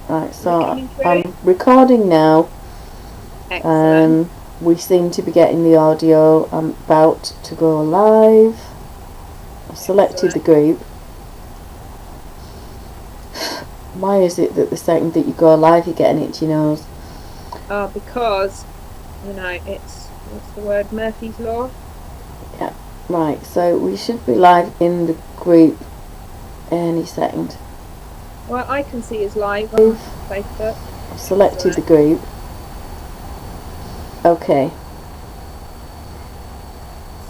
Right, so coming through? I'm recording now. Excellent. We seem to be getting the audio. I'm about to go live. I've selected the group. Why is it that the second that you go live you're getting itchy nose? Oh, because, you know, it's, what's the word, Murphy's Law? Yeah, right, so we should be live in the group any second. Well, I can see us live on Facebook. I've selected the group. Okay.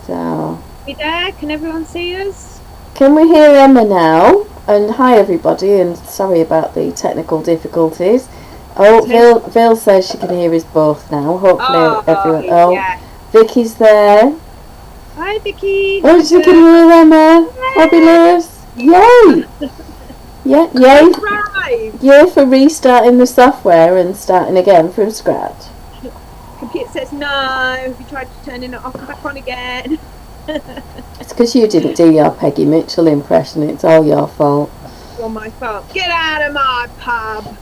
So... You there? Can everyone see us? Can we hear Emma now? And hi everybody, and sorry about the technical difficulties. Oh, Vil says she can hear us both now. Hopefully everyone... Oh, yeah. Vicky's there. Hi Vicky. Oh, she can hear Emma. Fabulous. Yay. Yeah, yay. Yay for restarting the software and starting again from scratch. Computer says no. Have you tried to turn it off and back on again? It's because you didn't do your Peggy Mitchell impression. It's all your fault. It's all my fault. Get out of my pub.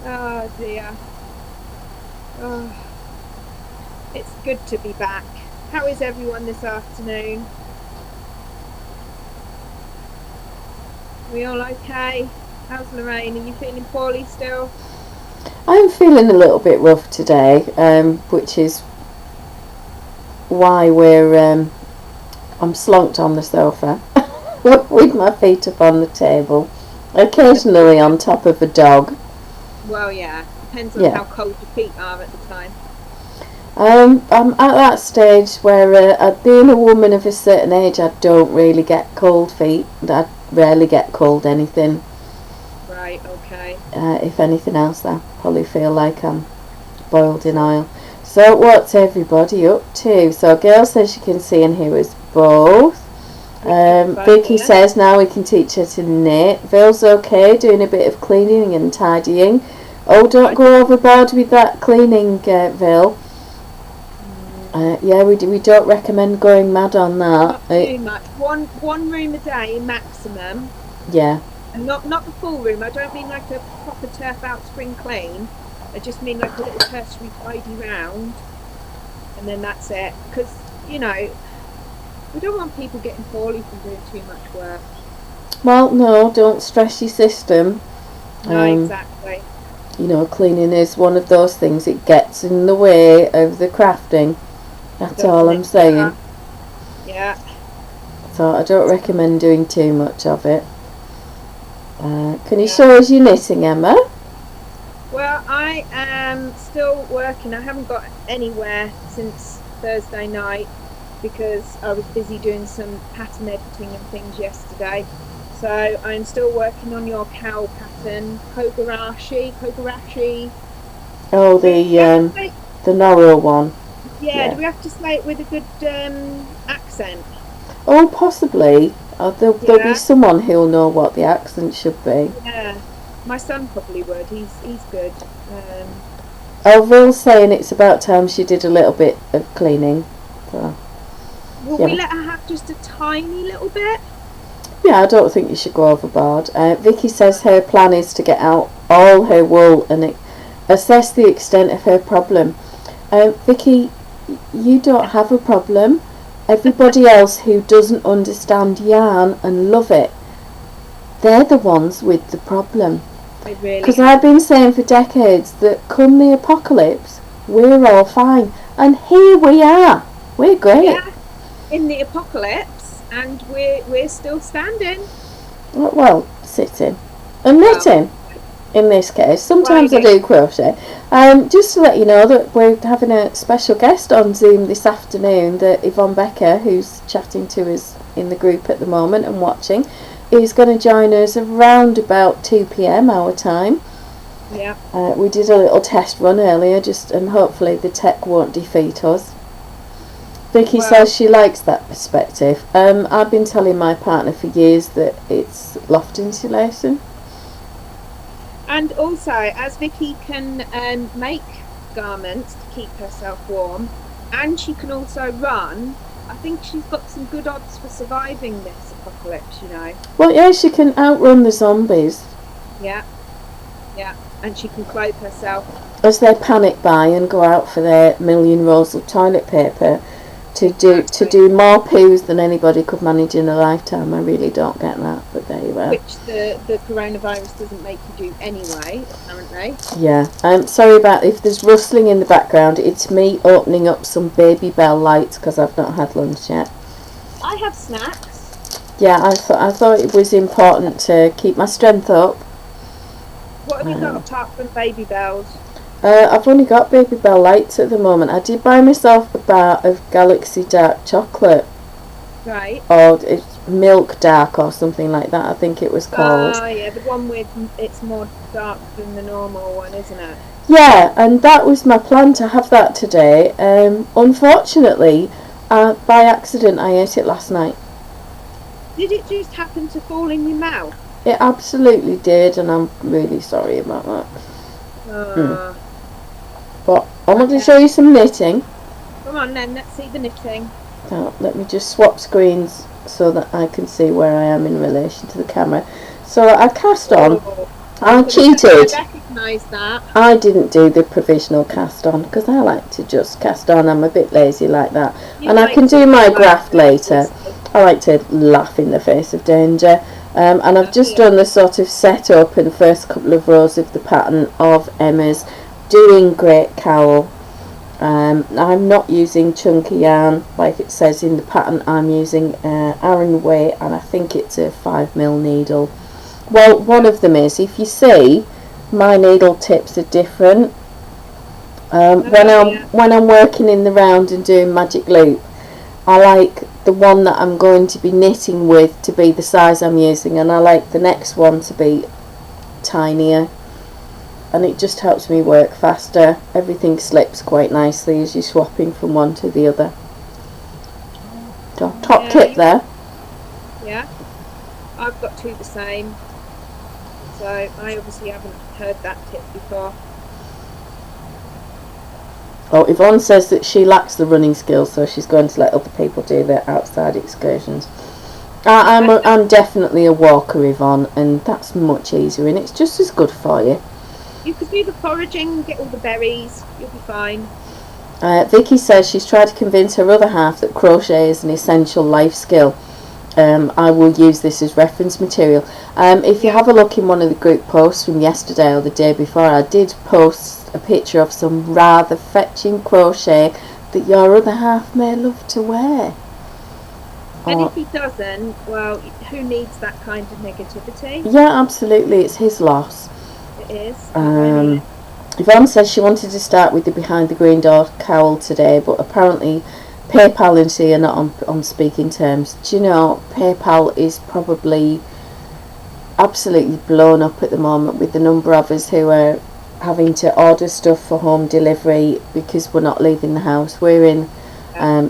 Oh dear. Oh. It's good to be back. How is everyone this afternoon? We all okay? How's Loraine? Are you feeling poorly still? I'm feeling a little bit rough today, which is why I'm slonked on the sofa with my feet up on the table, occasionally on top of a dog. Well, yeah, depends on how cold your feet are at the time. I'm at that stage where, being a woman of a certain age, I don't really get cold feet. I rarely get cold anything. Right, okay. If anything else, I probably feel like I'm boiled in oil. So what's everybody up to? So Gail says she can see and hear us both. Vicky says now we can teach her to knit. Vil's okay, doing a bit of cleaning and tidying. Oh, don't go overboard with that cleaning, Vil. Yeah, we don't recommend going mad on that. Not too much. One room a day maximum. Yeah. And not the full room. I don't mean like a proper turf out spring clean. I just mean like a little cursory tidy round, and then that's it. Because, you know, we don't want people getting poorly from doing too much work. Well, no, don't stress your system. No, exactly. You know, cleaning is one of those things. It gets in the way of the crafting. That's all I'm saying. Yeah. So I don't recommend doing too much of it. Can you show us your knitting, Emma? Well, I am still working. I haven't got anywhere since Thursday night because I was busy doing some pattern editing and things yesterday. So I'm still working on your cowl pattern, Kogarashi. Oh, the Noro one. Yeah, do we have to say it with a good accent? Oh, possibly. There'll be someone who'll know what the accent should be. Yeah, my son probably would. He's good. Vil's saying it's about time she did a little bit of cleaning. So, will we let her have just a tiny little bit? Yeah, I don't think you should go overboard. Vicky says her plan is to get out all her wool and assess the extent of her problem. Vicky, you don't have a problem. Everybody else who doesn't understand yarn and love it, they're the ones with the problem. Because I've been saying for decades that come the apocalypse, we're all fine. And here we are. We're great. Yeah, in the apocalypse, and we're still standing. Well, sitting and knitting. In this case, sometimes I do crochet. Just to let you know that we're having a special guest on Zoom this afternoon, that Yvonne Becker, who's chatting to us in the group at the moment and watching, is going to join us around about 2 p.m. our time. Yeah. We did a little test run earlier, and hopefully the tech won't defeat us. Vicky says she likes that perspective. I've been telling my partner for years that it's loft insulation. And also, as Vicky can make garments to keep herself warm, and she can also run, I think she's got some good odds for surviving this apocalypse, you know. Well, yeah, she can outrun the zombies. Yeah, and she can clothe herself. As they panic buy and go out for their million rolls of toilet paper to do more poos than anybody could manage in a lifetime. I really don't get that, but there you are. Which the coronavirus doesn't make you do anyway, apparently. Yeah, I'm sorry about if there's rustling in the background. It's me opening up some Baby Bell lights because I've not had lunch yet. I have snacks. Yeah, I thought it was important to keep my strength up. What have you got apart from Baby Bells? I've only got Baby Bell lights at the moment. I did buy myself a bar of Galaxy Dark Chocolate. Right. Or it's Milk Dark or something like that, I think it was called. Oh, yeah, the one with, it's more dark than the normal one, isn't it? Yeah, and that was my plan to have that today. Unfortunately, by accident, I ate it last night. Did it just happen to fall in your mouth? It absolutely did, and I'm really sorry about that. But I want to show you some knitting. Come on then, let's see the knitting. Now, let me just swap screens so that I can see where I am in relation to the camera. So I cast on. I cheated. I recognise that. I didn't do the provisional cast on because I like to just cast on. I'm a bit lazy like that. And I can do my graft later. I like to laugh in the face of danger. And I've just done the sort of setup in the first couple of rows of the pattern of Emma's doing great cowl. I'm not using chunky yarn like it says in the pattern. I'm using Aran weight, and I think it's a 5mm needle. Well, one of them is. If you see, my needle tips are different. When I'm working in the round and doing magic loop, I like the one that I'm going to be knitting with to be the size I'm using, and I like the next one to be tinier, and it just helps me work faster. Everything slips quite nicely as you're swapping from one to the other. So, top tip there. Yeah, I've got two the same, so I obviously haven't heard that tip before. Oh, Yvonne says that she lacks the running skills, so she's going to let other people do their outside excursions. I'm definitely a walker, Yvonne, and that's much easier, and it's just as good for you. You could do the foraging, get all the berries, you'll be fine. Vicky says she's tried to convince her other half that crochet is an essential life skill. I will use this as reference material. If you have a look in one of the group posts from yesterday or the day before, I did post a picture of some rather fetching crochet that your other half may love to wear. And if he doesn't, well, who needs that kind of negativity? Yeah, absolutely, it's his loss. It is. Yvonne says she wanted to start with the behind the green door cowl today, but apparently PayPal and she are not on speaking terms. Do you know, PayPal is probably absolutely blown up at the moment with the number of us who are having to order stuff for home delivery because we're not leaving the house. We're in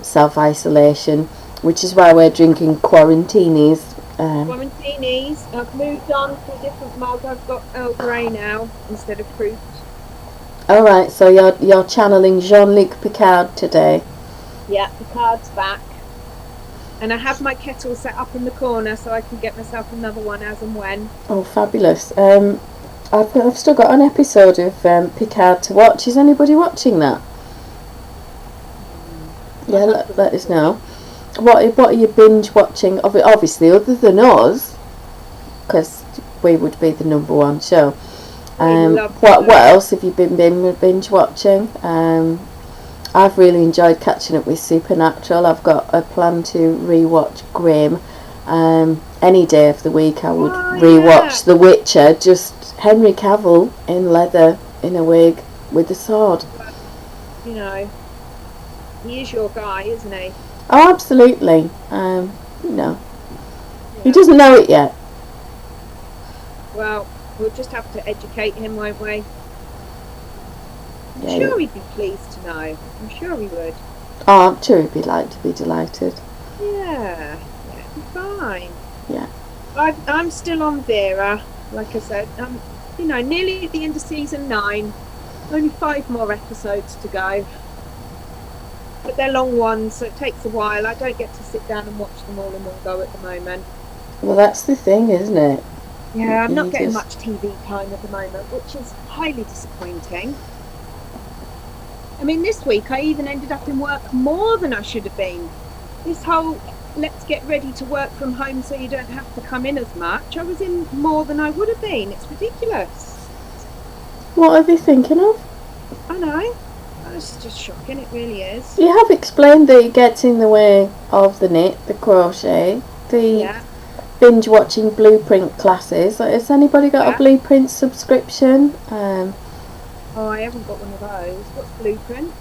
self-isolation, which is why we're drinking quarantinis. Quarantinis. I've moved on to a different mug. I've got Earl Grey now instead of fruit. Alright, so you're channeling Jean-Luc Picard today. Yeah, Picard's back. And I have my kettle set up in the corner so I can get myself another one as and when. Oh, fabulous. I've still got an episode of Picard to watch. Is anybody watching that? Yeah, let us know. What are you binge watching? Obviously, other than us, because we would be the number one show. What else have you been binge watching? I've really enjoyed catching up with Supernatural. I've got a plan to rewatch Grimm. Any day of the week I would rewatch The Witcher. Just Henry Cavill in leather, in a wig, with a sword. You know, he is your guy, isn't he? Oh, absolutely. He doesn't know it yet. Well, we'll just have to educate him, won't we? Yeah, I'm sure he'd be pleased to know. I'm sure he would. Oh, I'm sure he'd be delighted. Yeah, it'd be fine. Yeah. I'm still on Vera, like I said. I'm, nearly at the end of season 9. Only 5 more episodes to go. But they're long ones, so it takes a while. I don't get to sit down and watch them all in one go at the moment. Well, that's the thing, isn't it? Yeah, I'm You not getting just- much TV time at the moment, which is highly disappointing. I mean, this week I even ended up in work more than I should have been. This whole let's get ready to work from home so you don't have to come in as much, I was in more than I would have been. It's ridiculous. What are they thinking of? I know. It's just shocking, it really is. You have explained that it gets in the way of the knit, the crochet, the binge watching blueprint classes. Has anybody got a blueprint subscription? Oh, I haven't got one of those. What's blueprint?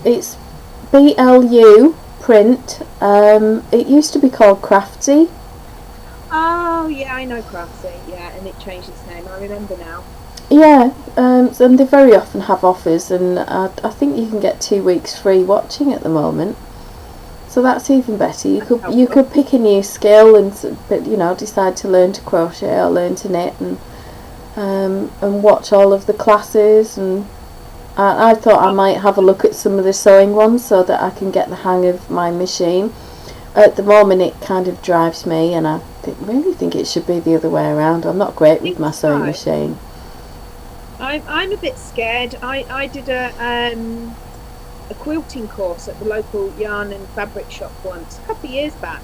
It's BLU print. It used to be called Crafty. Oh, yeah, I know Crafty, yeah, and it changed its name. I remember now. Yeah, and they very often have offers, and I think you can get 2 weeks free watching at the moment. So that's even better. You could pick a new skill and decide to learn to crochet or learn to knit and watch all of the classes. And I thought I might have a look at some of the sewing ones so that I can get the hang of my machine. At the moment, it kind of drives me, and I really think it should be the other way around. I'm not great with my sewing machine. I'm a bit scared. I did a quilting course at the local yarn and fabric shop once, a couple of years back.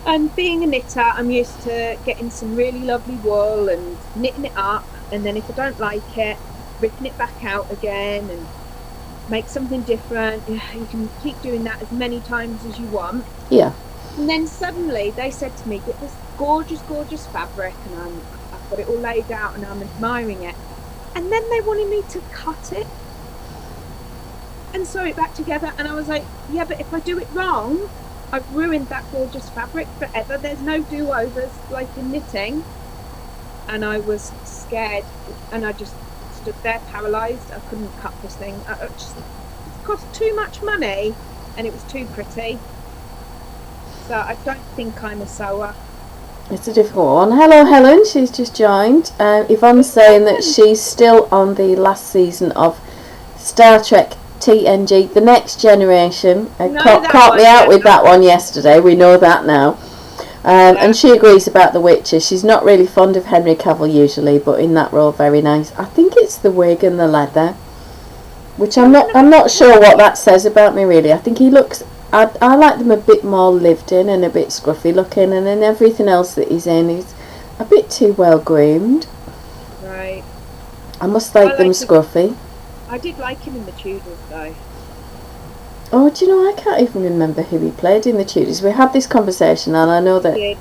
And being a knitter, I'm used to getting some really lovely wool and knitting it up, and then if I don't like it, ripping it back out again and make something different. You can keep doing that as many times as you want. Yeah. And then suddenly they said to me, get this gorgeous, gorgeous fabric, and I've got it all laid out and I'm admiring it. And then they wanted me to cut it and sew it back together, and I was like, yeah, but if I do it wrong, I've ruined that gorgeous fabric forever. There's no do-overs like in knitting. And I was scared, and I just stood there paralysed. I couldn't cut this thing. It cost too much money, and it was too pretty. So I don't think I'm a sewer. It's a difficult one. Hello, Helen. She's just joined. Yvonne's saying that she's still on the last season of Star Trek TNG, The Next Generation. Caught me out with that one yesterday. We know that now. And she agrees about the witches. She's not really fond of Henry Cavill usually, but in that role, very nice. I think it's the wig and the leather, which I'm not sure what that says about me really. I think he looks. I like them a bit more lived in and a bit scruffy looking, and then everything else that he's in is a bit too well groomed. Right. I must like them scruffy. I did like him in the Tudors though. Oh, do you know, I can't even remember who he played in the Tudors. We had this conversation, and I know that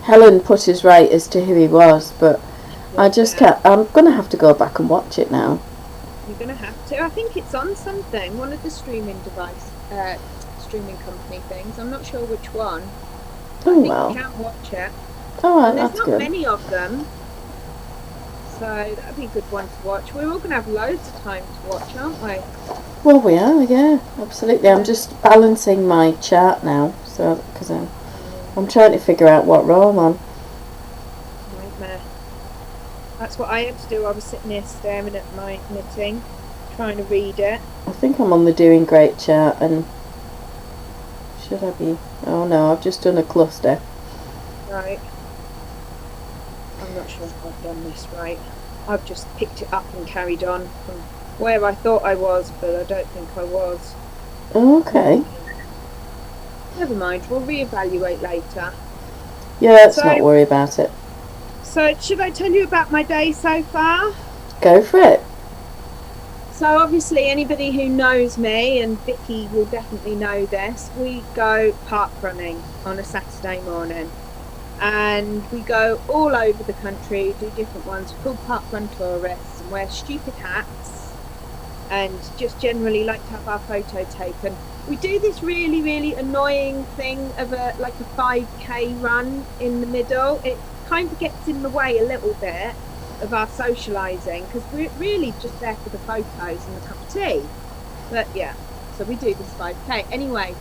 Helen put us right as to who he was, but I just can't. I'm going to have to go back and watch it now. You're going to have to. I think it's on something, one of the streaming company things. I'm not sure which one. Oh, I think you can watch it. Oh, well, and there's that's not good. many of them, so that'd be a good one to watch. We're all going to have loads of time to watch, aren't we? Well, we are, yeah, absolutely. I'm just balancing my chart now, so because I'm trying to figure out what row I'm on. Nightmare. That's what I had to do. I was sitting there staring at my knitting, trying to read it. I think I'm on the doing great chart, and should I be? Oh no, I've just done a cluster. Right. I'm not sure if I've done this right. I've just picked it up and carried on from where I thought I was, but I don't think I was. Okay. Never mind, we'll reevaluate later. Yeah, let's not worry about it. So, should I tell you about my day so far? Go for it. So obviously anybody who knows me, and Vicky will definitely know this, we go park running on a Saturday morning. And we go all over the country, do different ones. We're called park run tourists and wear stupid hats and just generally like to have our photo taken. We do this really, really annoying thing of a 5k run in the middle. It kind of gets in the way a little bit of our socialising because we're really just there for the photos and the cup of tea. But yeah, so we do this 5k. Anyway,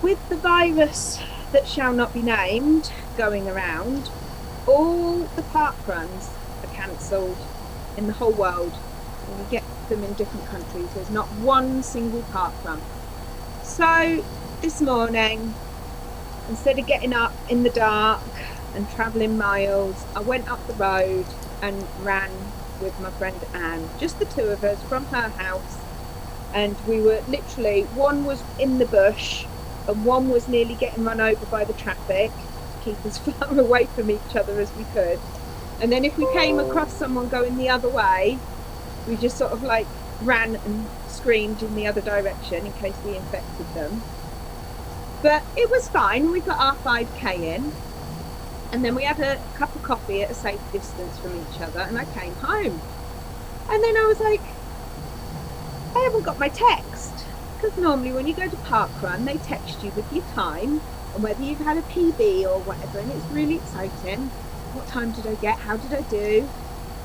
with the virus that shall not be named going around, all the park runs are cancelled in the whole world, and we get them in different countries. There's not one single park run. So this morning instead of getting up in the dark and travelling miles, I went up the road and ran with my friend Anne, just the two of us from her house. And we were literally, one was in the bush and one was nearly getting run over by the traffic to keep as far away from each other as we could. And then if we came across someone going the other way, we just sort of like ran and screamed in the other direction in case we infected them. But it was fine. We got our 5k in, and then we had a cup of coffee at a safe distance from each other, and I came home. And then I was like, I haven't got my text, because normally when you go to parkrun they text you with your time and whether you've had a PB or whatever, and it's really exciting. What time did I get? How did I do?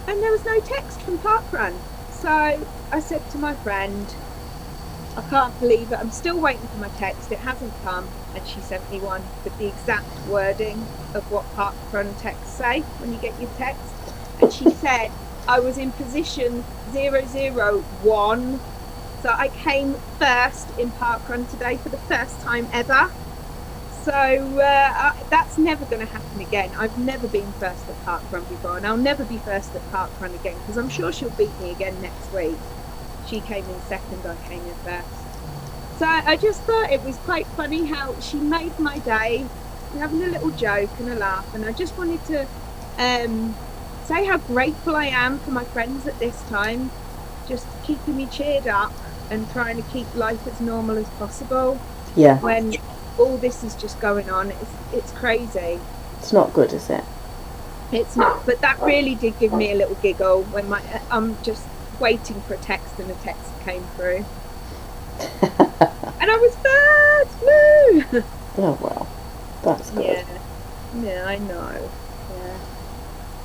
And there was no text from parkrun. So I said to my friend, I can't believe it, I'm still waiting for my text, it hasn't come. And she sent me one with the exact wording of what parkrun texts say when you get your text. And she said I was in position 001. So I came first in parkrun today for the first time ever. So that's never going to happen again. I've never been first at parkrun before, and I'll never be first at parkrun again, because I'm sure she'll beat me again next week. She came in second, I came in first. So I just thought it was quite funny how she made my day, having a little joke and a laugh, and I just wanted to say how grateful I am for my friends at this time, just keeping me cheered up and trying to keep life as normal as possible. Yeah. When all this is just going on, it's crazy. It's not good, is it? It's not, but that really did give me a little giggle when I'm just waiting for a text, and a text came through. And I was first! Woo! Oh well, that's good. Yeah, I know. Yeah.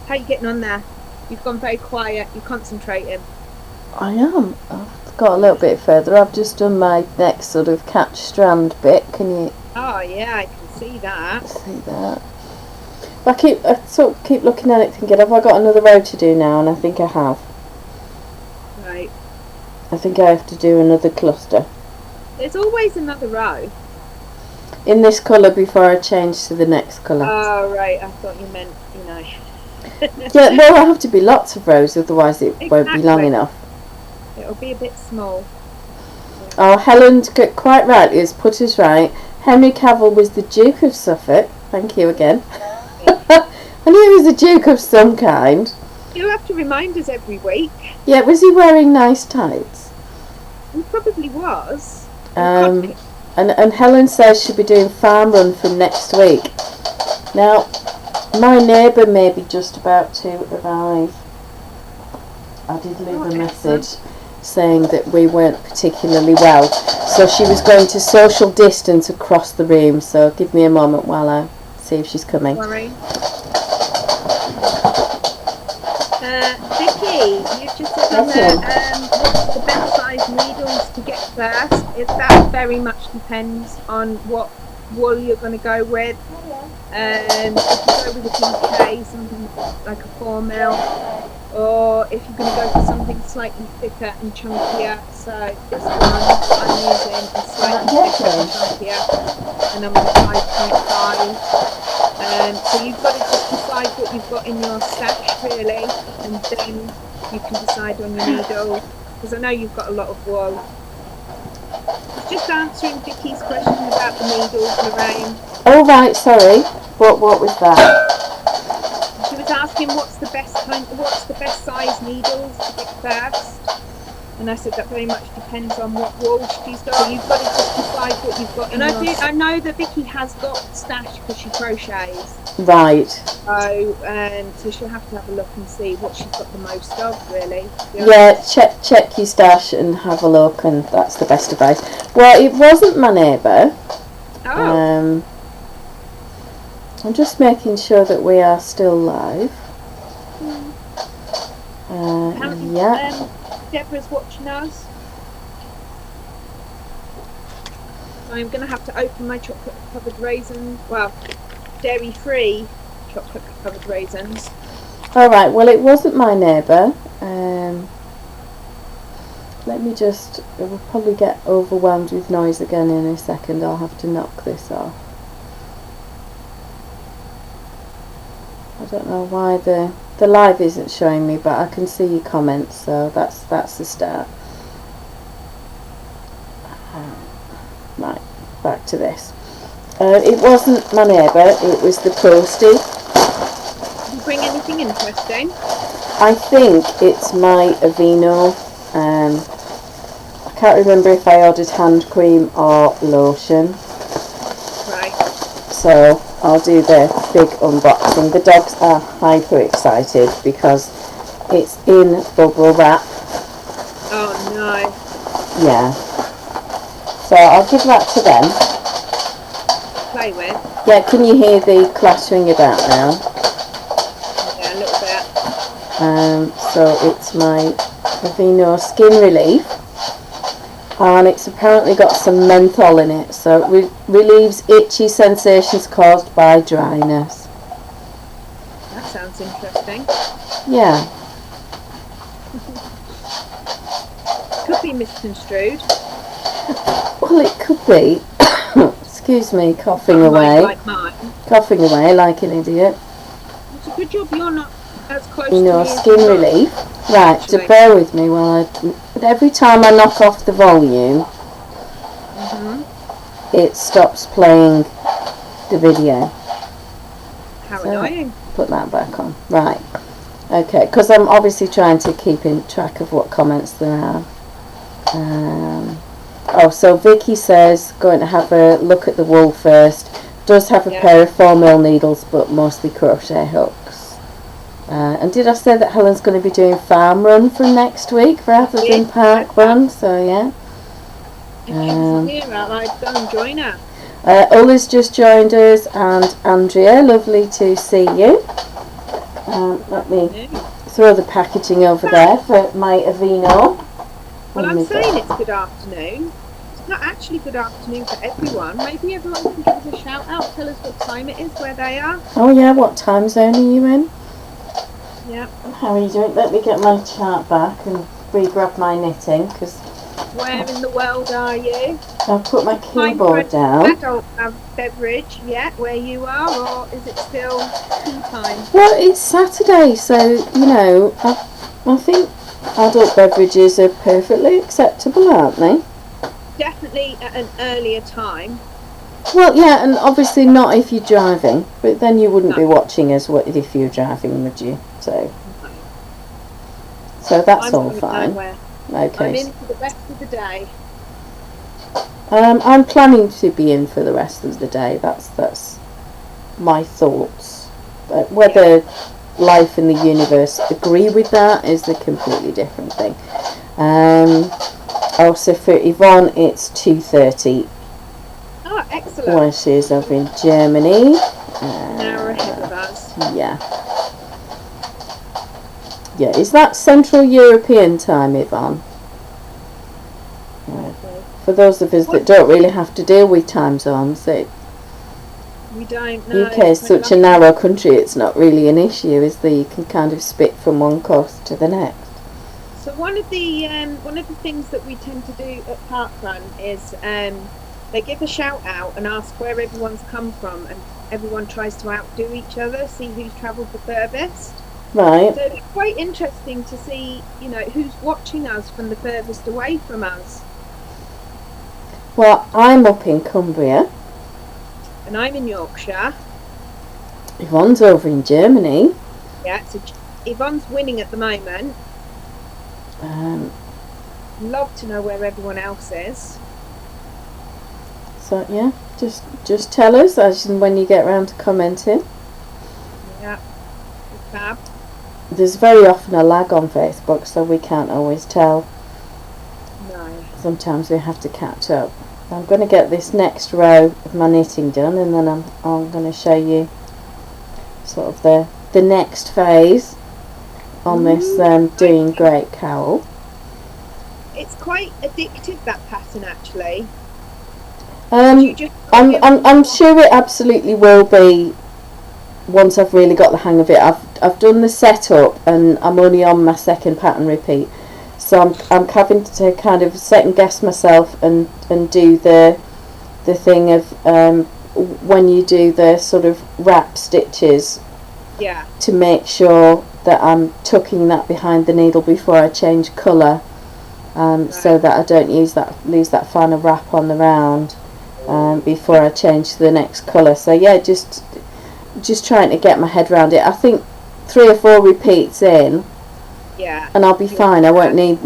How are you getting on there? You've gone very quiet, you're concentrating. I am. I've got a little bit further. I've just done my next sort of catch strand bit. Can you? Oh yeah, I can see that. See that? I sort of keep looking at it thinking, have I got another row to do now? And I think I have. Right. I think I have to do another cluster. There's always another row. In this colour before I change to the next colour. Oh right, I thought you meant, you know. Yeah, well, there'll have to be lots of rows, otherwise it won't be long enough. It'll be a bit small. Oh, Helen quite rightly has put us right. Henry Cavill was the Duke of Suffolk. Thank you again. I knew he was a Duke of some kind. You'll have to remind us every week. Yeah, was he wearing nice tights? He probably was. And Helen says she'll be doing farm run from next week. Now, my neighbour may be just about to arrive. I did leave a message saying that we weren't particularly well, so she was going to social distance across the room, so give me a moment while I see if she's coming. Worry. Vicky, you just said on there, what's the best size needles to get first? That very much depends on what wool you're going to go with. If you go with a PK, something like a 4mm, or if you're going to go for something slightly thicker and chunkier, so this one I'm using is slightly thicker and chunkier, and I'm at 5.5. So you've got to just decide what you've got in your stash really, and then you can decide on your needle, because I know you've got a lot of wool. I was just answering Vicky's question about the needles, Loraine. Oh right, sorry. What was that? She was asking what's the best size needles to get first, and I said that very much depends on what wool she's got. So you've got to just decide what you've got. And I know that Vicky has got stash because she crochets. Right. So she'll have to have a look and see what she's got the most of, really. Yeah, check your stash and have a look, and that's the best advice. Well, it wasn't my neighbour. Oh. I'm just making sure that we are still live. Yeah. Deborah's watching us. So I'm going to have to open my chocolate covered raisins. Well, dairy free chocolate covered raisins. Alright, well it wasn't my neighbour. Let me just, it will probably get overwhelmed with noise again in a second. I'll have to knock this off. I don't know why the live isn't showing me, but I can see your comments, so that's the start. Right, back to this. It wasn't my neighbour, it was the postie. Did you bring anything interesting? I think it's my Aveeno. I can't remember if I ordered hand cream or lotion. Right. So I'll do the big unboxing. The dogs are hyper excited because it's in bubble wrap. Oh no. Yeah. So I'll give that to them. Play with. Yeah, can you hear the clattering about now? Yeah, a little bit. So it's my Aveeno Skin Relief. And it's apparently got some menthol in it, so it relieves itchy sensations caused by dryness. That sounds interesting. Yeah. Could be misconstrued. Well, it could be. Excuse me, coughing Not away. like mine. Coughing away like an idiot. It's a good job you're not as close You to know, me as Skin you are. Relief. Right, so Actually. bear with me while every time I knock off the volume, it stops playing the video. How So, annoying. put that back on. Right. Okay, because I'm obviously trying to keep in track of what comments there are. Oh, so Vicky says, going to have a look at the wool first. Does have a pair of 4mm needles, but mostly crochet hooks. And did I say that Helen's going to be doing farm run from next week rather than park run? So yeah. If she was here, I'd go and join her. Ulla's just joined us, and Andrea, lovely to see you. Let me throw the packaging over there for my Aveeno. Well, I'm saying it's good afternoon. It's not actually good afternoon for everyone. Maybe everyone can give us a shout out, tell us what time it is, where they are. Oh yeah, what time zone are you in? Yeah. How are you doing? Let me get my chart back and re-grab my knitting, because Where in the world are you? I've put my keyboard down. Adult beverage yet where you are, or is it still tea time? Well, it's Saturday, so you know, I think adult beverages are perfectly acceptable, aren't they? Definitely at an earlier time. Well, yeah, and obviously not if you're driving, but then you wouldn't be watching us if you're driving, would you? So that's all fine. Nowhere. Okay. I'm in for the rest of the day. I'm planning to be in for the rest of the day. That's my thoughts. But whether life and the universe agree with that is a completely different thing. Also for Yvonne, it's 2:30. Oh, excellent. Where she is over in Germany. An hour ahead of us. Yeah. Yeah, is that Central European time, Yvonne? For those of us that don't really have to deal with time zones, we don't know. UK is such a narrow country, it's not really an issue, is there? You can kind of spit from one coast to the next. So one of the things that we tend to do at Parkrun is they give a shout out and ask where everyone's come from, and everyone tries to outdo each other, see who's travelled the furthest. Right. So it's quite interesting to see, you know, who's watching us from the furthest away from us. Well, I'm up in Cumbria. And I'm in Yorkshire. Yvonne's over in Germany. Yeah, so Yvonne's winning at the moment. Love to know where everyone else is. So yeah, just tell us as and when you get round to commenting. Yeah, fab. There's very often a lag on Facebook, so we can't always tell. No. Sometimes we have to catch up. I'm going to get this next row of my knitting done, and then I'm going to show you sort of the next phase on this doing great cowl. It's quite addictive, that pattern, actually. I'm sure it absolutely will be once I've really got the hang of it. I've done the setup and I'm only on my second pattern repeat, so I'm having to kind of second guess myself and do the thing of when you do the sort of wrap stitches Yeah. to make sure that I'm tucking that behind the needle before I change colour, so that I don't lose that final wrap on the round before I change to the next colour. So yeah, just trying to get my head around it. I think 3 or 4 repeats in, yeah, and I'll be fine. I won't need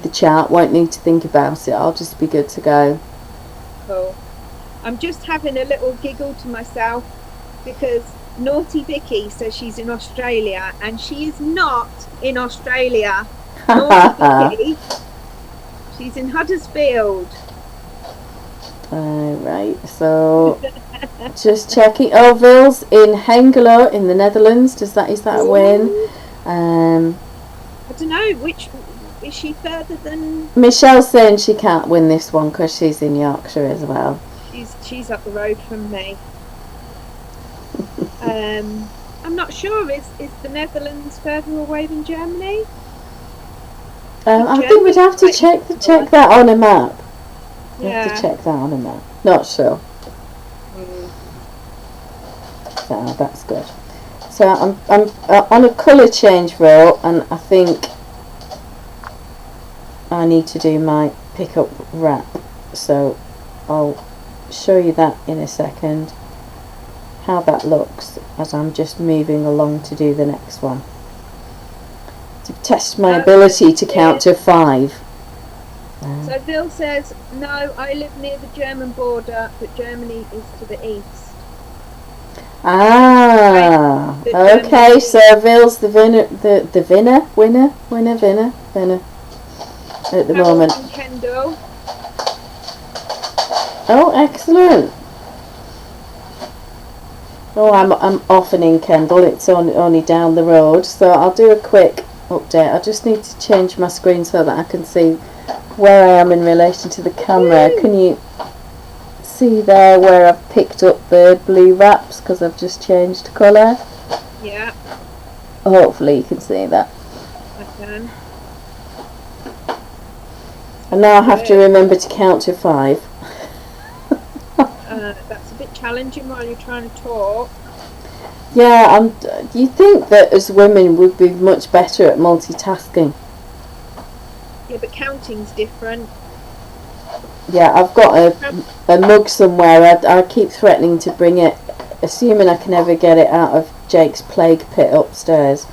the chart, won't need to think about it. I'll just be good to go. Cool. I'm just having a little giggle to myself because Naughty Vicky says she's in Australia, and she is not in Australia. Naughty Vicky, she's in Huddersfield. Right, so just checking. Oh, Ville's in Hengelo in the Netherlands. Is that a win? I don't know, which is she further than? Michelle's saying she can't win this one because she's in Yorkshire as well. She's up the road from me. I'm not sure. Is the Netherlands further away than Germany? I think we'd have to check that on a map. Yeah. Have to check that on a map. Not sure. So that's good. So I'm on a colour change row, and I think I need to do my pick up wrap. So I'll show you that in a second, how that looks as I'm just moving along to do the next one, to test my ability to count to 5. So Bill says, no, I live near the German border, but Germany is to the east. Okay, so Ville's the winner at the moment. Kendall. Oh, excellent. Oh, I'm often in Kendal. It's only down the road, so I'll do a quick update. I just need to change my screen so that I can see where I am in relation to the camera. Can you see there where I've picked up the blue wraps because I've just changed colour? Yeah. Hopefully you can see that. I can. And now I have to remember to count to 5. That's a bit challenging while you're trying to talk. Yeah, you think that as women we'd be much better at multitasking. Yeah, but counting's different. Yeah, I've got a mug somewhere. I keep threatening to bring it, assuming I can ever get it out of Jake's plague pit upstairs.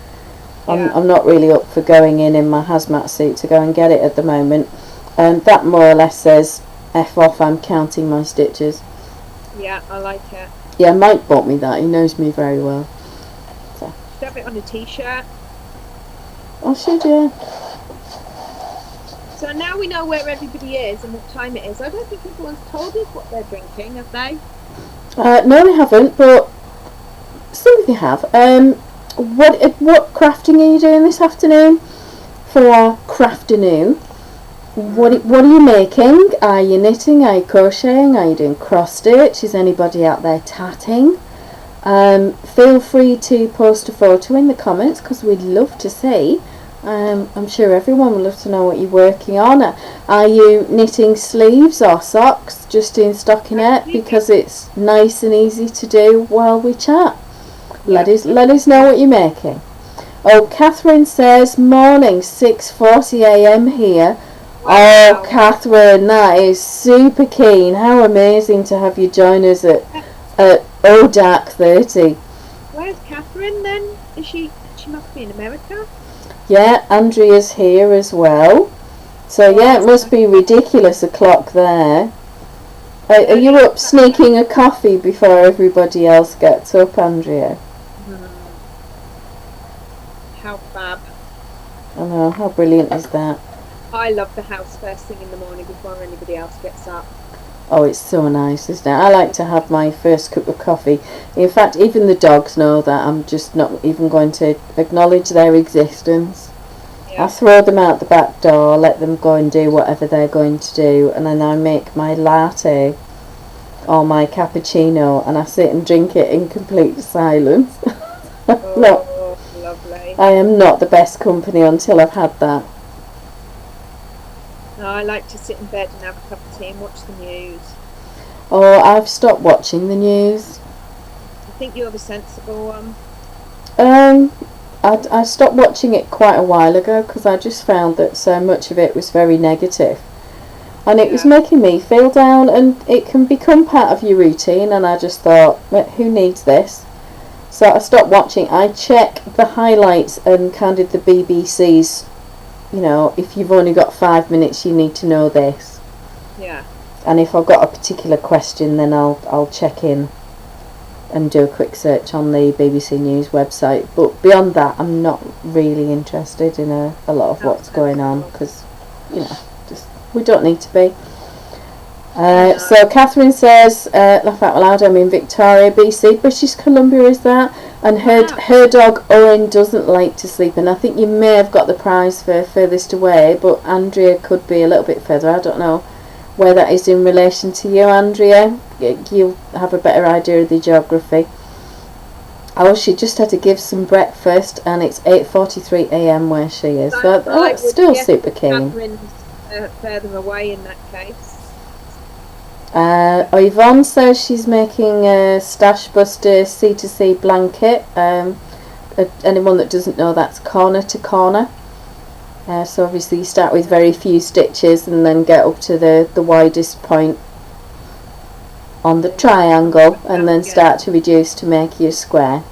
I'm not really up for going in my hazmat suit to go and get it at the moment. That more or less says, F off, I'm counting my stitches. Yeah, I like it. Yeah, Mike bought me that. He knows me very well. So. Should have it on a t-shirt. I should, yeah. So now we know where everybody is and what time it is. I don't think everyone's told us what they're drinking, have they? No, they haven't, but some of you have. What crafting are you doing this afternoon for our Crafternoon? What are you making? Are you knitting? Are you crocheting? Are you doing cross stitch? Is anybody out there tatting? Feel free to post a photo in the comments because we'd love to see. I'm sure everyone would love to know what you're working on. Are you knitting sleeves or socks? Just doing stockinette because it's nice and easy to do while we chat. Let us know what you're making. Oh, Catherine says morning 6:40 a.m. here. Wow. Oh, Catherine, that is super keen. How amazing to have you join us at dark 30. Where's Catherine then? She must be in America. Yeah, Andrea's here as well. So yeah, it must be ridiculous o'clock there. Are you up sneaking a coffee before everybody else gets up, Andrea? How fab. I know, how brilliant is that? I love the house first thing in the morning before anybody else gets up. Oh, it's so nice, isn't it? I like to have my first cup of coffee. In fact, even the dogs know that I'm just not even going to acknowledge their existence. Yeah. I throw them out the back door, let them go and do whatever they're going to do, and then I make my latte or my cappuccino, and I sit and drink it in complete silence. Oh, lovely. I am not the best company until I've had that. No, I like to sit in bed and have a cup of tea and watch the news. Oh, I've stopped watching the news. I think you're the sensible one. I stopped watching it quite a while ago because I just found that so much of it was very negative, and it was making me feel down, and it can become part of your routine, and I just thought, well, who needs this? So I stopped watching. I check the highlights and kind of the BBC's, you know, if you've only got 5 minutes you need to know this. Yeah. And if I've got a particular question, then I'll check in and do a quick search on the BBC News website. But beyond that, I'm not really interested in a lot of what's going on, because, you know, just we don't need to be. So Catherine says, laugh out loud, I'm in Victoria, BC, British Columbia is that, and her dog Owen doesn't like to sleep, and I think you may have got the prize for furthest away, but Andrea could be a little bit further. I don't know where that is in relation to you, Andrea. You'll have a better idea of the geography. Oh, she just had to give some breakfast, and it's 8:43 a.m. where she is. So that's still super keen. Catherine's further away in that case. Yvonne says she's making a Stash Buster C2C blanket. Anyone that doesn't know, that's corner to corner. So obviously you start with very few stitches and then get up to the widest point on the triangle, and then start to reduce to make your square.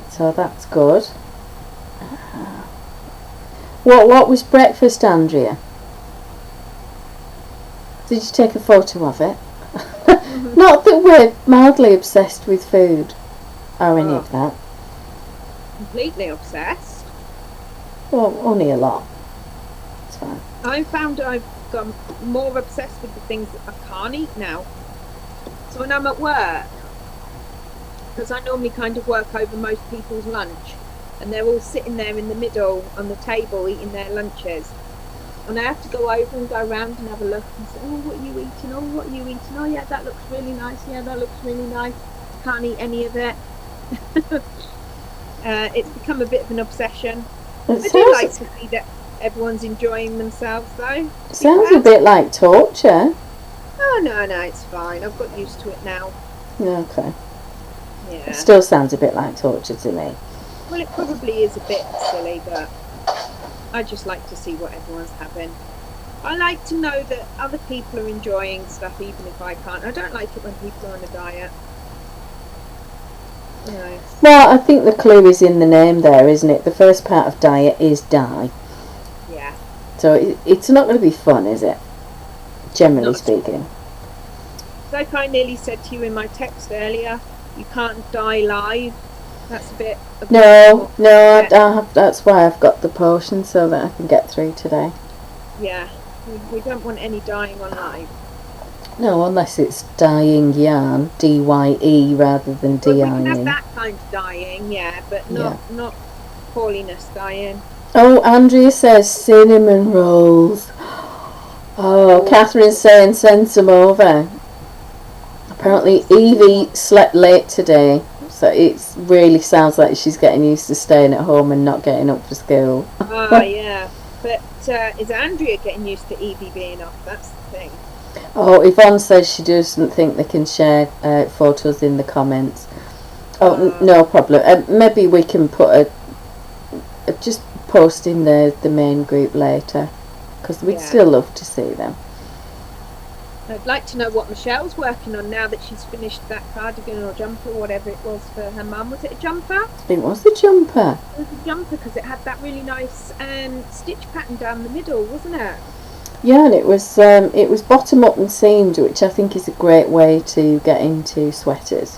So that's good. What was breakfast, Andrea? Did you take a photo of it? Not that we're mildly obsessed with food or any of that. Completely obsessed. Well, only a lot. It's fine. I found I've got more obsessed with the things that I can't eat now. So when I'm at work, because I normally kind of work over most people's lunch, and they're all sitting there in the middle on the table eating their lunches. And I have to go over and go around and have a look and say, oh, what are you eating? Oh, what are you eating? Oh, yeah, that looks really nice. Yeah, that looks really nice. Can't eat any of it. It's become a bit of an obsession. I do like to see that everyone's enjoying themselves, though. Sounds a bit like torture. Oh, no, it's fine. I've got used to it now. Okay. Yeah. It still sounds a bit like torture to me. Well, it probably is a bit silly, but I just like to see what everyone's having. I like to know that other people are enjoying stuff even if I can't. I don't like it when people are on a diet. No. Well, I think the clue is in the name there, isn't it? The first part of diet is die. Yeah. So it's not going to be fun, is it? Generally speaking. Like I nearly said to you in my text earlier, you can't die live. That's a bit of No, that's why I've got the potion, so that I can get through today. Yeah, we don't want any dying on live. No, unless it's dyeing yarn, D-Y-E rather than D-I-E. Well, we can have that kind of dying, yeah, but not holiness dying. Oh, Andrea says cinnamon rolls. Oh, Catherine's saying send some over. Apparently Evie slept late today, so it really sounds like she's getting used to staying at home and not getting up for school. Oh, yeah. But is Andrea getting used to Evie being off? That's the thing. Oh, Yvonne says she doesn't think they can share photos in the comments. Oh, no problem. Maybe we can put just post in the main group later, because we'd still love to see them. I'd like to know what Michelle's working on now that she's finished that cardigan or jumper or whatever it was for her mum. Was it a jumper? It was a jumper. It was a jumper because it had that really nice stitch pattern down the middle, wasn't it? Yeah, and it was bottom up and seamed, which I think is a great way to get into sweaters,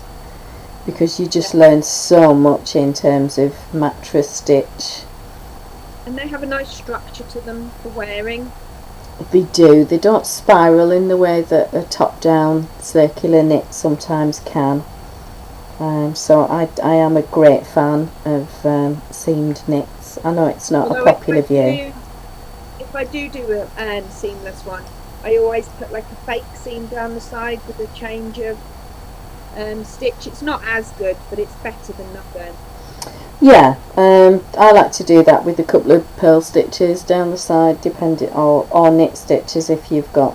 because you just learn so much in terms of mattress stitch. And they have a nice structure to them for wearing. They do. They don't spiral in the way that a top-down circular knit sometimes can. So I am a great fan of seamed knits. I know it's not a popular view. If I do a seamless one, I always put like a fake seam down the side with a change of stitch. It's not as good, but it's better than nothing. Yeah, I like to do that with a couple of purl stitches down the side, depending, or knit stitches if you've got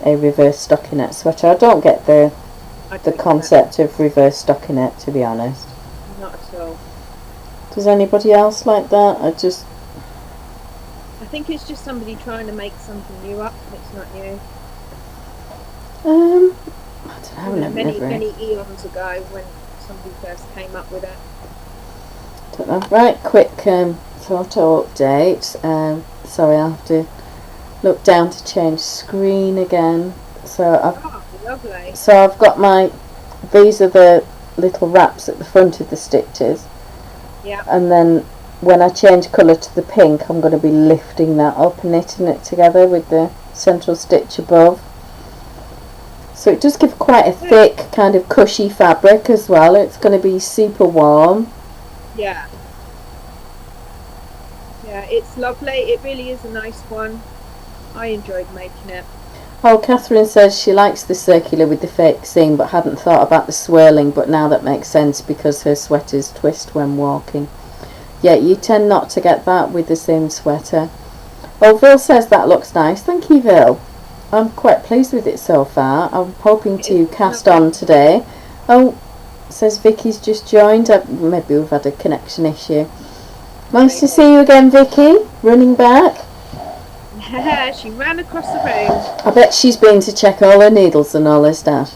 a reverse stockinette sweater. I don't get the concept of reverse stockinette, to be honest. not at all. Does anybody else like that? I think it's just somebody trying to make something new up, and it's not new. I don't know. Many eons ago when somebody first came up with it. Don't know. Right, quick photo update. Sorry, I have to look down to change screen again. Lovely. So I've got these are the little wraps at the front of the stitches. Yeah. And then when I change colour to the pink, I'm going to be lifting that up and knitting it together with the central stitch above. So it does give quite a thick, kind of cushy fabric as well. It's going to be super warm. Yeah. Yeah, it's lovely. It really is a nice one. I enjoyed making it. Oh, Catherine says she likes the circular with the fake seam but hadn't thought about the swirling, but now that makes sense because her sweaters twist when walking. Yeah, you tend not to get that with the same sweater. Oh, Vil says that looks nice. Thank you, Vil. I'm quite pleased with it so far. I'm hoping to cast on today. Oh, says Vicky's just joined. Maybe we've had a connection issue. Nice to see you again, Vicky. Running back. She ran across the room. I bet she's been to check all her needles and all her stuff.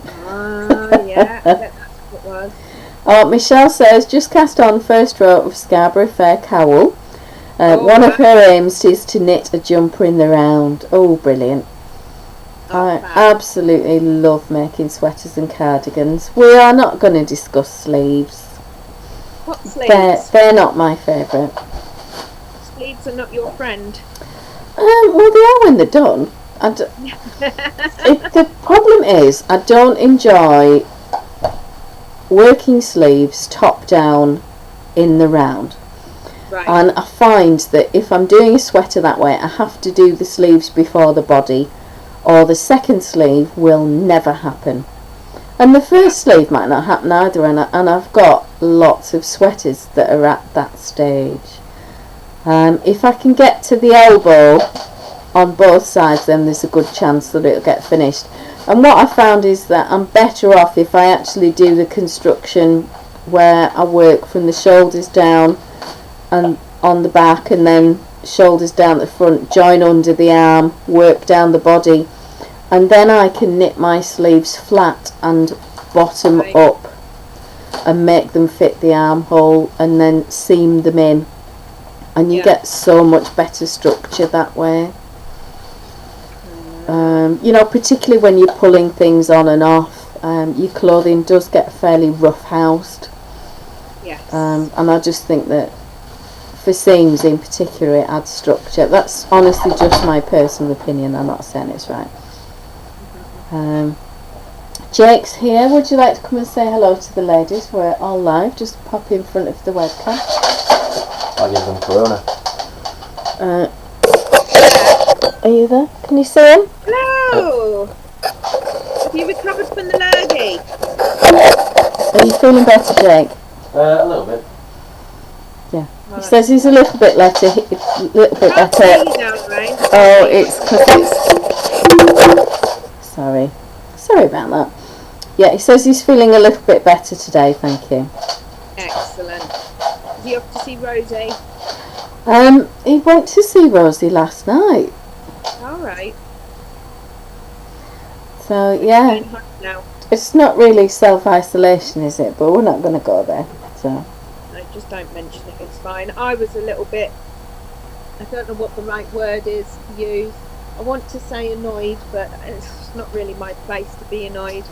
Yeah, I bet that's what it was. Oh, Michelle says, just cast on first row of Scarborough Fair cowl. One of her aims is to knit a jumper in the round. Oh, brilliant. I absolutely love making sweaters and cardigans. We are not going to discuss sleeves. What sleeves? They're not my favourite. Sleeves are not your friend. Well, they are when they're done. The problem is, I don't enjoy working sleeves top down in the round. Right. And I find that if I'm doing a sweater that way, I have to do the sleeves before the body, or the second sleeve will never happen. And the first sleeve might not happen either, and I've got lots of sweaters that are at that stage. If I can get to the elbow on both sides, then there's a good chance that it'll get finished. And what I found is that I'm better off if I actually do the construction where I work from the shoulders down and on the back, and then shoulders down the front, join under the arm, work down the body, and then I can knit my sleeves flat and bottom up and make them fit the armhole and then seam them in. And you get so much better structure that way. You know, particularly when you're pulling things on and off, your clothing does get fairly rough-housed. Yes. And I just think that for seams in particular, it adds structure. That's honestly just my personal opinion. I'm not saying it's right. Jake's here. Would you like to come and say hello to the ladies? We're all live. Just pop in front of the webcam. I'll give them corona. Are you there? Can you see him? Hello! Have you recovered from the lurgy? Are you feeling better, Jake? A little bit. Yeah. He says he's a little bit better. Oh, it's because it's... Sorry about that. Yeah, he says he's feeling a little bit better today, thank you. Excellent. Is he off to see Rosie? He went to see Rosie last night. Alright. So, yeah. Now. It's not really self-isolation, is it? But we're not going to go there. So. No, just don't mention it, it's fine. I was a little bit... I don't know what the right word is to use. I want to say annoyed, but it's not really my place to be annoyed.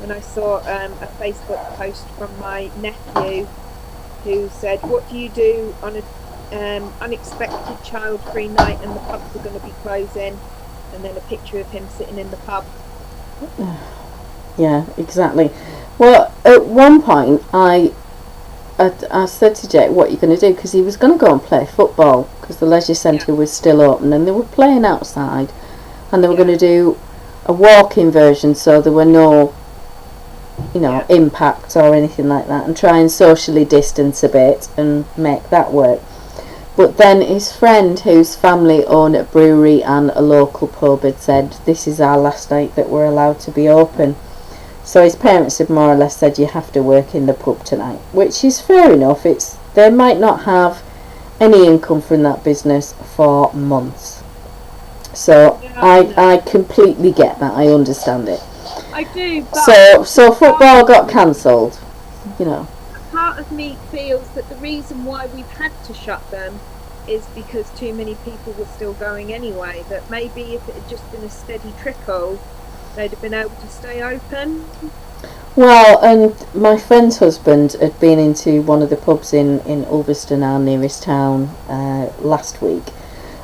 When I saw a Facebook post from my nephew who said, what do you do on a unexpected child-free night and the pubs are going to be closing? And then a picture of him sitting in the pub. Yeah, exactly. Well, at one point I said to Jake, what are you going to do? Because he was going to go and play football because the leisure centre was still open and they were playing outside, and they were going to do a walk-in version, so there were no impacts or anything like that, and try and socially distance a bit and make that work. But then his friend, whose family own a brewery and a local pub, had said, this is our last night that we're allowed to be open. So his parents had more or less said, you have to work in the pub tonight, which is fair enough. They might not have any income from that business for months. So I completely get that. I understand it. I do. But so football got cancelled, you know. Part of me feels that the reason why we've had to shut them is because too many people were still going anyway. That maybe if it had just been a steady trickle, they'd have been able to stay open. Well, and my friend's husband had been into one of the pubs in Ulverston, our nearest town, last week,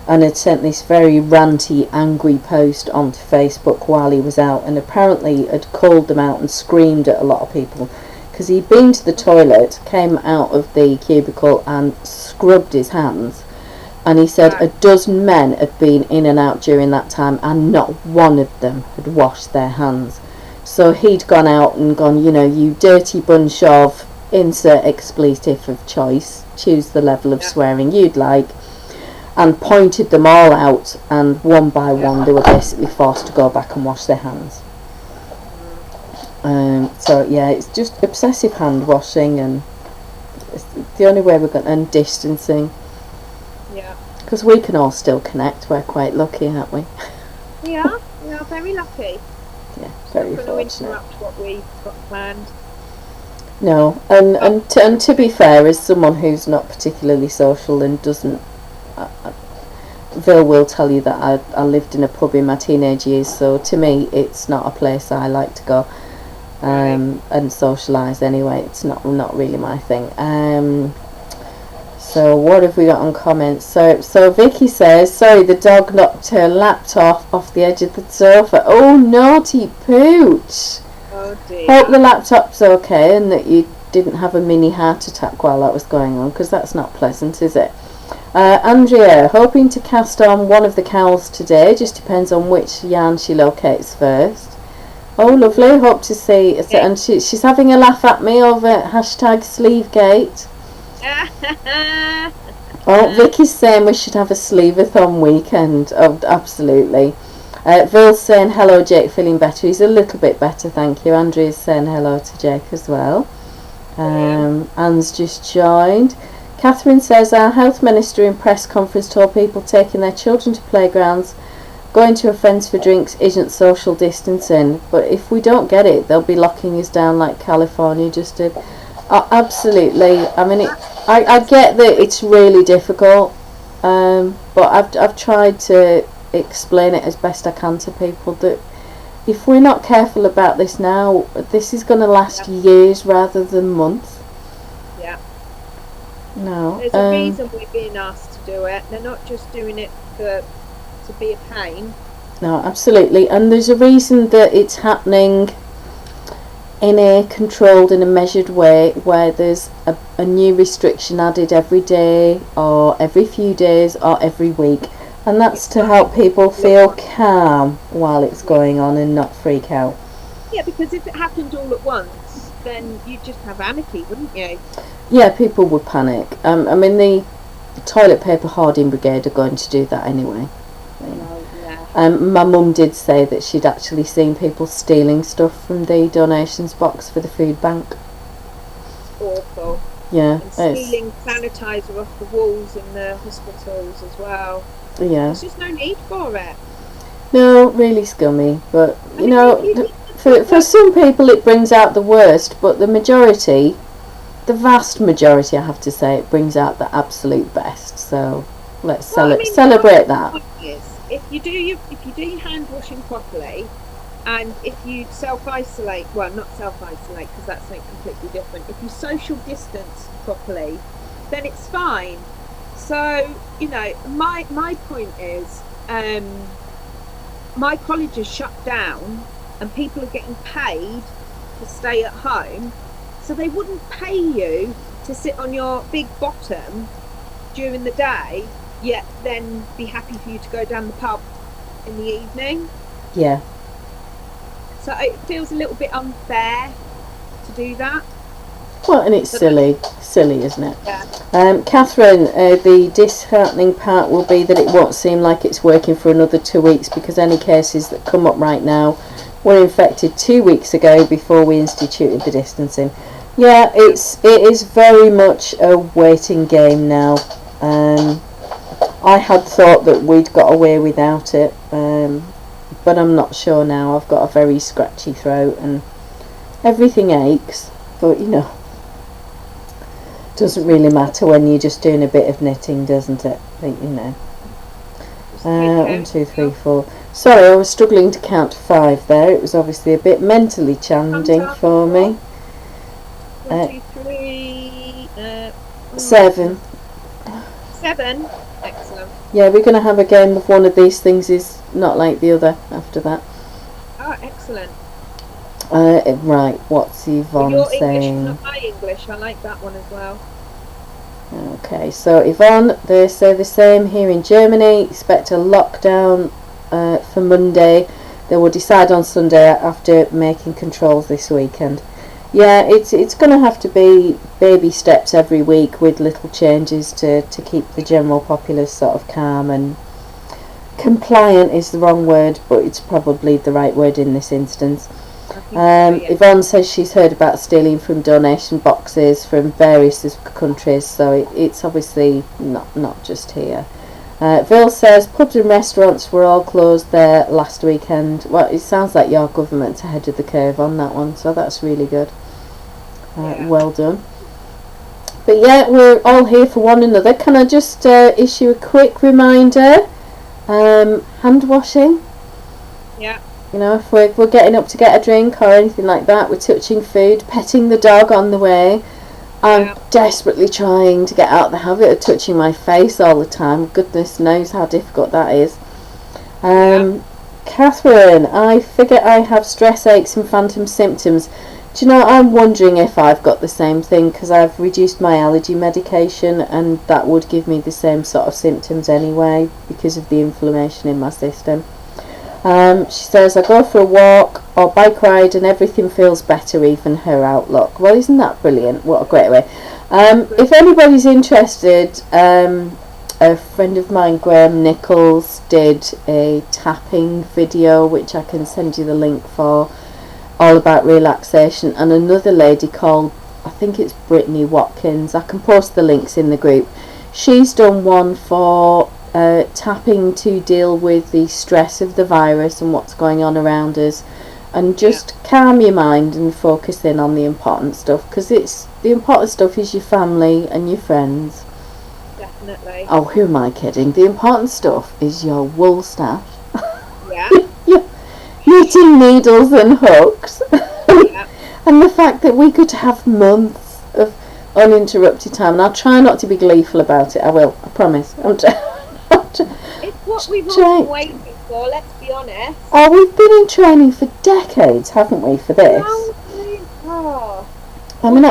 and had sent this very ranty, angry post onto Facebook while he was out, and apparently had called them out and screamed at a lot of people because he'd been to the toilet, came out of the cubicle and scrubbed his hands, and he said a dozen men had been in and out during that time and not one of them had washed their hands. So he'd gone out and gone, you know, you dirty bunch of, insert expletive of choice, choose the level of swearing you'd like, and pointed them all out, and one by one they were basically forced to go back and wash their hands. So yeah, it's just obsessive hand washing, and it's the only way we're going, and distancing. Yeah. Because we can all still connect. We're quite lucky, aren't we? Yeah, we are very lucky. Yeah, very fortunate. Not going to interrupt what we've got planned. No, and to be fair, as someone who's not particularly social and doesn't, Vil will tell you that I lived in a pub in my teenage years, so to me it's not a place I like to go and socialise anyway. It's not really my thing. So what have we got on comments? So Vicky says, sorry, the dog knocked her laptop off the edge of the sofa. Oh, naughty pooch. Oh dear. Hope the laptop's okay and that you didn't have a mini heart attack while that was going on, because that's not pleasant, is it? Andrea, hoping to cast on one of the cowls today, just depends on which yarn she locates first. Oh, lovely, hope to see. And she's having a laugh at me over #Sleevegate. Oh, Vicky's saying we should have a sleeve-a-thon weekend. Oh, absolutely. Vil's saying hello, Jake, feeling better. He's a little bit better, thank you. Andrea's saying hello to Jake as well. Anne's just joined. Catherine says our health minister in press conference told people taking their children to playgrounds, going to a friend's for drinks isn't social distancing, but if we don't get it, they'll be locking us down like California just did. Absolutely. I mean, I get that it's really difficult, but I've tried to explain it as best I can to people that if we're not careful about this now, this is going to last years rather than months. Yeah. No. There's a reason we're being asked to do it. They're not just doing it to be a pain. No, absolutely. And there's a reason that it's happening in a controlled and a measured way, where there's a new restriction added every day or every few days or every week, and that's to help people feel calm while it's going on and not freak out. Yeah, because if it happened all at once, then you'd just have anarchy, wouldn't you? Yeah, people would panic. I mean, the toilet paper hoarding brigade are going to do that anyway. My mum did say that she'd actually seen people stealing stuff from the donations box for the food bank. It's awful. Yeah. And stealing sanitiser off the walls in the hospitals as well. Yeah. There's just no need for it. No, really scummy. But, you know, for some people it brings out the worst, but the majority, the vast majority, I have to say, it brings out the absolute best. So let's celebrate that. If you do your hand washing properly, and if you self-isolate, well, not self-isolate because that's something completely different, if you social distance properly, then it's fine. So, you know, my point is, my college is shut down and people are getting paid to stay at home, so they wouldn't pay you to sit on your big bottom during the day, yet then be happy for you to go down the pub in the evening. Yeah. So it feels a little bit unfair to do that. Well, and it's silly, isn't it? Yeah. Catherine, the disheartening part will be that it won't seem like it's working for another 2 weeks, because any cases that come up right now were infected 2 weeks ago before we instituted the distancing. Yeah, it is very much a waiting game now. I had thought that we'd got away without it, but I'm not sure now. I've got a very scratchy throat and everything aches, but you know, doesn't really matter when you're just doing a bit of knitting, doesn't it? I think, you know. 1, 2, 3, 4. Sorry, I was struggling to count to 5 there. It was obviously a bit mentally challenging for me. 1, 2, 3. 7. 7. Excellent. Yeah, we're going to have a game of one of these things is not like the other after that. Oh, excellent. Right, what's Yvonne Your saying? English is not my English. I like that one as well. Okay, so Yvonne, they say the same here in Germany. Expect a lockdown for Monday. They will decide on Sunday after making controls this weekend. Yeah, it's going to have to be baby steps every week with little changes to keep the general populace sort of calm and compliant is the wrong word, but it's probably the right word in this instance. Yvonne says she's heard about stealing from donation boxes from various countries, so it's obviously not just here. Vil says pubs and restaurants were all closed there last weekend. Well, it sounds like your government's ahead of the curve on that one, so that's really good. Well done. But yeah, we're all here for one another. Can I just issue a quick reminder? Hand washing. Yeah. You know, if we're getting up to get a drink or anything like that, we're touching food, petting the dog on the way. I'm desperately trying to get out of the habit of touching my face all the time. Goodness knows how difficult that is. Catherine, I figure I have stress aches and phantom symptoms. Do you know, I'm wondering if I've got the same thing because I've reduced my allergy medication and that would give me the same sort of symptoms anyway because of the inflammation in my system. She says, I go for a walk or bike ride and everything feels better, even her outlook. Well, isn't that brilliant? What a great way. If anybody's interested, a friend of mine, Graham Nichols, did a tapping video, which I can send you the link for, all about relaxation. And another lady called, I think it's Brittany Watkins, I can post the links in the group. She's done one for tapping to deal with the stress of the virus and what's going on around us, and just calm your mind and focus in on the important stuff, because it's the important stuff is your family and your friends. Definitely. Oh, who am I kidding? The important stuff is your wool stash. Yeah. Your knitting needles and hooks. Yeah. And the fact that we could have months of uninterrupted time. And I'll try not to be gleeful about it. I will. I promise. It's what we've all been waiting for, let's be honest. Oh, we've been in training for decades, haven't we, for this? I mean,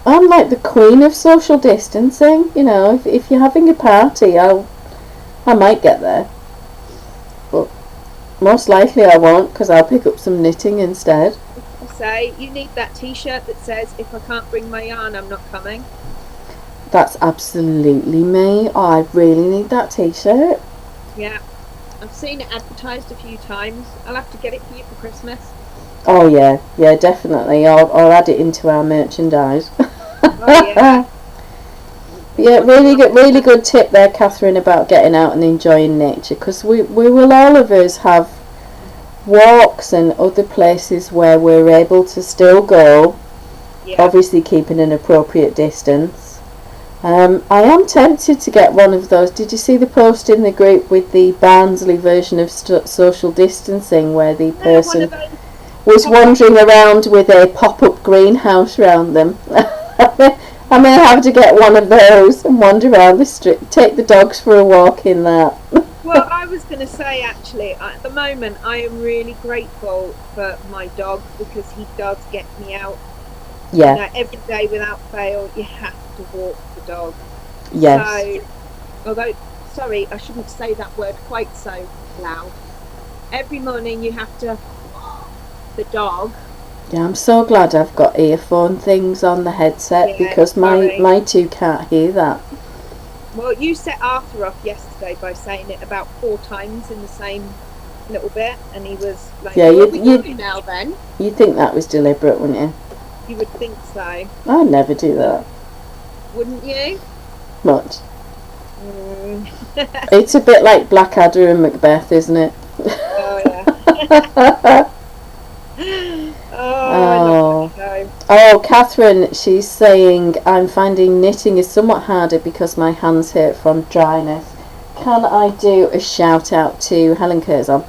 I'm like the queen of social distancing. You know, if you're having a party, I might get there. But most likely I won't, because I'll pick up some knitting instead. Say, you need that t-shirt that says, if I can't bring my yarn, I'm not coming. That's absolutely me. Oh, I really need that t-shirt. Yeah, I've seen it advertised a few times. I'll have to get it for you for Christmas. Oh yeah, definitely. I'll add it into our merchandise. Oh yeah. Yeah, really good tip there, Catherine, about getting out and enjoying nature, because we will all of us have walks and other places where we're able to still go, obviously keeping an appropriate distance. I am tempted to get one of those. Did you see the post in the group with the Barnsley version of social distancing, where the person was wandering around with a pop-up greenhouse around them? I may have to get one of those and wander around the street, take the dogs for a walk in that. Well, I was going to say, actually, at the moment, I am really grateful for my dog, because he does get me out. Yeah. You know, every day without fail, you have to walk the dog. Yes. So, although, sorry, I shouldn't say that word quite so loud. Every morning you have to walk the dog. Yeah, I'm so glad I've got earphone things on the headset, because my two can't hear that. Well, you set Arthur off yesterday by saying it about 4 times in the same little bit, and he was like, Yeah, "What are we doing now then?" You'd think that was deliberate, wouldn't you? You would think so. I'd never do that. Wouldn't you? Much. Mm. It's a bit like Blackadder and Macbeth, isn't it? Oh yeah. Oh. Oh, Catherine, she's saying, I'm finding knitting is somewhat harder because my hands hurt from dryness. Can I do a shout out to Helen Curzon,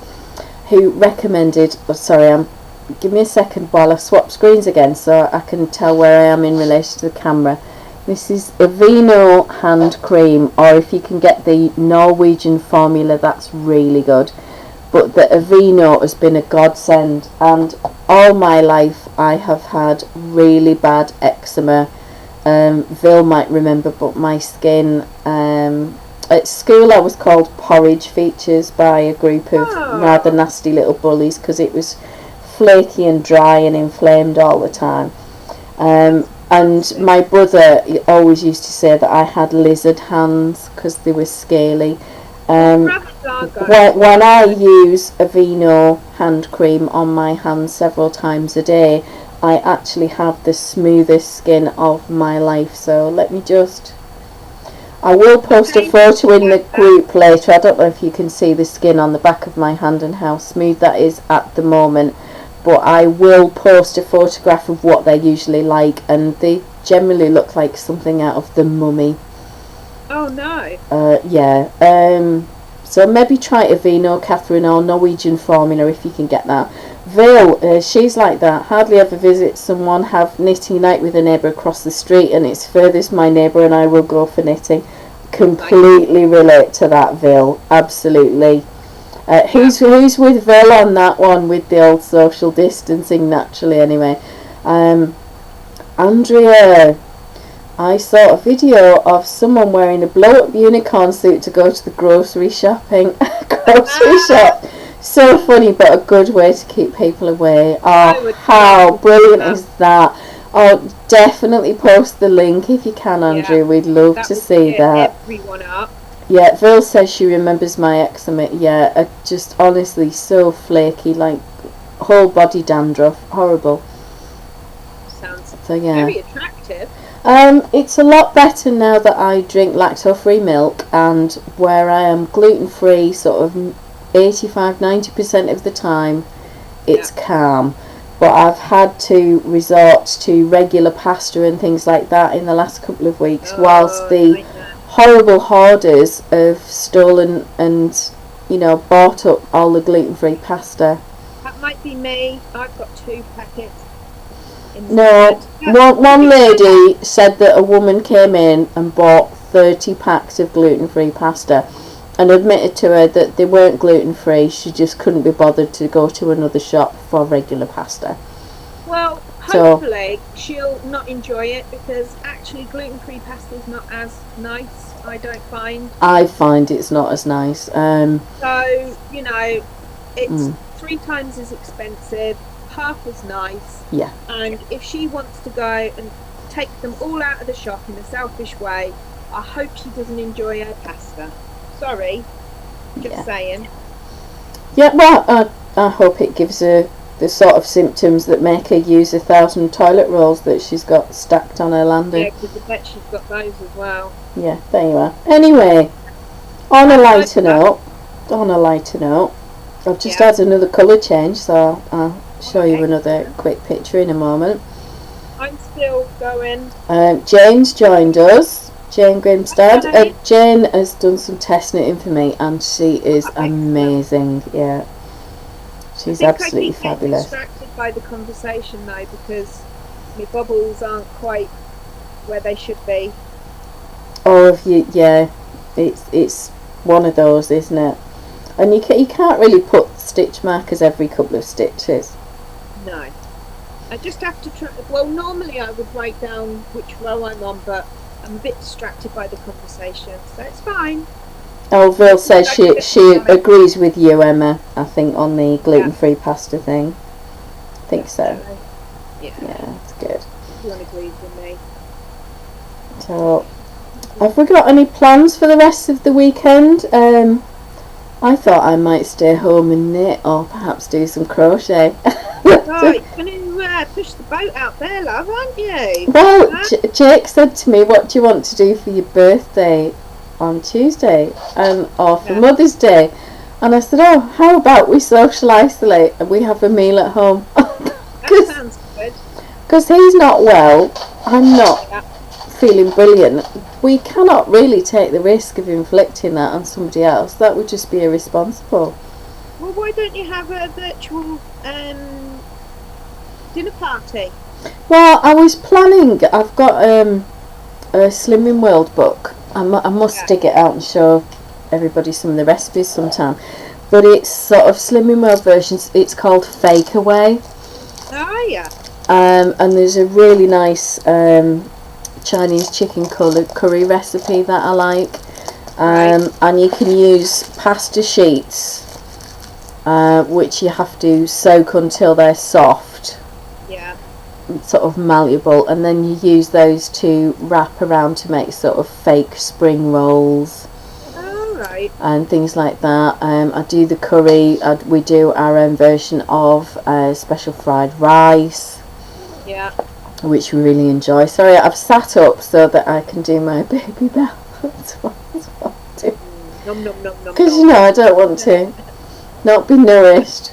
who recommended, give me a second while I swap screens again so I can tell where I am in relation to the camera. This is Aveeno hand cream, or if you can get the Norwegian formula, that's really good. But the Aveeno has been a godsend, and all my life I have had really bad eczema. Vil might remember, but my skin, at school I was called Porridge Features by a group of rather nasty little bullies because it was flaky and dry and inflamed all the time. And my brother always used to say that I had lizard hands because they were scaly. When I use Aveeno hand cream on my hands several times a day, I actually have the smoothest skin of my life. So I will post a photo in the group later. I don't know if you can see the skin on the back of my hand and how smooth that is at the moment, but I will post a photograph of what they're usually like, and they generally look like something out of The Mummy. Oh no. Yeah. So maybe try Aveeno, Catherine, or Norwegian formula if you can get that. Vil, she's like that. Hardly ever visit someone, have knitting night with a neighbour across the street, and it's furthest my neighbour and I will go for knitting. Completely relate to that, Vil. Absolutely. Who's with Vil on that one with the old social distancing naturally anyway? Andrea, I saw a video of someone wearing a blow-up unicorn suit to go to the grocery shop. So funny, but a good way to keep people away. Oh, how brilliant is that? Oh, definitely post the link if you can, Andrew. Yeah, We'd love to see that. Everyone up. Yeah, Vil says she remembers my eczema. Yeah, just honestly so flaky, like whole body dandruff. Horrible. Sounds very attractive. It's a lot better now that I drink lactose-free milk, and where I am gluten-free sort of 85-90% of the time, it's calm. But I've had to resort to regular pasta and things like that in the last couple of weeks, whilst the horrible hoarders have stolen and, bought up all the gluten-free pasta. That might be me. I've got 2 packets. No, one lady said that a woman came in and bought 30 packs of gluten-free pasta and admitted to her that they weren't gluten-free. She just couldn't be bothered to go to another shop for regular pasta. Well, hopefully she'll not enjoy it, because actually gluten-free pasta is not as nice, I don't find. I find it's not as nice. So, it's 3 times as expensive, half as nice. Yeah. And if she wants to go and take them all out of the shop in a selfish way, I hope she doesn't enjoy her pasta. Sorry, just saying. Yeah, well, I hope it gives her the sort of symptoms that make her use 1,000 toilet rolls that she's got stacked on her landing. Yeah, because I bet she's got those as well. Yeah, there you are. Anyway, on a lighter note, I've just had another colour change, so I'll show you another quick picture in a moment. I'm still going. Jane's joined us. Jane Grimstad. Jane has done some test knitting for me, and she is amazing. Yeah, she's absolutely fabulous. I'm distracted by the conversation though, because my bubbles aren't quite where they should be. Oh, it's one of those, isn't it? And you can't really put stitch markers every couple of stitches. No, I just have to try. Well, normally I would write down which row I'm on, but I'm a bit distracted by the conversation, so it's fine. Oh, Vil says she agrees with you, Emma, I think, on the gluten-free pasta thing. I think so. Yeah, that's good. Everyone agrees with me. So, have we got any plans for the rest of the weekend? I thought I might stay home and knit, or perhaps do some crochet. Oh, you're going to push the boat out there, love, aren't you? Well, Jake said to me, what do you want to do for your birthday on Tuesday, or for Mother's Day? And I said, oh, how about we social isolate and we have a meal at home? That sounds good. Because he's not well, I'm not feeling brilliant. We cannot really take the risk of inflicting that on somebody else. That would just be irresponsible. Well, why don't you have a virtual dinner party? Well, I was planning. I've got a Slimming World book. I must dig it out and show everybody some of the recipes sometime. But it's sort of Slimming World versions. It's called Fake Away. Oh, yeah. And there's a really nice Chinese chicken curry recipe that I like. And you can use pasta sheets, which you have to soak until they're soft. Yeah. Sort of malleable, and then you use those to wrap around to make sort of fake spring rolls. Right. And things like that. I do the curry. We do our own version of special fried rice. Yeah. Which we really enjoy. Sorry, I've sat up so that I can do my baby bell. That's what I do. Because you know I don't want to not be nourished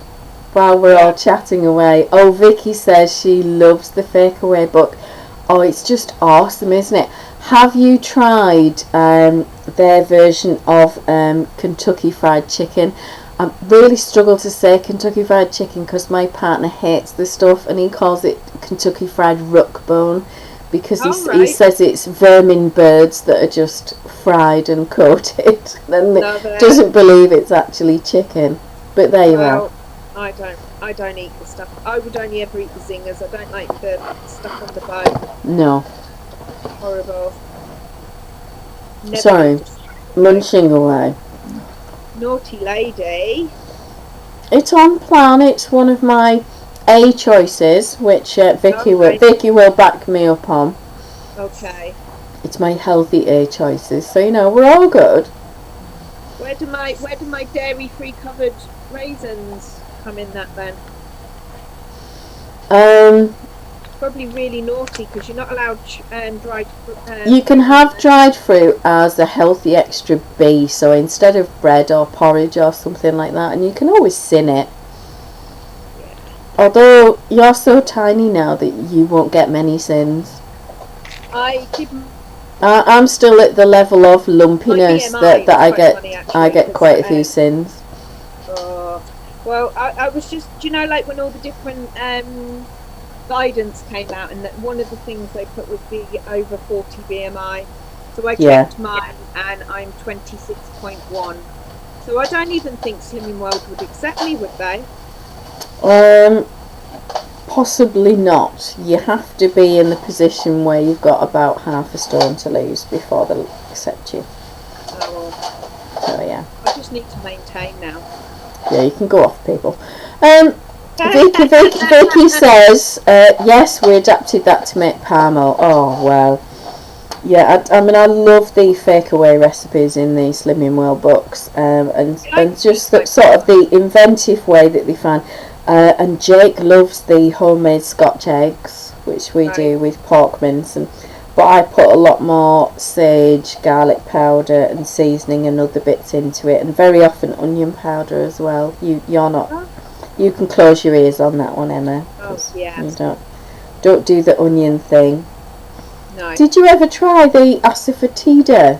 while we're all chatting away. Oh, Vicky says she loves the Fake Away book. Oh, it's just awesome, isn't it? Have you tried their version of Kentucky Fried Chicken? I really struggle to say Kentucky Fried Chicken because my partner hates the stuff, and he calls it Kentucky Fried Rook Bone because he says it's vermin birds that are just fried and coated, and doesn't believe it's actually chicken. But there you are. I don't eat the stuff. I would only ever eat the zingers. I don't like the stuff on the bone. No. Horrible. Never. Sorry, munching away. Naughty lady. It's on plan. It's one of my A choices, which Vicky will back me up on. Okay. It's my healthy A choices, so you know we're all good. Where do my dairy-free covered raisins come in that then? Probably really naughty because you're not allowed dried fruit. You can have dried fruit as a healthy extra B, so instead of bread or porridge or something like that, and you can always sin it. Yeah. Although you're so tiny now that you won't get many sins. I'm still at the level of lumpiness that I get quite a few sins. Well, I was just, do you know, like when all the different guidance came out, and that one of the things they put was the over 40 BMI. So I checked mine, and I'm 26.1. So I don't even think Slimming World would accept me, would they? Possibly not. You have to be in the position where you've got about half a stone to lose before they'll accept you. Oh, so yeah. I just need to maintain now. Yeah, you can go off, people. Vicky says, yes, we adapted that to make palmo. Oh, well. Yeah, I mean, I love the Fake Away recipes in the Slimming World books, and just the, sort of the inventive way that they find. And Jake loves the homemade Scotch eggs, which we do with pork mince, but I put a lot more sage, garlic powder and seasoning and other bits into it, and very often onion powder as well. You're not... You can close your ears on that one, Emma. Oh, yeah. You don't do the onion thing. No. Did you ever try the asafoetida?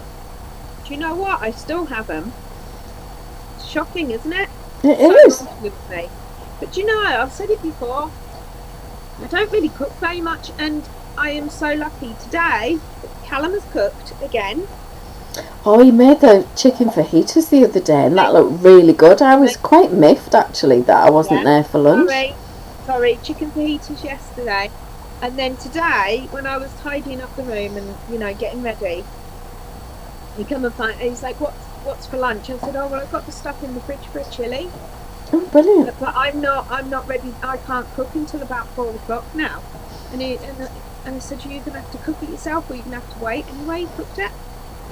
Do you know what? I still have them. It's shocking, isn't it? It is. With me. But you know, I've said it before, I don't really cook very much, and I am so lucky today that Callum has cooked again. Oh, he made the chicken fajitas the other day, and that looked really good. I was quite miffed, actually, that I wasn't there for lunch. Sorry, chicken fajitas yesterday. And then today, when I was tidying up the room and, you know, getting ready, he come and find, and he's like, what's for lunch? I said, oh, well, I've got the stuff in the fridge for a chilli. Oh, brilliant. But I'm not ready, I can't cook until about 4 o'clock now. And I said, you're going to have to cook it yourself, or you're going to have to wait. Anyway, he cooked it.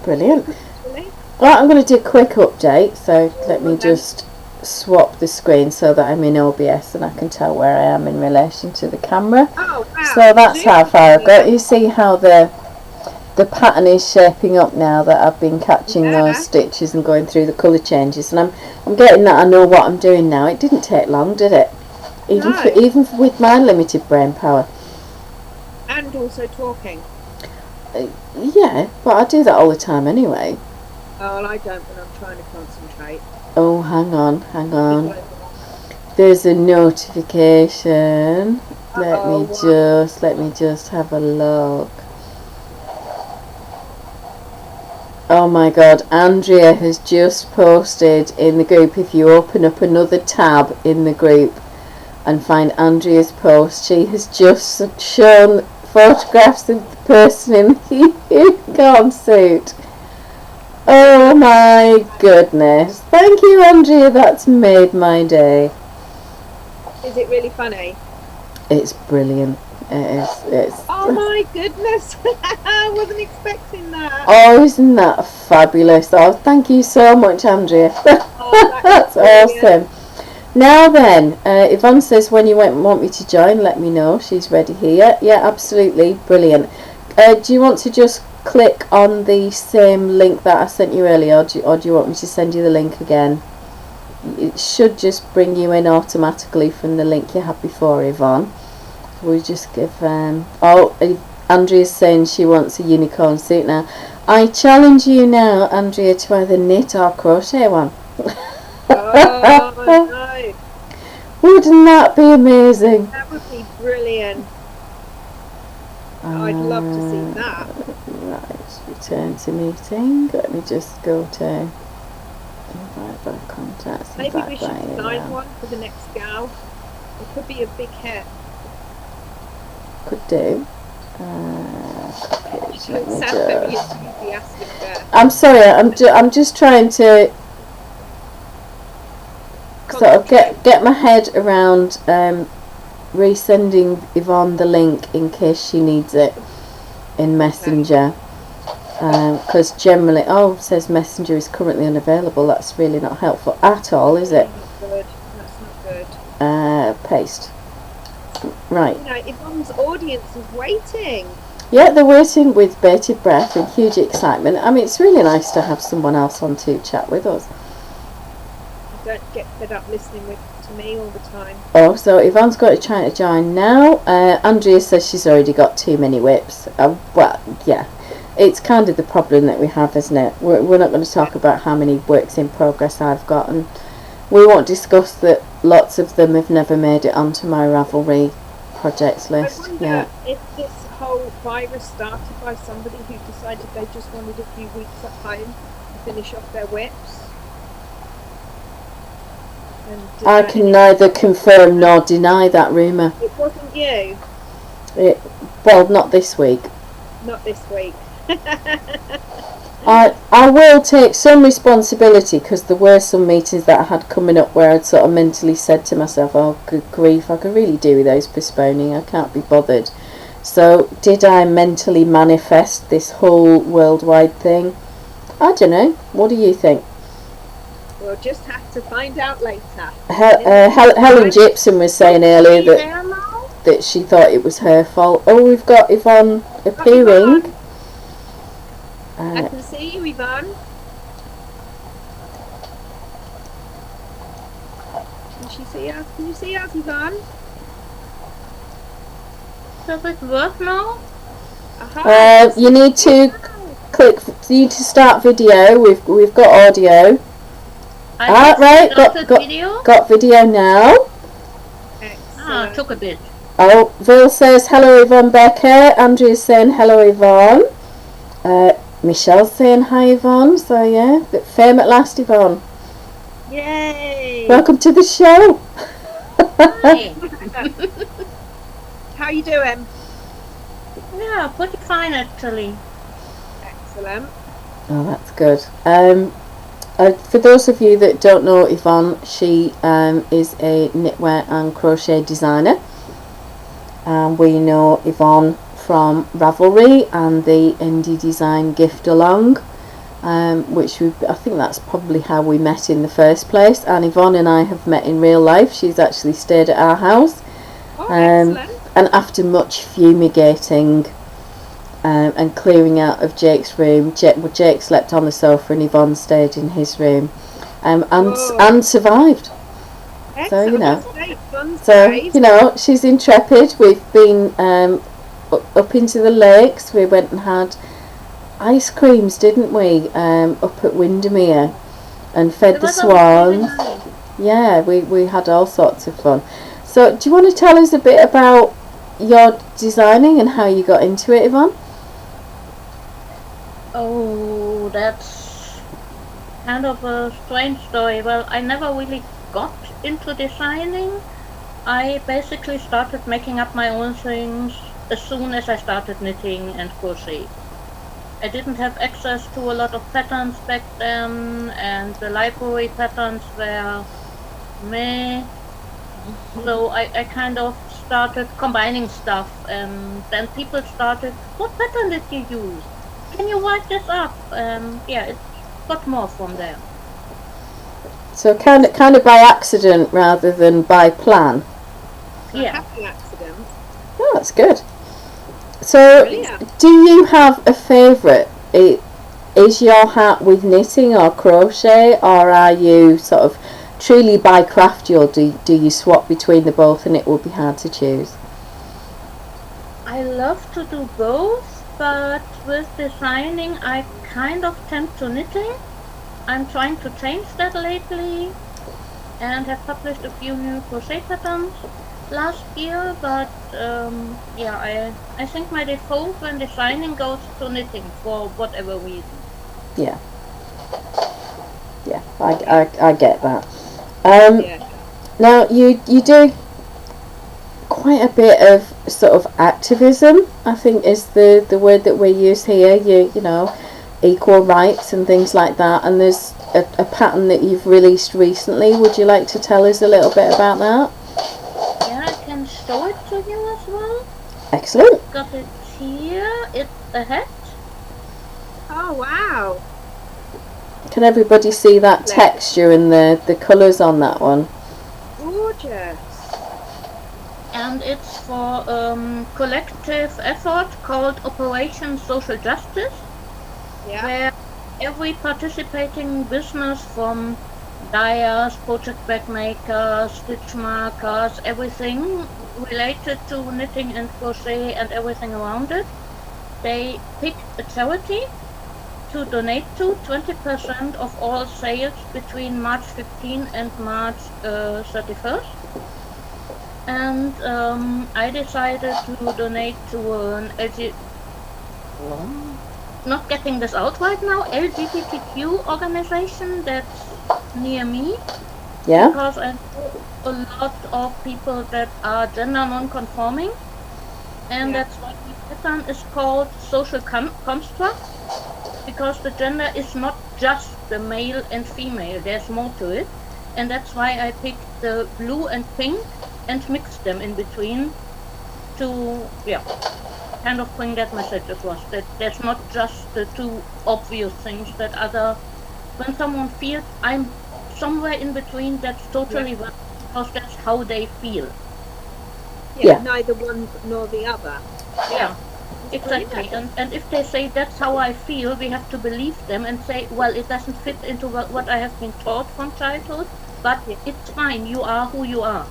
Brilliant. Really? Right, I'm going to do a quick update, so let me just swap the screen so that I'm in OBS and I can tell where I am in relation to the camera. Oh, wow. So that's how far I've got. You see how the pattern is shaping up now that I've been catching those stitches and going through the colour changes, and I'm getting that I know what I'm doing now. It didn't take long, did it? Even with my limited brain power. And also talking. Yeah, but I do that all the time anyway. Oh, well, I don't when I'm trying to concentrate. Oh, hang on. There's a notification. Let me just have a look. Oh my god, Andrea has just posted in the group. If you open up another tab in the group and find Andrea's post, she has just shown photographs of the person in the unicorn suit. Oh my goodness. Thank you, Andrea, that's made my day. Is it really funny? It's brilliant. It's oh my goodness. I wasn't expecting that. Oh, isn't that fabulous? Oh, thank you so much, Andrea. Oh, that's awesome. Now then, Yvonne says when you want me to join, let me know. She's ready here. Yeah, absolutely. Brilliant. Do you want to just click on the same link that I sent you earlier, or do you want me to send you the link again? It should just bring you in automatically from the link you had before, Yvonne. We'll just give Andrea's saying she wants a unicorn suit now. I challenge you now, Andrea, to either knit or crochet one. Oh no. Wouldn't that be amazing? That would be brilliant. I'd love to see that. Right, return to meeting. Let me just go to invite by contacts. Maybe we should design one for the next gal. It could be a big hat. Could do. I'm sorry, I'm just trying to sort of get my head around resending Yvonne the link in case she needs it in Messenger, because generally says Messenger is currently unavailable. That's really not helpful at all, is it? That's not good. Paste. Right. You know, Yvonne's audience is waiting. Yeah, they're waiting with bated breath and huge excitement. I mean, it's really nice to have someone else on to chat with us. Don't get fed up listening to me all the time. Oh, so Yvonne's got to try to join now. Andrea says she's already got too many whips. Well, yeah, it's kind of the problem that we have, isn't it? We're not going to talk about how many works in progress I've got, and we won't discuss that lots of them have never made it onto my Ravelry projects list. I wonder if this whole virus started by somebody who decided they just wanted a few weeks at home to finish off their whips. And, I can neither confirm nor deny that rumour. It wasn't you? Well, not this week. Not this week. I will take some responsibility, because there were some meetings that I had coming up where I'd sort of mentally said to myself, oh good grief, I could really do with those postponing, I can't be bothered. So did I mentally manifest this whole worldwide thing? I don't know. What do you think? We'll just have to find out later. Helen Gibson was saying earlier that she thought it was her fault. Oh, we've got Yvonne appearing. I can see you, Yvonne. Can she see us? Can you see us, Yvonne? Does it work now? You need to click. You need to start video. We've got audio. Right. Got video now. Excellent. Took a bit. Oh, Vil says hello, Yvonne Becker. Andrea's saying hello, Yvonne. Michelle's saying hi, Yvonne. So yeah, fame at last, Yvonne. Yay! Welcome to the show. Hi. How you doing? Yeah, pretty fine actually. Excellent. Oh, that's good. For those of you that don't know Yvonne, she is a knitwear and crochet designer. We know Yvonne from Ravelry and the Indie Design Gift Along. which I think that's probably how we met in the first place. And Yvonne and I have met in real life. She's actually stayed at our house. Oh, excellent. And after much fumigating and clearing out of Jake's room, Jake slept on the sofa and Yvonne stayed in his room, and survived. Excellent. So you know, Fun so stories. you know, she's intrepid. We've been up into the lakes. We went and had ice creams, didn't we? Up at Windermere, and fed the swans. Yeah, we had all sorts of fun. So, do you want to tell us a bit about your designing and how you got into it, Yvonne? Oh, that's kind of a strange story. Well, I never really got into designing. I basically started making up my own things as soon as I started knitting and crochet. I didn't have access to a lot of patterns back then, and the library patterns were meh. So I kind of started combining stuff, and then people started, what pattern did you use? Can you write this up? Yeah, it got more from there. So kind of by accident rather than by plan. Yeah. Happy accident. Oh, that's good. So, Brilliant. do you have a favourite? Is your hat with knitting or crochet, or are you sort of truly by craft, or do you swap between the both and it will be hard to choose? I love to do both, but with designing I kind of tend to knitting. I'm trying to change that lately and have published a few new crochet patterns last year, but yeah, I think my default when designing goes to knitting for whatever reason. Yeah, I get that. Yeah. Now you do quite a bit of sort of activism, I think is the word that we use here. You know, equal rights and things like that. And there's a pattern that you've released recently. Would you like to tell us a little bit about that? Yeah, I can show it to you as well. Excellent. Got it here. It's a hat. Oh, wow. Can everybody see that texture and the colours on that one? Gorgeous. And it's for collective effort called Operation Social Justice, Yeah. where every participating business from dyers, project bag makers, stitch markers, everything related to knitting and crochet and everything around it, they pick a charity to donate to 20% of all sales between March 15 and March 31st. And I decided to donate to an not getting this out right now, LGBTQ organization that's near me. Yeah. Because I know a lot of people that are gender non-conforming, and Yeah. that's why the pattern is called social construct, because the gender is not just the male and female, there's more to it, and that's why I picked the blue and pink and mixed them in between to, yeah, kind of bring that message across, that there's not just the two obvious things that when someone feels I'm somewhere in between, that's totally right, because that's how they feel. Yeah. Neither one nor the other. Yeah, exactly. And if they say that's how I feel, we have to believe them and say, well, it doesn't fit into what I have been taught from childhood, but it's fine, you are who you are.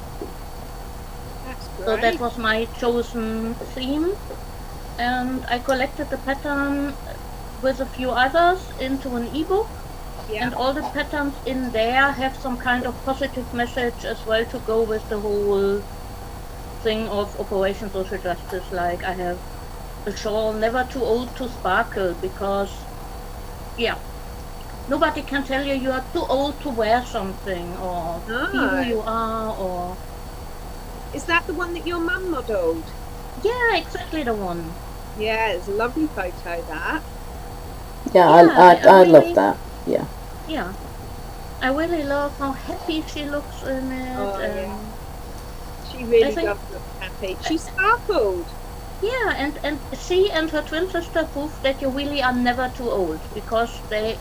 That's great. So that was my chosen theme, and I collected the pattern with a few others into an ebook, Yeah. and all the patterns in there have some kind of positive message as well to go with the whole thing of Operation Social Justice. Like I have a shawl, never too old to sparkle, because yeah, nobody can tell you are too old to wear something or be who you are, or Is that the one that your mum modelled? yeah, exactly the one. Yeah, it's a lovely photo, that. Yeah, I I really love that. Yeah. Yeah, I really love how happy she looks in it. Oh, and yeah. She really I think- does look happy. She sparkled. Yeah, and she and her twin sister proved that you really are never too old, because the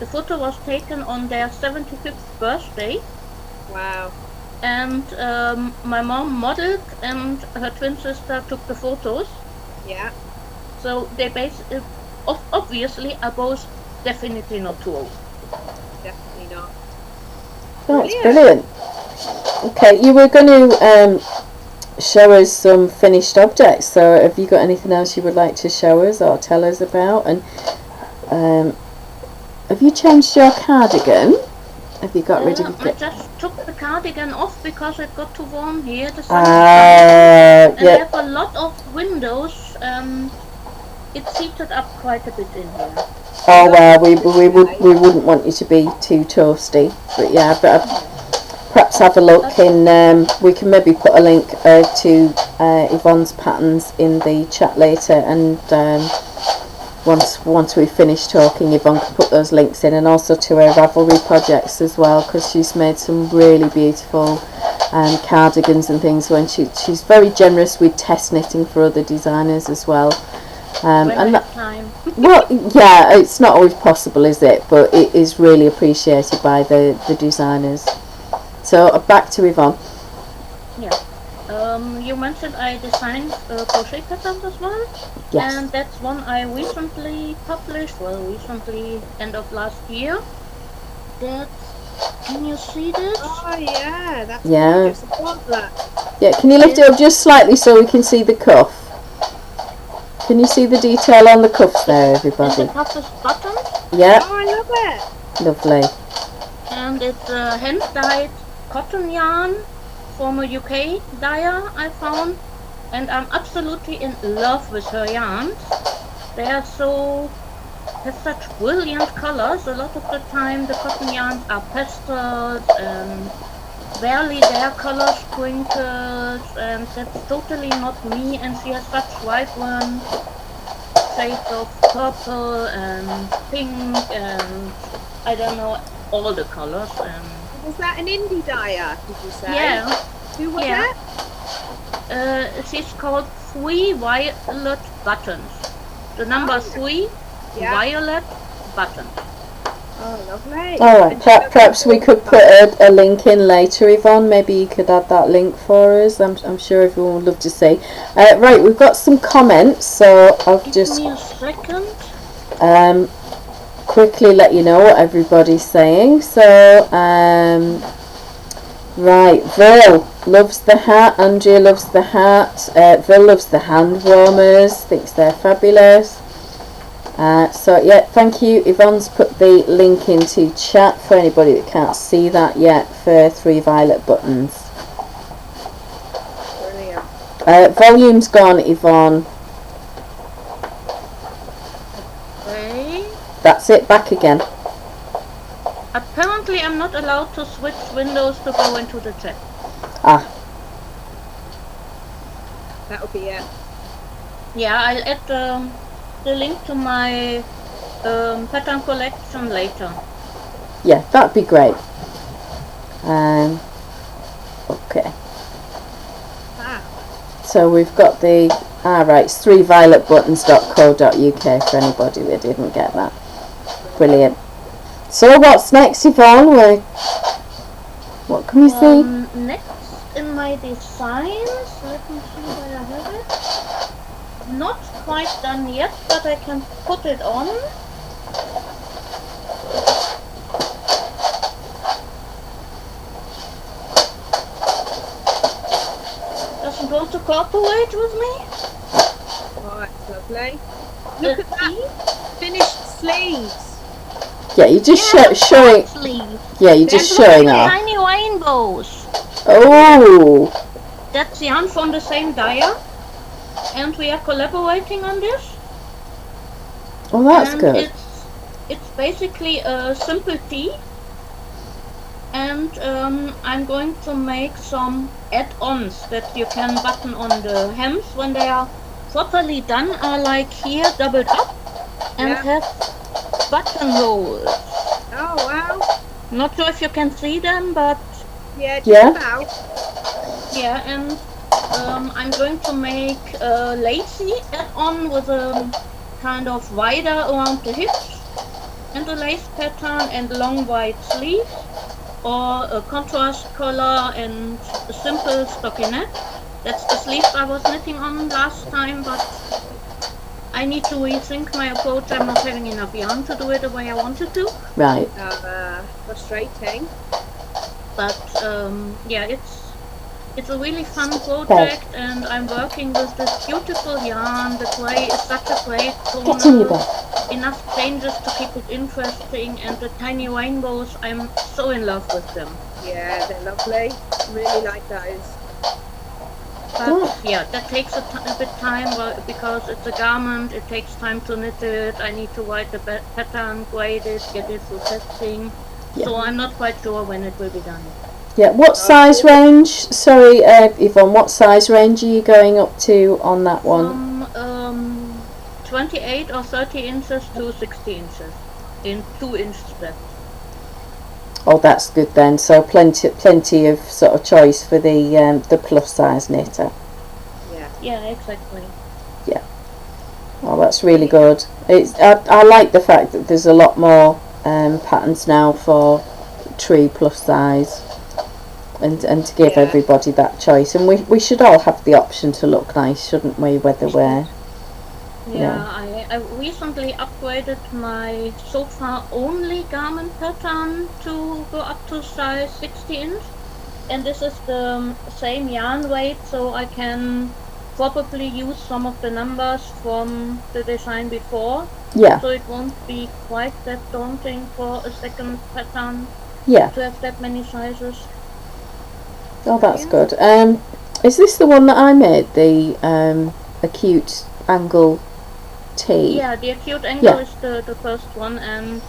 photo was taken on their 75th birthday, Wow. and my mom modeled and her twin sister took the photos. Yeah. So they obviously are both definitely not too old. Definitely not. That's brilliant. Okay, you were going to show us some finished objects, so have you got anything else you would like to show us or tell us about? And have you changed your cardigan? Have you got rid of I just took the cardigan off because it got too warm here. The sun yeah. I have a lot of windows. It's heated up quite a bit in here. Oh well, we wouldn't want you to be too toasty, but yeah, but perhaps have a look in. We can maybe put a link to Yvonne's patterns in the chat later, and once we finish talking, Yvonne can put those links in, and also to her Ravelry projects as well, because she's made some really beautiful cardigans and things. When she's very generous with test knitting for other designers as well. And that, well, yeah, it's not always possible, is it? But it is really appreciated by the designers. So back to Yvonne. Yeah. You mentioned I designed crochet patterns as well. Yes. And that's one I recently published. Well, recently, end of last year. Can you see this? Oh yeah, that's gorgeous. I love that. Yeah, can you lift it up just slightly so we can see the cuff? Can you see the detail on the cuffs there, everybody? And the cuff is buttoned. Yeah. Oh, I love it. Lovely. And it's a hand-dyed cotton yarn from a UK dyer I found. And I'm absolutely in love with her yarns. They are have such brilliant colors. A lot of the time the cotton yarns are pastels and barely their color sprinkles, and that's totally not me. And she has such vibrant shades of purple and pink and I don't know, all the colors. And was that an indie dyer, did you say? Yeah. Who was that? She's called 3 Violet Buttons. The number 3 Violet Buttons. Oh, lovely. Alright, perhaps we could put a link in later, Yvonne. Maybe you could add that link for us. I'm sure everyone would love to see. Right, we've got some comments, so I'll just give me a second. Quickly let you know what everybody's saying. So, right, Vil loves the hat, Andrea loves the hat, Vil loves the hand warmers, thinks they're fabulous. So yeah, thank you. Yvonne's put the link into chat for anybody that can't see that yet for 3 Violet Buttons. Brilliant. Volume's gone, Yvonne. Okay. That's it, back again. Apparently I'm not allowed to switch windows to go into the chat. Ah. That'll be it. Yeah, I'll add the link to my pattern collection later. Yeah, that'd be great. Okay. So we've got the right, it's 3violetbuttons.co.uk for anybody that didn't get that. Brilliant. So what's next, Yvonne? What can we see? Next in my designs, let me see where I have it. Not quite done yet, but I can put it on. Doesn't want to cooperate with me. Oh, that's lovely. Look at that finished sleeves. Yeah, you're just showing. Yeah, you're just showing off. Tiny rainbows. Oh. That's yarn from the same dyer. And we are collaborating on this. Oh, that's good. It's basically a simple tee, and I'm going to make some add-ons that you can button on the hems when they are properly done. Are like here, doubled up, and have button holes. Oh wow! Not sure if you can see them, but yeah, just about. Yeah, and I'm going to make a lacy add-on with a kind of wider around the hips and a lace pattern and long white sleeves, or a contrast color and a simple stockinette. That's the sleeves I was knitting on last time, but I need to rethink my approach. I'm not having enough yarn to do it the way I wanted to. Right. Frustrating. But yeah, it's a really fun project, and I'm working with this beautiful yarn. The grey is such a great Get in your toner. bed. Enough changes to keep it interesting, and the tiny rainbows, I'm so in love with them. Yeah, they're lovely. Really like those. But yeah, that takes a bit time because it's a garment. It takes time to knit it. I need to write the pattern, grade it, get it through testing. Yeah. So I'm not quite sure when it will be done. Yeah, what size range, sorry Yvonne, what size range are you going up to on that one? From 28 or 30 inches to 60 inches in 2-inch steps. Oh, that's good then, so plenty of sort of choice for the plus size knitter. Yeah, exactly. Oh, that's really good. I like the fact that there's a lot more patterns now for true plus size, and to give everybody that choice, and we should all have the option to look nice, shouldn't we, whether we're I recently upgraded my so far only garment pattern to go up to size 60 inch, and this is the same yarn weight, so I can probably use some of the numbers from the design before. Yeah. So it won't be quite that daunting for a second pattern Yeah. to have that many sizes. Oh, that's good. Is this the one that I made, the acute angle T? Yeah, the acute angle is the first one, and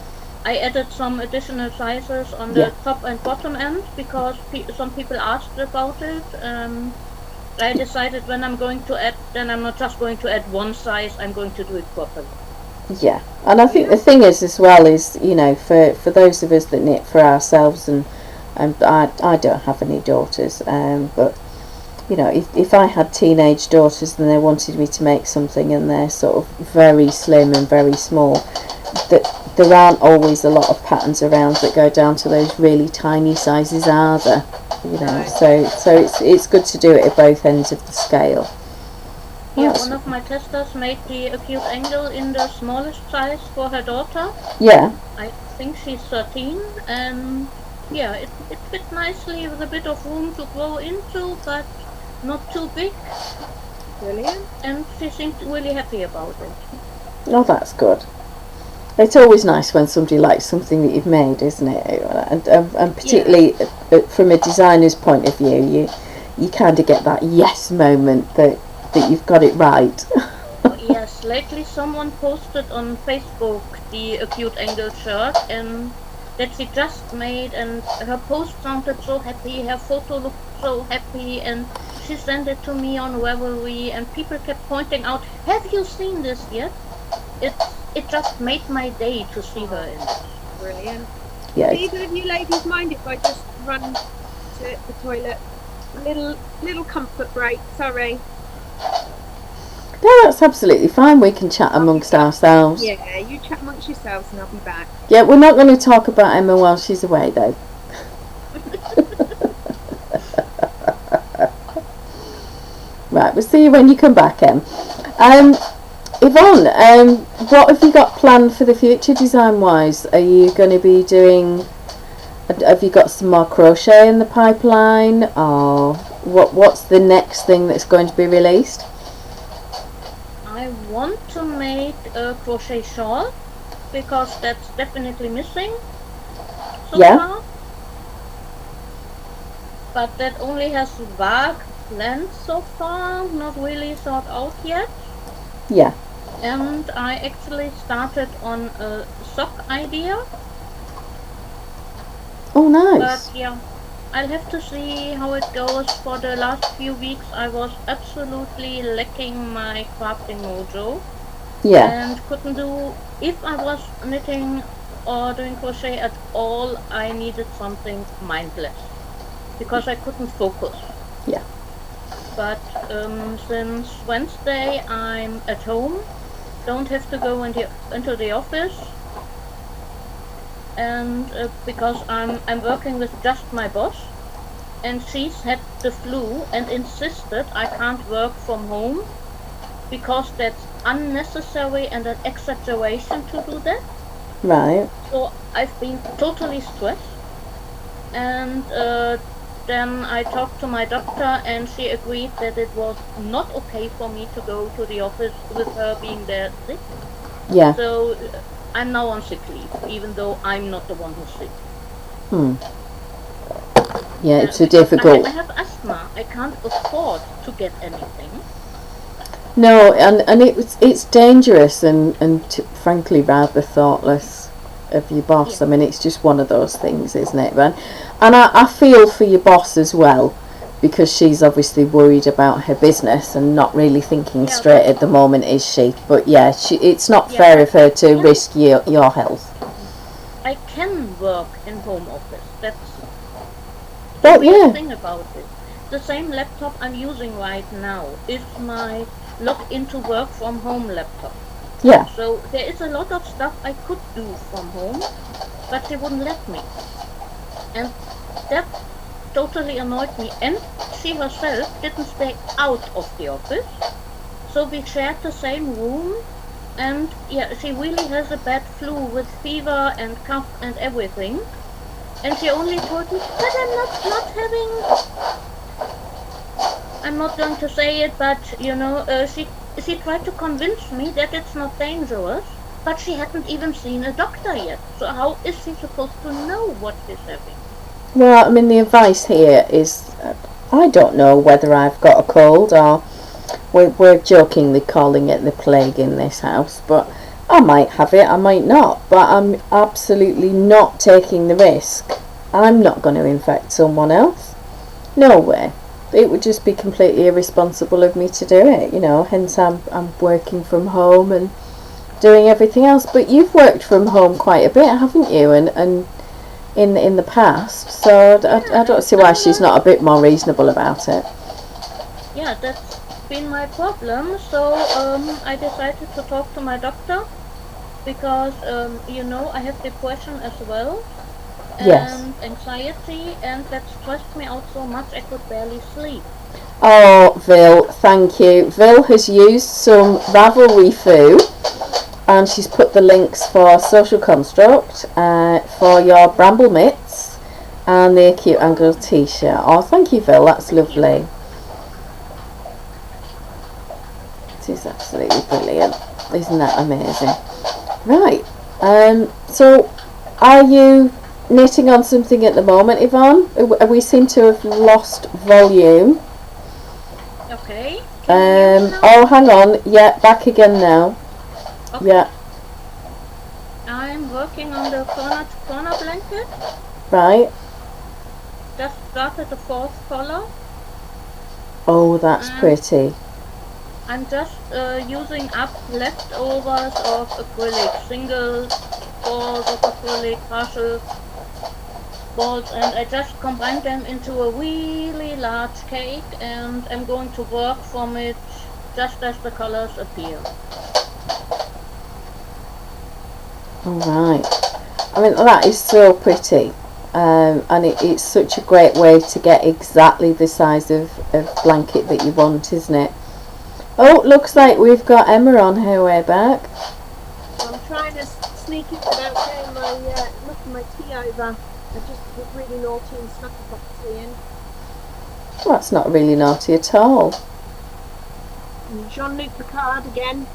I added some additional sizes on the top and bottom end because some people asked about it. I decided when I'm going to add, then I'm not just going to add one size, I'm going to do it properly. Yeah, and I think the thing is as well is, you know, for those of us that knit for ourselves, and I don't have any daughters, but you know, if I had teenage daughters and they wanted me to make something and they're sort of very slim and very small, that there aren't always a lot of patterns around that go down to those really tiny sizes, are there? You know, so it's good to do it at both ends of the scale. Yeah, one of my testers made the acute angle in the smallest size for her daughter. Yeah. I think she's 13, and yeah, it fit nicely with a bit of room to grow into, but not too big. Brilliant. And she seemed really happy about it. Oh, that's good. It's always nice when somebody likes something that you've made, isn't it? And particularly from a designer's point of view, you kind of get that yes moment that you've got it right. Yes, lately someone posted on Facebook the acute angle shirt and that she just made, and her post sounded so happy, her photo looked so happy, and she sent it to me on Ravelry, and people kept pointing out, have you seen this yet? It just made my day to see her in it. Brilliant. Yeah. Do either of you ladies mind if I just run to the toilet? Little comfort break, sorry. No, that's absolutely fine. We can chat amongst ourselves. Yeah, you chat amongst yourselves and I'll be back. Yeah, we're not going to talk about Emma while she's away, though. Right, we'll see you when you come back, Em. Yvonne, what have you got planned for the future design-wise? Are you going to be doing... Have you got some more crochet in the pipeline? Or what's the next thing that's going to be released? I want to make a crochet shawl because that's definitely missing so far. But that only has vague plans so far, not really thought out yet. Yeah. And I actually started on a sock idea. Oh, nice. But yeah, I'll have to see how it goes. For the last few weeks I was absolutely lacking my crafting mojo. Yeah. And couldn't do, if I was knitting or doing crochet at all, I needed something mindless. Because I couldn't focus. Yeah. but since Wednesday I'm at home, don't have to go into the office, and because I'm working with just my boss, and she's had the flu and insisted I can't work from home because that's unnecessary and an exaggeration to do that. Right. So I've been totally stressed, and then I talked to my doctor, and she agreed that it was not okay for me to go to the office with her being there sick. Yeah. So I'm now on sick leave, even though I'm not the one who's sick. Yeah, it's a Because difficult. I have asthma. I can't afford to get anything. No, and it's dangerous and frankly rather thoughtless of your boss. Yeah. I mean, it's just one of those things, isn't it? And I feel for your boss as well, because she's obviously worried about her business and not really thinking Yeah, straight at the moment, is she? But yeah, it's not Yeah, fair but of her to can- risk your health. I can work in home office. That's Well, the weird yeah. thing about it. The same laptop I'm using right now is my log into work from home laptop. Yeah. So there is a lot of stuff I could do from home, but she wouldn't let me. And that totally annoyed me. And she herself didn't stay out of the office. So we shared the same room, and yeah, she really has a bad flu with fever and cough and everything. And she only told me, but I'm not going to say it, but she tried to convince me that it's not dangerous, but she hadn't even seen a doctor yet. So how is she supposed to know what she's having? Well, I mean, the advice here is, I don't know whether I've got a cold or we're jokingly calling it the plague in this house, but I might have it, I might not, but I'm absolutely not taking the risk. I'm not going to infect someone else. No way. It would just be completely irresponsible of me to do it, hence I'm working from home and doing everything else. But you've worked from home quite a bit, haven't you, and in the past, so I don't see why she's not a bit more reasonable about it. Yeah, that's been my problem. So I decided to talk to my doctor, because I have depression as well, and Yes. anxiety, and that stressed me out so much I could barely sleep. Oh, Vil, thank you. Vil has used some Ravelry foo, and she's put the links for Social Construct, for your bramble mitts, and the acute angle t-shirt. Oh, thank you, Vil. That's lovely. It is absolutely brilliant. Isn't that amazing? Right. So, are you knitting on something at the moment, Yvonne? We seem to have lost volume. Okay. Can you hear me now? Oh, hang on. Yeah, back again now. Okay. Yeah. I'm working on the corner blanket. Right. Just started the 4th color. Oh, that's Mm. pretty. I'm just using up leftovers of acrylic, single balls of acrylic, partial balls, and I just combine them into a really large cake, and I'm going to work from it just as the colors appear. Alright. I mean, that is so pretty. And it's such a great way to get exactly the size of blanket that you want, isn't it? Oh, looks like we've got Emma on her way back. I'm trying to sneak it without getting knocking my tea over. I just was really naughty and snuck a cup of tea in. Well, that's not really naughty at all. And Jean-Luc Picard again.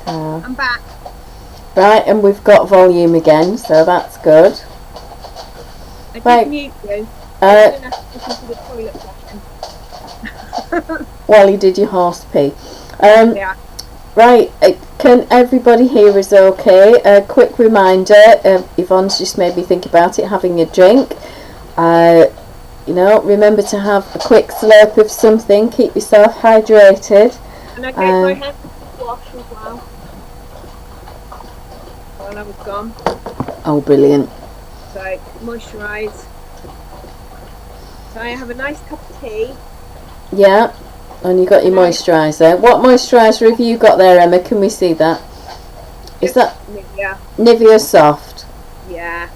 I'm back. Right, and we've got volume again, so that's good. I did Right. mute you. I didn't have to listen to the toilet flushing. While you did your horse pee. Yeah. Right, can everybody hear us okay? A quick reminder, Yvonne's just made me think about it, having a drink. Remember to have a quick slurp of something, keep yourself hydrated. And I gave my hands a wash as well. While I was gone. Oh, brilliant. So, moisturise. So I have a nice cup of tea. Yeah, and you got your moisturiser. What moisturiser have you got there, Emma? Can we see that? Is that Nivea Soft? Yeah.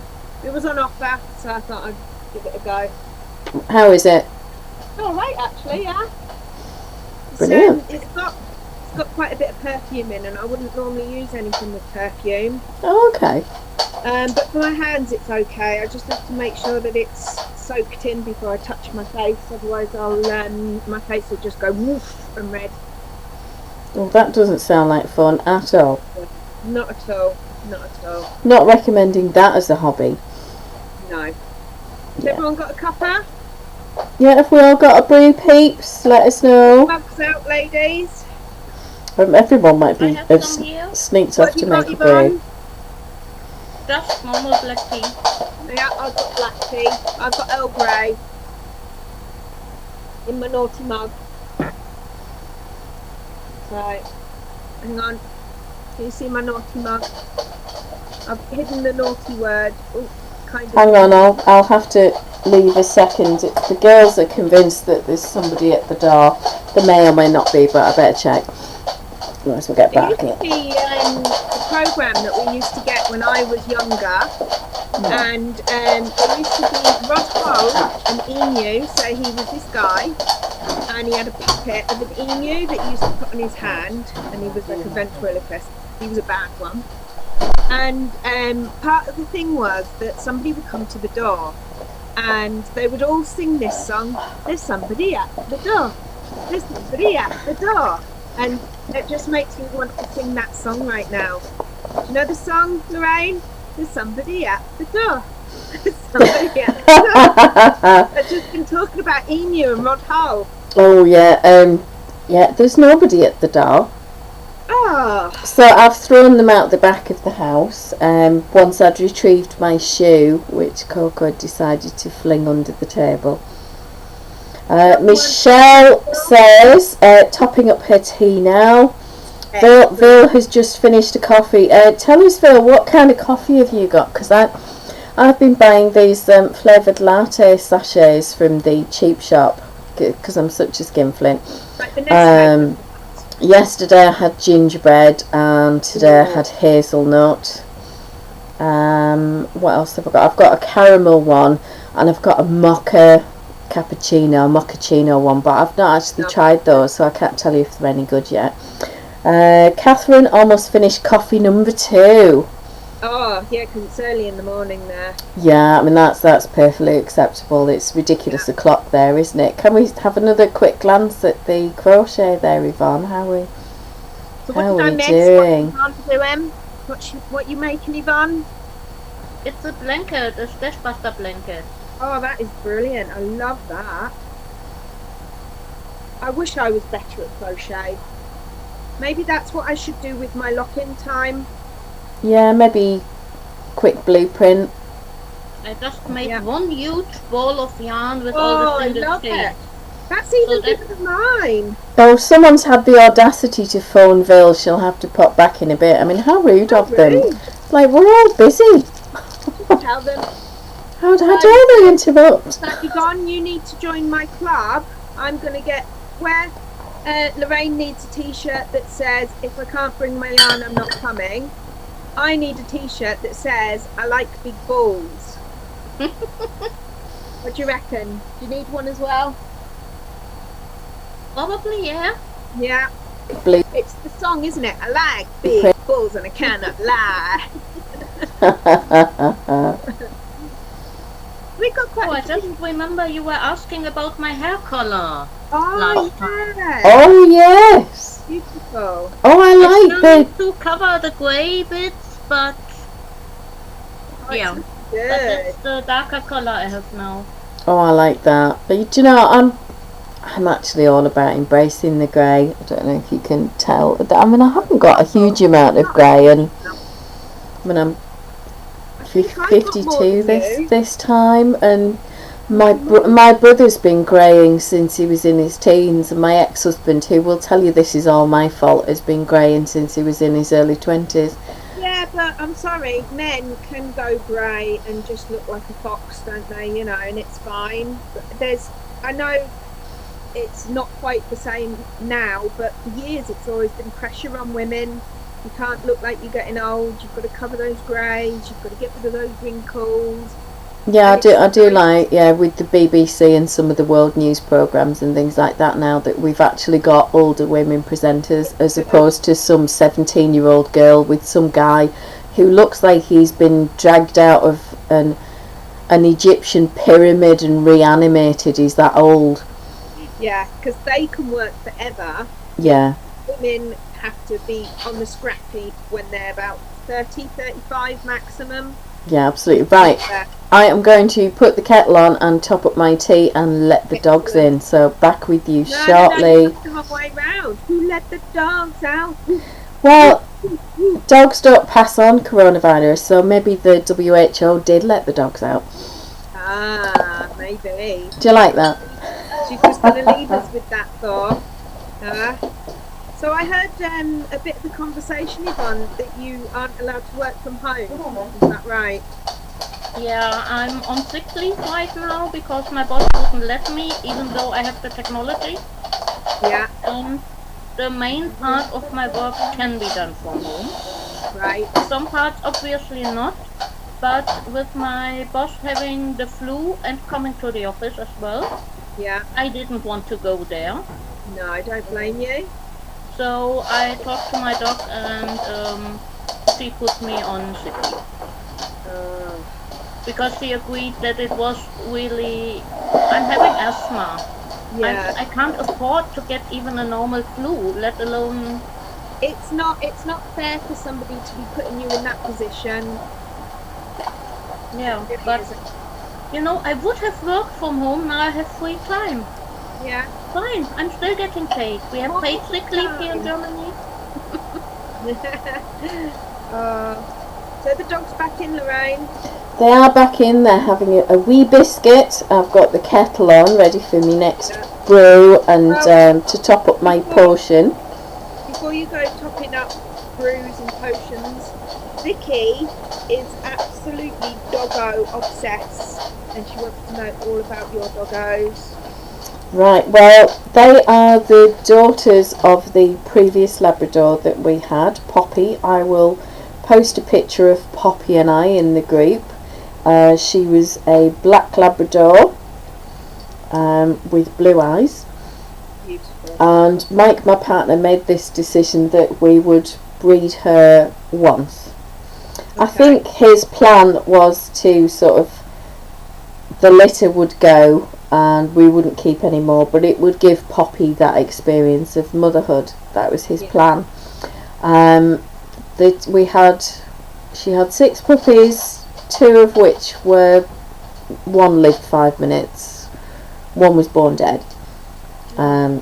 It was on offer, so I thought I'd give it a go. How is it? Alright, actually, yeah. Brilliant. It's got quite a bit of perfume in, and I wouldn't normally use anything with perfume. Oh, okay. But for my hands, it's okay. I just have to make sure that it's soaked in before I touch my face. Otherwise, my face will just go woof and red. Well, that doesn't sound like fun at all. Not at all. Not at all. Not recommending that as a hobby. No. Has Yeah. everyone got a cuppa? Yeah, if we all got a brew, peeps, let us know. Mugs out, ladies. Everyone might I be have some here. sneaked What off have to you make got, a brew. Yvonne? Just normal black tea. Yeah, I've got black tea. I've got Earl Grey in my naughty mug. So, hang on. Can you see my naughty mug? I've hidden the naughty word. Ooh, kind of. Hang on, I'll have to leave a second. The girls are convinced that there's somebody at the door. There may or may not be, but I better check. Otherwise we'll get back. It used to be a programme that we used to get when I was younger, and there used to be Rod Hull, an emu, so he was this guy, and he had a puppet of an emu that he used to put on his hand, and he was like a ventriloquist. He was a bad one. And part of the thing was that somebody would come to the door, and they would all sing this song, "There's somebody at the door, there's somebody at the door." And it just makes me want to sing that song right now. Do you know the song, Loraine? There's somebody at the door. There's somebody at the door. I've just been talking about Emu and Rod Hull. Oh yeah, yeah. There's nobody at the door. Oh. So I've thrown them out the back of the house. Once I'd retrieved my shoe, which Coco had decided to fling under the table. Michelle says, topping up her tea now. Vil has just finished a coffee. Tell us, Vil, what kind of coffee have you got? Because I've been buying these flavoured latte sachets from the cheap shop because I'm such a skinflint. Like yesterday I had gingerbread and today I had hazelnut. What else have I got? I've got a caramel one and I've got a mochaccino one, but I've not actually tried those, so I can't tell you if they're any good yet. Catherine almost finished coffee number 2. Oh yeah, because it's early in the morning there. Yeah, I mean that's perfectly acceptable. It's ridiculous o'clock there, isn't it? Can we have another quick glance at the crochet there, Yvonne? How are we doing? What you making, Yvonne? It's a blanket, a Stashbuster blanket. Oh, that is brilliant. I love that. I wish I was better at crochet. Maybe that's what I should do with my lock-in time. Yeah, maybe quick blueprint. I just made one huge ball of yarn with all the I single love stitch. it. That's even bigger than mine. Oh, someone's had the audacity to phone Vil. She'll have to pop back in a bit. I mean, how rude of them. Like, we're all busy. Tell them. How dare they interrupt? Yvonne, you need to join my club. I'm going to get where Loraine needs a t-shirt that says, "If I can't bring my yarn, I'm not coming." I need a t-shirt that says, "I like big balls." What do you reckon? Do you need one as well? Probably, yeah. Yeah. Blue. It's the song, isn't it? I like big balls and I cannot lie. We got quite. Oh, I just remember you were asking about my hair color. Oh yeah. Oh yes. Beautiful. Oh, I like that. To cover the grey bits, but yeah, Good. but it's the darker color I have now. Oh, I like that. But do you know, I'm actually all about embracing the grey. I don't know if you can tell. I mean, I haven't got a huge amount of grey, and I mean, I'm 52 this time, and my brother's been greying since he was in his teens, and my ex-husband, who will tell you this is all my fault, has been greying since he was in his early 20s. Yeah, but I'm sorry, men can go grey and just look like a fox, don't they? You know, and it's fine. I know it's not quite the same now, but for years it's always been pressure on women. You can't look like you're getting old. You've got to cover those greys. You've got to get rid of those wrinkles. Yeah, I do like, with the BBC and some of the world news programmes and things like that now, that we've actually got older women presenters as opposed to some 17-year-old girl with some guy who looks like he's been dragged out of an Egyptian pyramid and reanimated. He's that old. Yeah, because they can work forever. Yeah. Women have to be on the scrap heap when they're about 30, 35 maximum. Yeah, absolutely. Right. I am going to put the kettle on and top up my tea and let the dogs in. So back with you shortly. No, the wrong way round. Who let the dogs out? Well, dogs don't pass on coronavirus, so maybe the WHO did let the dogs out. Ah, maybe. Do you like that? She's just going to leave us with that thought. So I heard a bit of the conversation, Yvonne, that you aren't allowed to work from home. Is that right? Yeah, I'm on sick leave right now because my boss wouldn't let me, even though I have the technology. Yeah. The main part of my work can be done from home. Right. Some parts obviously not, but with my boss having the flu and coming to the office as well, yeah, I didn't want to go there. No, I don't blame you. So I talked to my doc and she put me on sick leave. Because she agreed that it was really... I'm having asthma. Yeah. I can't afford to get even a normal flu, let alone... It's not fair for somebody to be putting you in that position. Yeah, but, you know, I would have worked from home, now I have free time. Yeah. Fine, I'm still getting paid. We have paid sick leave here in Germany. So the dog's back in, Loraine? They are back in, they're having a wee biscuit. I've got the kettle on, ready for me next brew and to top up my potion. Before you go topping up brews and potions, Vicky is absolutely doggo obsessed and she wants to know all about your doggos. Right, well, they are the daughters of the previous Labrador that we had, Poppy. I will post a picture of Poppy and I in the group. She was a black Labrador with blue eyes. Beautiful. And Mike, my partner, made this decision that we would breed her once. Okay. I think his plan was to sort of, the litter would go and we wouldn't keep any more, but it would give Poppy that experience of motherhood. That was his plan. She had 6 puppies, 2 of which one lived 5 minutes, 1 was born dead.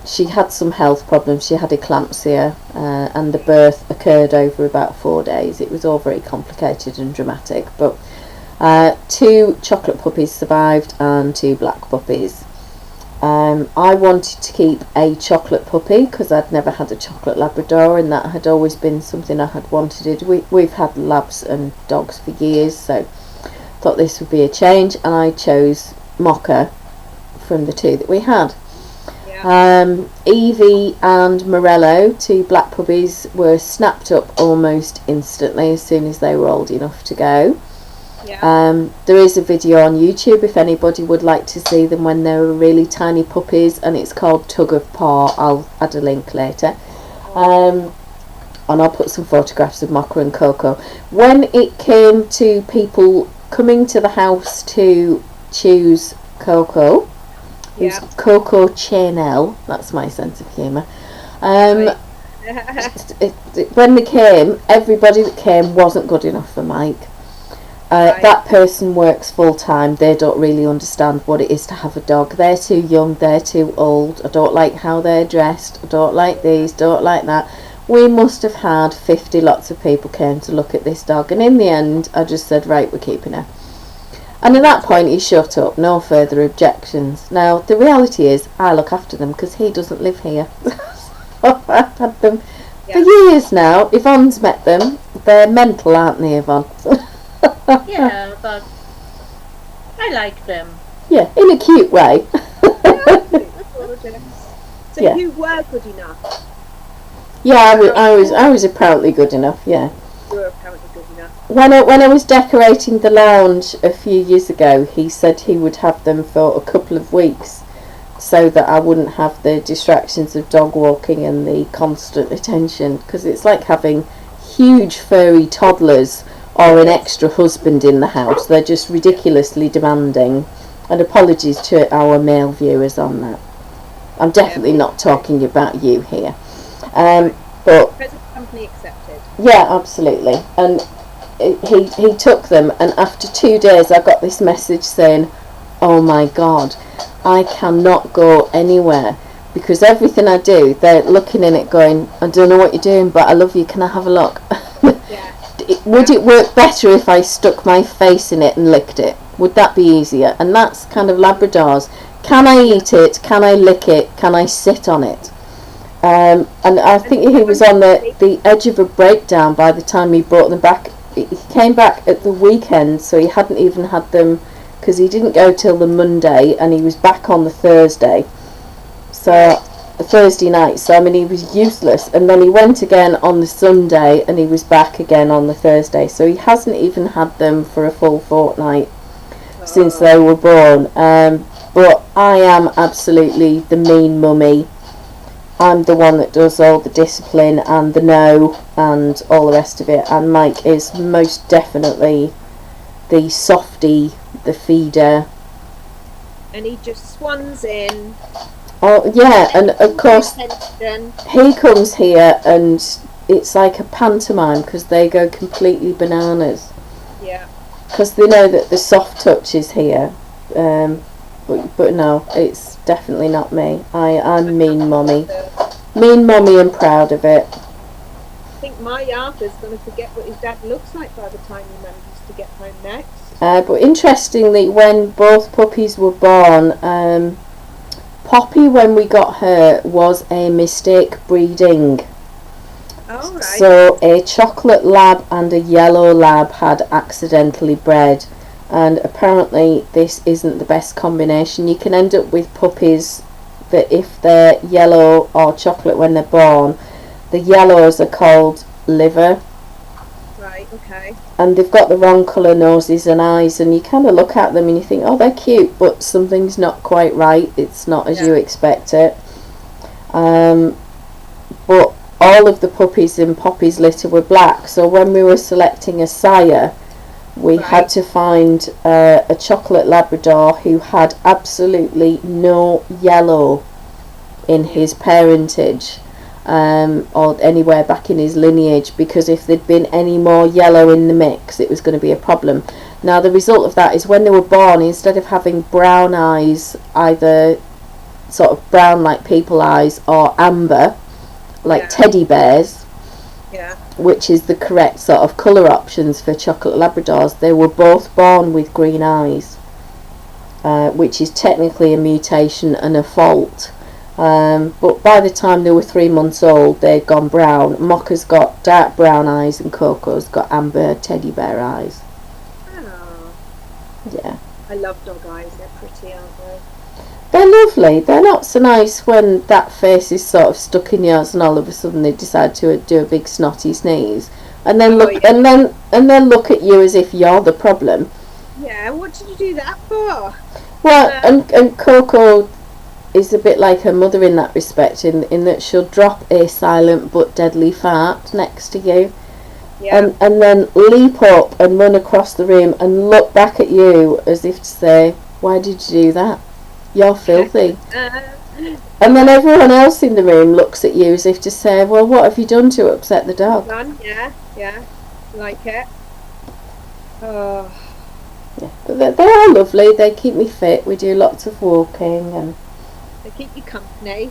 She had some health problems. She had eclampsia and the birth occurred over about 4 days. It was all very complicated and dramatic, but 2 chocolate puppies survived and 2 black puppies. I wanted to keep a chocolate puppy because I'd never had a chocolate Labrador and that had always been something I had wanted. We've had labs and dogs for years, so thought this would be a change, and I chose Mocha from the 2 that we had. Evie and Morello, 2 black puppies, were snapped up almost instantly as soon as they were old enough to go. There is a video on YouTube if anybody would like to see them when they were really tiny puppies, and it's called Tug of Paw. I'll add a link later. And I'll put some photographs of Mocha and Coco. When it came to people coming to the house to choose Coco, who's Coco Chanel, that's my sense of humour. When they came, everybody that came wasn't good enough for Mike. That person works full time. They don't really understand what it is to have a dog. They're too young, they're too old. I don't like how they're dressed. I don't like these, don't like that. We must have had 50 lots of people came to look at this dog, and in the end I just said, right, we're keeping her. And at that point he shut up, no further objections. Now the reality is I look after them because he doesn't live here. I've had them For years now. Yvonne's met them. They're mental, aren't they, Yvonne? Yeah, but I like them. Yeah, in a cute way. So Yeah. you were good enough. Yeah, I was apparently good enough. Yeah. You were apparently good enough. When I was decorating the lounge a few years ago, he said he would have them for a couple of weeks, so that I wouldn't have the distractions of dog walking and the constant attention. Because it's like having huge furry toddlers or an extra husband in the house. They're just ridiculously demanding. And apologies to our male viewers on that. I'm definitely not talking about you here. But Present company accepted. yeah, absolutely. And he took them, and after 2 days I got this message saying, oh my god, I cannot go anywhere, because everything I do, they're looking in it going, I don't know what you're doing, but I love you, can I have a look? Yeah. Would it work better if I stuck my face in it and licked it? Would that be easier? And that's kind of Labradors. Can I eat it? Can I lick it? Can I sit on it? And I think he was on the edge of a breakdown by the time he brought them back. He came back at the weekend, so he hadn't even had them, because he didn't go till the Monday, and he was back on the Thursday. So Thursday night, so I mean he was useless, and then he went again on the Sunday, and he was back again on the Thursday, so he hasn't even had them for a full fortnight since they were born. But I am absolutely the mean mummy. I'm the one that does all the discipline and the no and all the rest of it, and Mike is most definitely the softie, the feeder. And he just swans in. Oh yeah, and of course Attention. he comes here and it's like a pantomime, because they go completely bananas, Yeah. because they know that the soft touch is here. But no, it's definitely not me. I'm mean mummy. Mean mummy, and proud of it. I think my Arthur's going to forget what his dad looks like by the time he manages to get home next. But interestingly, when both puppies were born, Poppy, when we got her, was a mistake breeding. All right. So a chocolate lab and a yellow lab had accidentally bred, and apparently this isn't the best combination. You can end up with puppies that, if they're yellow or chocolate when they're born, the yellows are called liver, Right, okay. and they've got the wrong colour noses and eyes, and you kind of look at them and you think, oh, they're cute, but something's not quite right. It's not as you expect it. But all of the puppies in Poppy's litter were black, so when we were selecting a sire, we had to find a chocolate Labrador who had absolutely no yellow in his parentage, or anywhere back in his lineage, because if there'd been any more yellow in the mix, it was going to be a problem. Now the result of that is, when they were born, instead of having brown eyes, either sort of brown like people eyes or amber like teddy bears, which is the correct sort of colour options for chocolate Labradors, they were both born with green eyes, which is technically a mutation and a fault. But by the time they were 3 months old, they'd gone brown. Mocha's got dark brown eyes and Coco's got amber teddy bear eyes. Oh, Yeah. I love dog eyes. They're pretty, aren't they? They're lovely. They're not so nice when that face is sort of stuck in yours and all of a sudden they decide to do a big snotty sneeze, and then look and then look at you as if you're the problem. Yeah, what did you do that for? Well, and Coco is a bit like her mother in that respect, in that she'll drop a silent but deadly fart next to you, and then leap up and run across the room and look back at you as if to say, why did you do that? You're filthy. And then everyone else in the room looks at you as if to say, well, what have you done to upset the dog? Yeah, like it. Oh. Yeah, but they are lovely. They keep me fit. We do lots of walking, and They keep you company.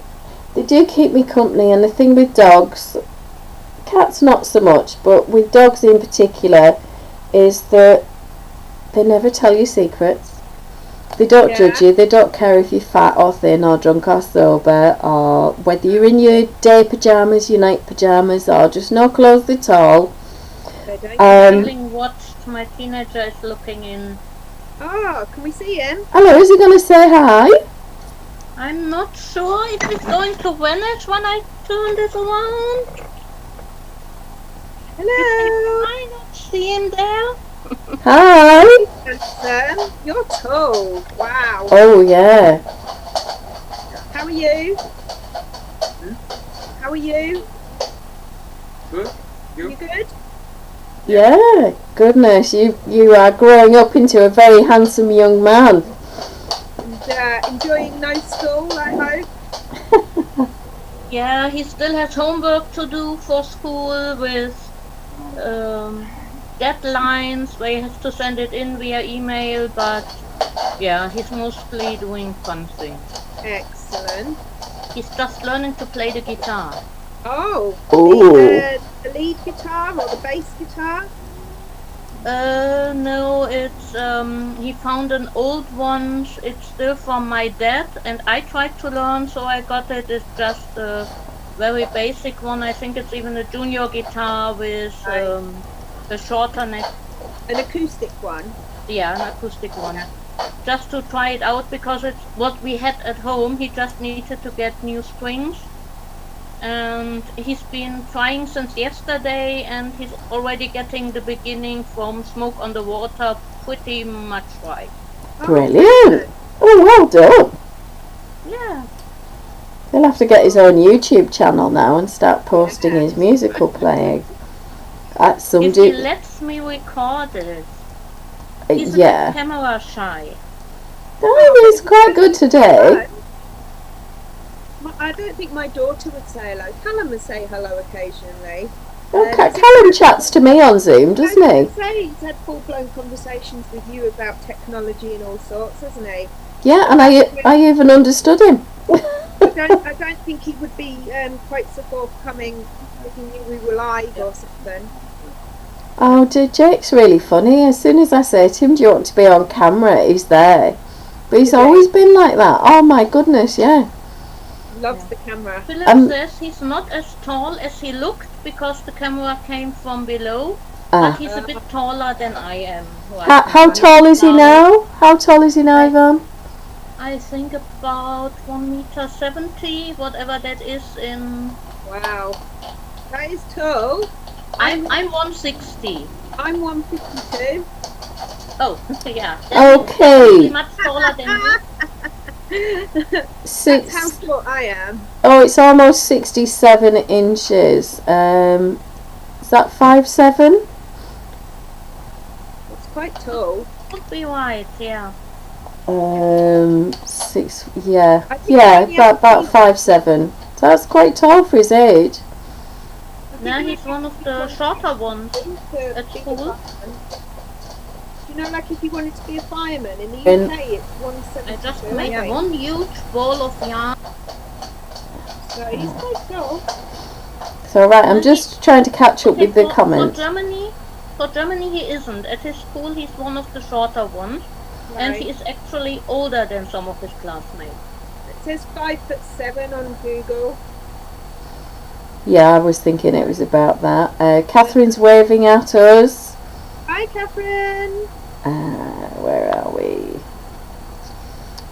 they do keep me company. And the thing with dogs, cats not so much, but with dogs in particular, is that they never tell you secrets. They don't Yeah. judge you. They don't care if you're fat or thin or drunk or sober, or whether you're in your day pyjamas, your night pyjamas, or just no clothes at all. They don't. Feeling what my teenager is looking in. Oh, can we see him? Hello, is he going to say hi? I'm not sure if it's going to vanish when I turn this around. Hello. I not see him there. Hi. Handsome. You're tall. Wow. Oh, yeah. How are you? How are you? Good. You good? Yeah. Goodness, you are growing up into a very handsome young man. And enjoying no school, I hope. Yeah, he still has homework to do for school with deadlines where he has to send it in via email, but yeah, he's mostly doing fun things. Excellent. He's just learning to play the guitar. Oh. Ooh. The lead guitar or the bass guitar? No, it's he found an old one. It's still from my dad, and I tried to learn, so I got it. It's just a very basic one. I think it's even a junior guitar with a shorter neck. An acoustic one? Yeah, an acoustic one. Just to try it out because it's what we had at home. He just needed to get new strings. And he's been trying since yesterday, and he's already getting the beginning from Smoke on the Water pretty much right. Brilliant. Oh, well done. Yeah. He'll have to get his own YouTube channel now and start posting his musical playing. That's some If he lets me record it. He's a bit camera shy. Oh, he's quite good today. I don't think my daughter would say hello. Callum would say hello occasionally. Callum chats to me on Zoom, doesn't he? He's had full-blown conversations with you about technology and all sorts, hasn't he? Yeah, and I even understood him. I don't think he would be quite so forthcoming if he knew we were live or something. Oh, dude, Jake's really funny. As soon as I say to him, do you want to be on camera, he's there. But he's always been like that. Oh my goodness, yeah. Loves the camera. Philip says he's not as tall as he looked because the camera came from below, but he's a bit taller than I am. How tall is he now? How tall is he now, Yvonne? I think about 1.70 meters, whatever that is in. Wow, that is tall. I'm 160. I'm 152. Oh, yeah. Okay. Much taller than me. That's how short I am. Oh, it's almost 67 inches. Is that 5'7"? It's quite tall. Could be right, yeah. 6. Yeah, about 5'7". So that's quite tall for his age. Now he's one of the shorter ones at school. You know, like if you wanted to be a fireman in the UK, it's 172. I just made one huge ball of yarn. So he's quite tall. So right, I'm just trying to catch up with the comments. For Germany he isn't. At his school he's one of the shorter ones. Right. And he is actually older than some of his classmates. It says 5'7" on Google. Yeah, I was thinking it was about that. Catherine's waving at us. Hi, Catherine. Where are we?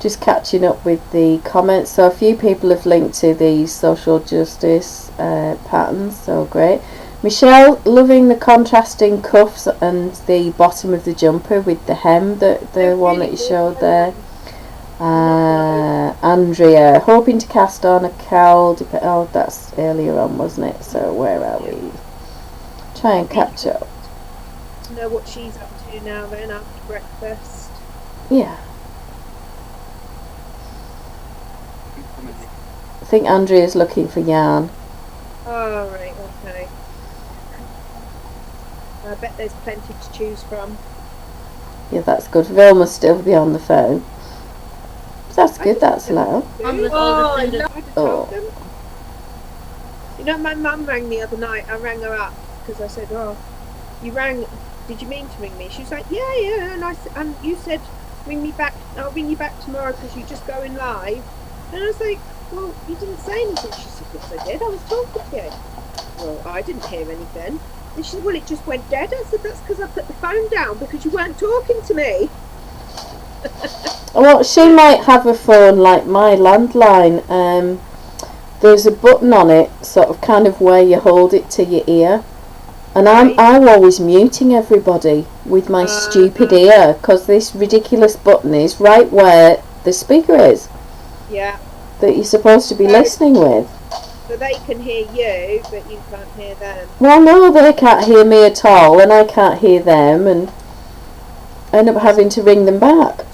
Just catching up with the comments. So a few people have linked to the social justice patterns, so great. Michelle, loving the contrasting cuffs and the bottom of the jumper with the hem, the one that you showed there. Andrea, hoping to cast on a cowl. Oh, that's earlier on, wasn't it? So where are we? Try and catch up. Know what she's up to now then after breakfast. Yeah. I think Andrea's looking for yarn. Oh, right, okay. I bet there's plenty to choose from. Yeah, that's good. Vil must still be on the phone. That's good, that's loud. You know, my mum rang the other night. I rang her up because I said, "Oh, you rang. Did you mean to ring me?" She was like, "Yeah." And and you said ring me back. I'll ring you back tomorrow because you're just going live. And I was like, well, you didn't say anything. She said, yes, I did. I was talking to you. Well, I didn't hear anything. And she said, well, it just went dead. I said, that's because I put the phone down because you weren't talking to me. Well, she might have a phone like my landline. There's a button on it, sort of kind of where you hold it to your ear. And I'm always muting everybody with my stupid ear, because this ridiculous button is right where the speaker is. Yeah. That you're supposed to be listening with. So they can hear you, but you can't hear them. Well, no, they can't hear me at all, and I can't hear them, and I end up having to ring them back.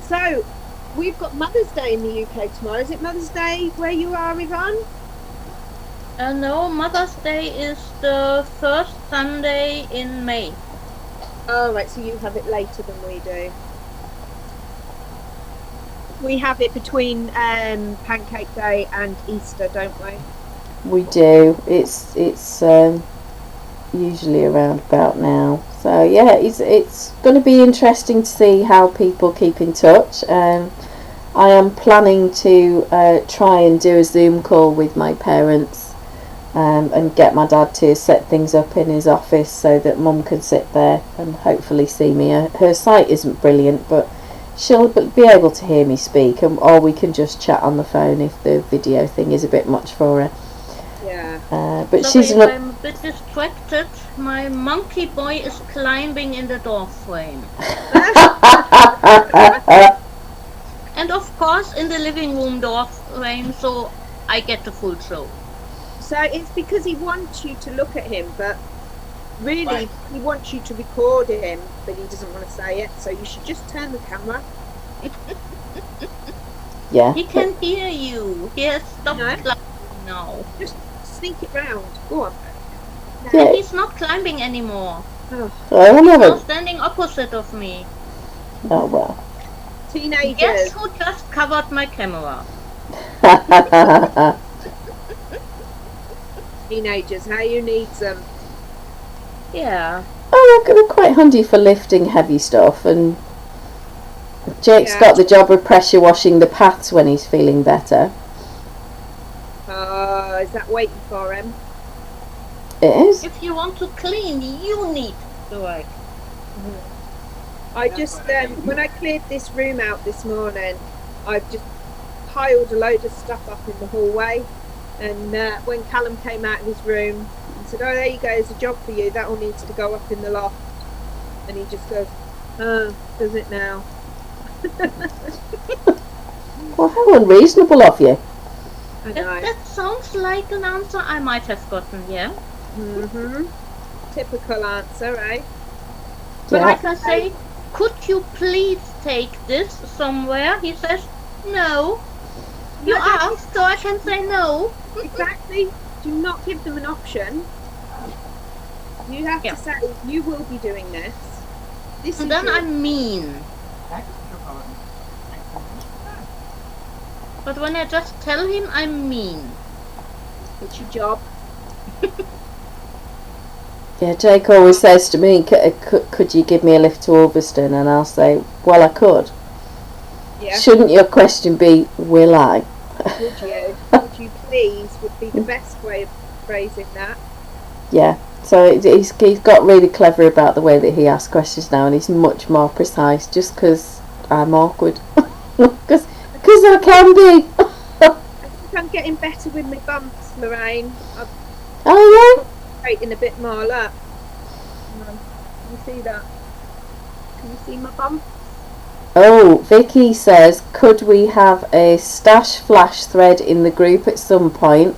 So, we've got Mother's Day in the UK tomorrow. Is it Mother's Day where you are, Yvonne? No, Mother's Day is the first Sunday in May. Oh, right, so you have it later than we do. We have it between Pancake Day and Easter, don't we? We do. It's usually around about now. So yeah, it's going to be interesting to see how people keep in touch. I am planning to try and do a Zoom call with my parents and get my dad to set things up in his office so that Mum can sit there and hopefully see me. Her sight isn't brilliant, but she'll be able to hear me speak, or we can just chat on the phone if the video thing is a bit much for her. Yeah. But Sorry, she's not. I'm a bit distracted. My monkey boy is climbing in the door frame. And of course in the living room door frame, so I get the full show. So it's because he wants you to look at him, but really he wants you to record him, but he doesn't want to say it, so you should just turn the camera. Yeah. He can hear you. He has stopped No. climbing now. Just sneak it round. Go on. Yeah. And he's not climbing anymore. Oh, I He's now never. standing opposite of me. Oh well. teenagers. Guess who just covered my camera? Teenagers, how you need them. Yeah. Oh, they're quite handy for lifting heavy stuff, and Jake's Yeah. got the job of pressure washing the paths when he's feeling better. Is that waiting for him? It is. If you want to clean, you need to work. I just, when I cleared this room out this morning, I've just piled a load of stuff up in the hallway. And when Callum came out of his room and said, oh, there you go, there's a job for you, that all needs to go up in the loft. And he just goes, oh, does it now? Well, how unreasonable of you. I know. That sounds like an answer I might have gotten, yeah? Typical answer, right? But Yeah. I can say, could you please take this somewhere? He says, no. You No, don't- asked, so I can say no. Exactly. Do not give them an option. You have Yeah. to say, you will be doing this. This And is then your- I'm mean. But when I just tell him, I'm mean. it's your job. Yeah, Jake always says to me, could you give me a lift to Ulverston? And I'll say, well, I could. Yeah. Shouldn't your question be, will I? Would you? Would you please? Would be the best way of phrasing that. Yeah. So he's got really clever about the way that he asks questions now, and he's much more precise, just because I'm awkward. Because I can be. I think I'm getting better with my bumps, Loraine. I'm Oh, straighten a bit more. Look. Can you see that? Can you see my bump? yeah. Oh, Vicky says, could we have a stash flash thread in the group at some point?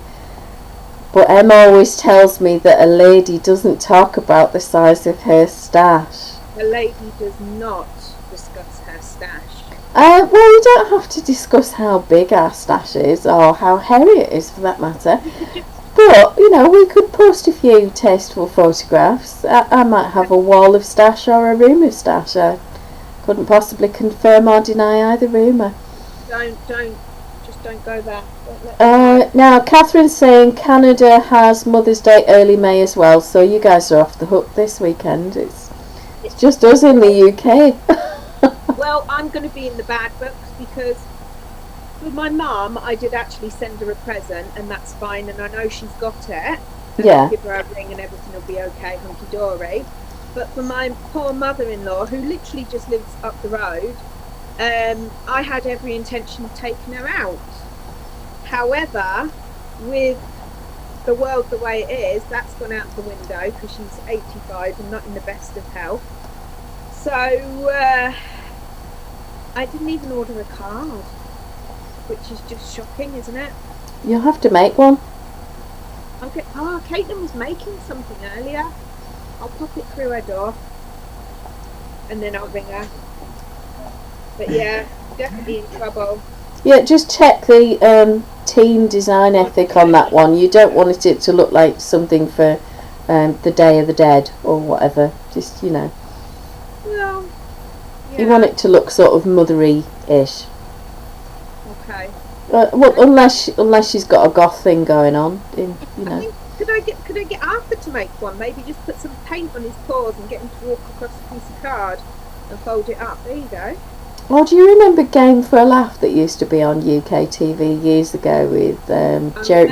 But Emma always tells me that a lady doesn't talk about the size of her stash. The lady does not discuss her stash. Well, we don't have to discuss how big our stash is, or how hairy it is for that matter. But, you know, we could post a few tasteful photographs. I might have a wall of stash or a room of stash. I couldn't possibly confirm or deny either rumour. Just don't go there. Don't let Now, Catherine's saying Canada has Mother's Day early May as well, so you guys are off the hook this weekend. It's It's just us in the UK. Well, I'm going to be in the bad books because with my mum, I did actually send her a present, and that's fine, and I know she's got it. And Yeah. I'll give her a ring and everything will be okay, hunky-dory. But for my poor mother-in-law, who literally just lives up the road, I had every intention of taking her out. However, with the world the way it is, that's gone out the window because she's 85 and not in the best of health. So I didn't even order a card, which is just shocking, isn't it? You'll have to make one. Okay. Oh, Caitlin was making something earlier. I'll pop it through her door and then I'll ring her. But yeah, definitely in trouble. Yeah, just check the teen design ethic on that one. You don't want it to look like something for the Day of the Dead or whatever. Just, you know. Well, yeah. You want it to look sort of mothery-ish. Okay. Well, unless she's got a goth thing going on, you I know. think, could I get Arthur to make one? Maybe just put some paint on his paws and get him to walk across a piece of card and fold it up. There you go. Oh, do you remember Game for a Laugh that used to be on UK TV years ago with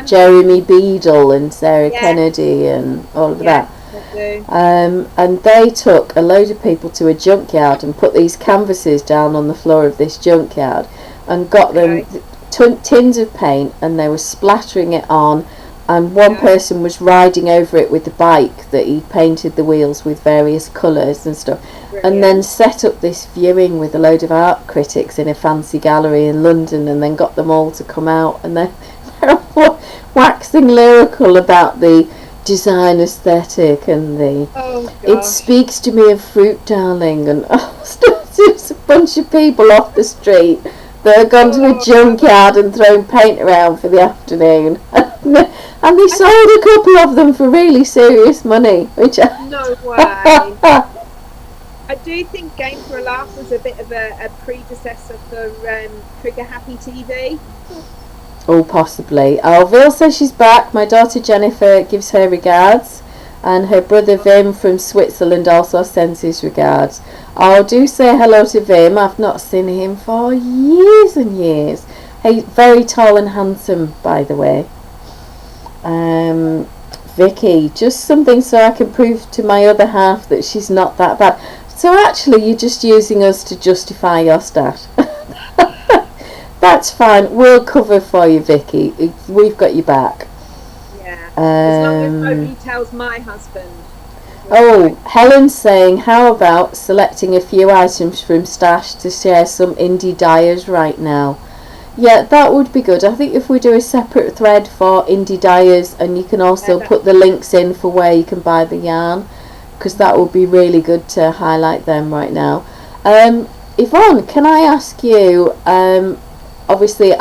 Jeremy Beadle and Sarah Kennedy and all of that? I do. And they took a load of people to a junkyard and put these canvases down on the floor of this junkyard and got them tins of paint, and they were splattering it on, and one person was riding over it with the bike that he painted the wheels with various colours and stuff. Brilliant. And then set up this viewing with a load of art critics in a fancy gallery in London, and then got them all to come out, and they're waxing lyrical about the design aesthetic and the it speaks to me of fruit, darling, and it's a bunch of people off the street that have gone to a junkyard and thrown paint around for the afternoon. And they sold a couple of them for really serious money. No way. I do think Game for a Laugh was a bit of a predecessor for Trigger Happy TV. Oh, possibly. Vil says she's back. My daughter Jennifer gives her regards, and her brother Vim from Switzerland also sends his regards. Oh, do say hello to Vim. I've not seen him for years and years. He's very tall and handsome, by the way. Vicky, just something so I can prove to my other half that she's not that bad. So actually you're just using us to justify your stat. That's fine, we'll cover for you, Vicky. We've got you back. Yeah, as long as nobody tells my husband. Oh, Helen's saying, how about selecting a few items from Stash to share some indie dyers right now? Yeah, that would be good. I think if we do a separate thread for indie dyers, and you can also put the links in for where you can buy the yarn, because that would be really good to highlight them right now. Yvonne, can I ask you, obviously,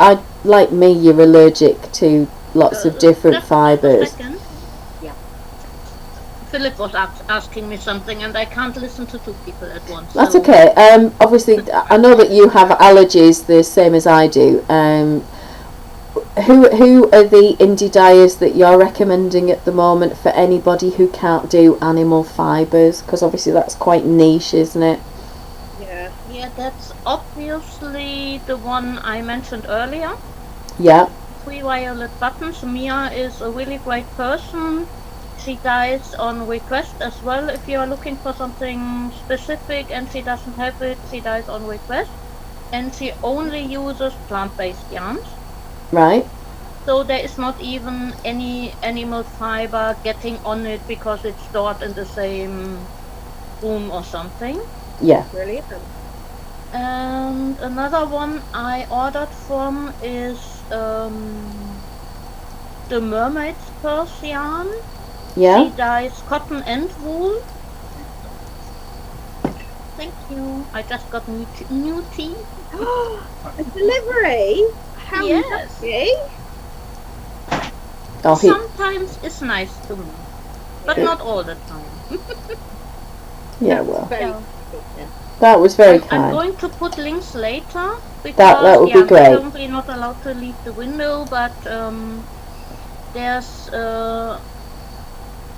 like me, you're allergic to lots of different fibres. Yeah. Philip was asking me something, and I can't listen to two people at once. That's so. okay. Obviously, I know that you have allergies the same as I do. Who are the indie dyers that you're recommending at the moment for anybody who can't do animal fibres? Because obviously that's quite niche, isn't it? Yeah, that's obviously the one I mentioned earlier. Yeah. 3 violet buttons. Mia is a really great person. She dyes on request as well. If you are looking for something specific and she doesn't have it, she dyes on request. And she only uses plant-based yarns. Right. So there is not even any animal fiber getting on it because it's stored in the same room or something. Yeah. Brilliant. And another one I ordered from is the Mermaid's Purse yarn. Yeah. She dyes cotton and wool. Thank you. I just got new tea. A delivery? How Yes. lucky. Oh, Sometimes it's nice to me, but not all the time. yeah, well, Very Yeah. good, yeah. that was very I'm kind. going to put links later because That would be great. I'm currently not allowed to leave the window, but there's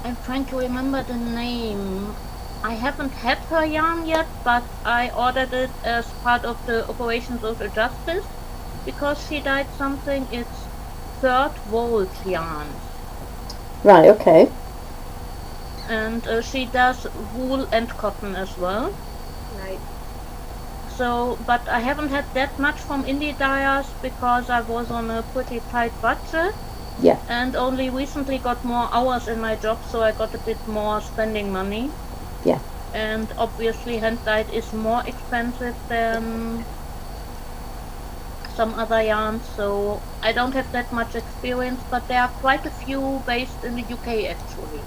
I'm trying to remember the name. I haven't had her yarn yet, but I ordered it as part of the Operation Social Justice because she dyed something. It's third volt yarn, Right, okay. and she does wool and cotton as well. Right. So, but I haven't had that much from indie dyers because I was on a pretty tight budget. Yeah. And only recently got more hours in my job, so I got a bit more spending money. Yeah. And obviously hand dyed is more expensive than some other yarns, so I don't have that much experience, but there are quite a few based in the UK actually.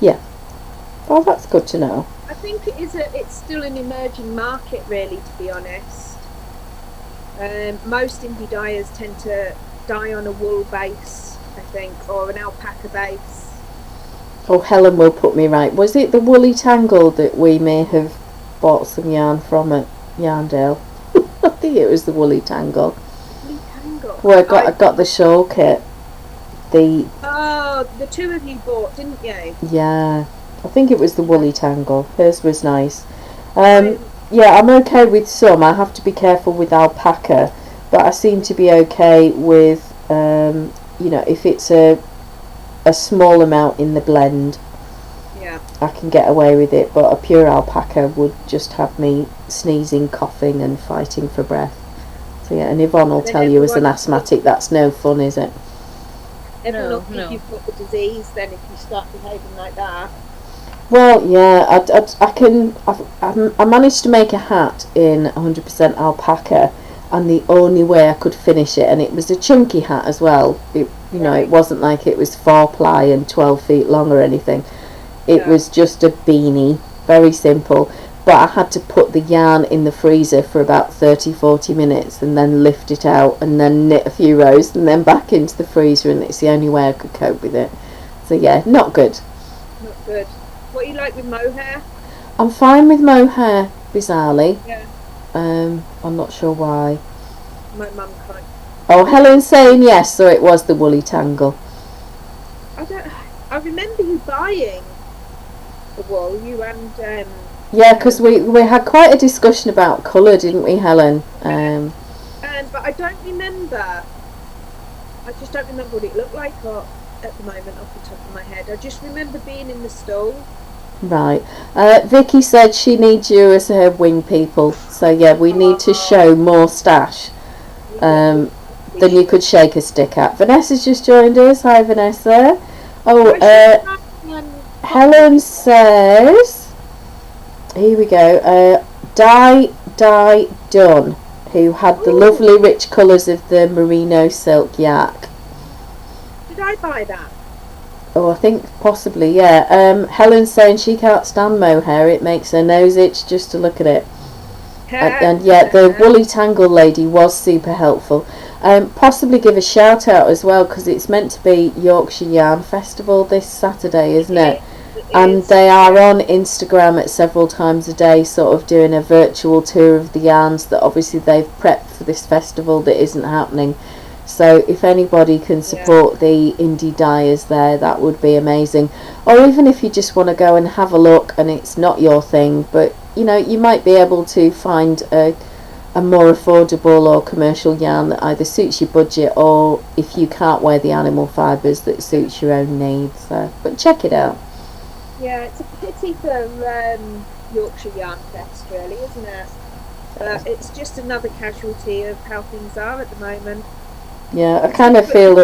Yeah. Well, that's good to know. I think it's still an emerging market, really, to be honest. Most indie dyers tend to dye on a wool base, I think, or an alpaca base. Oh, Helen will put me right. Was it the Woolly Tangle that we may have bought some yarn from at Yarndale? I think it was the Woolly Tangle. Woolly Tangle. Well, I got the shawl kit. Oh, the two of you bought, didn't you? Yeah, I think it was the Woolly Tangle. Hers was nice. Yeah, I'm okay with some. I have to be careful with alpaca, but I seem to be okay with, if it's a small amount in the blend, Yeah. I can get away with it, but a pure alpaca would just have me sneezing, coughing and fighting for breath. So yeah, and Yvonne will tell you as an asthmatic that's no fun, is it? Everyone will think No. you've got the disease then if you start behaving like that. Well, yeah, I managed to make a hat in 100% alpaca, and the only way I could finish it, and it was a chunky hat as well. It wasn't like it was 4-ply and 12 feet long or anything. It was just a beanie, very simple. But I had to put the yarn in the freezer for about 30-40 minutes and then lift it out and then knit a few rows and then back into the freezer, and it's the only way I could cope with it. So yeah, not good. Not good. What you like with mohair? I'm fine with mohair, bizarrely. Yeah. I'm not sure why. My mum can't. Oh, Helen's saying yes, so it was the Woolly Tangle. I remember you buying the wool, you and Yeah, because we had quite a discussion about colour, didn't we, Helen? but I don't remember. I just don't remember what it looked like at the moment off the top of my head. I just remember being in the stall. Right. Vicky said she needs you as her wing people. So yeah, we need to show more stash than you could shake a stick at. Vanessa's just joined us. Hi, Vanessa. Oh, Helen says, here we go, Dye Done, who had the lovely rich colours of the merino silk yak. Did I buy that? Oh, I think possibly, yeah. Helen's saying she can't stand mohair, it makes her nose itch just to look at it. And yeah, the Woolly Tangle lady was super helpful. Possibly give a shout out as well, because it's meant to be Yorkshire Yarn Festival this Saturday, isn't it? And they are on Instagram at several times a day, sort of doing a virtual tour of the yarns that obviously they've prepped for this festival that isn't happening. So if anybody can support the indie dyers there, that would be amazing. Or even if you just want to go and have a look and it's not your thing, but you might be able to find a more affordable or commercial yarn that either suits your budget, or if you can't wear the animal fibres, that suits your own needs. So, but check it out. Yeah, it's a pity for Yorkshire Yarn Fest, really, isn't it? But it's just another casualty of how things are at the moment. Yeah, I kind of feel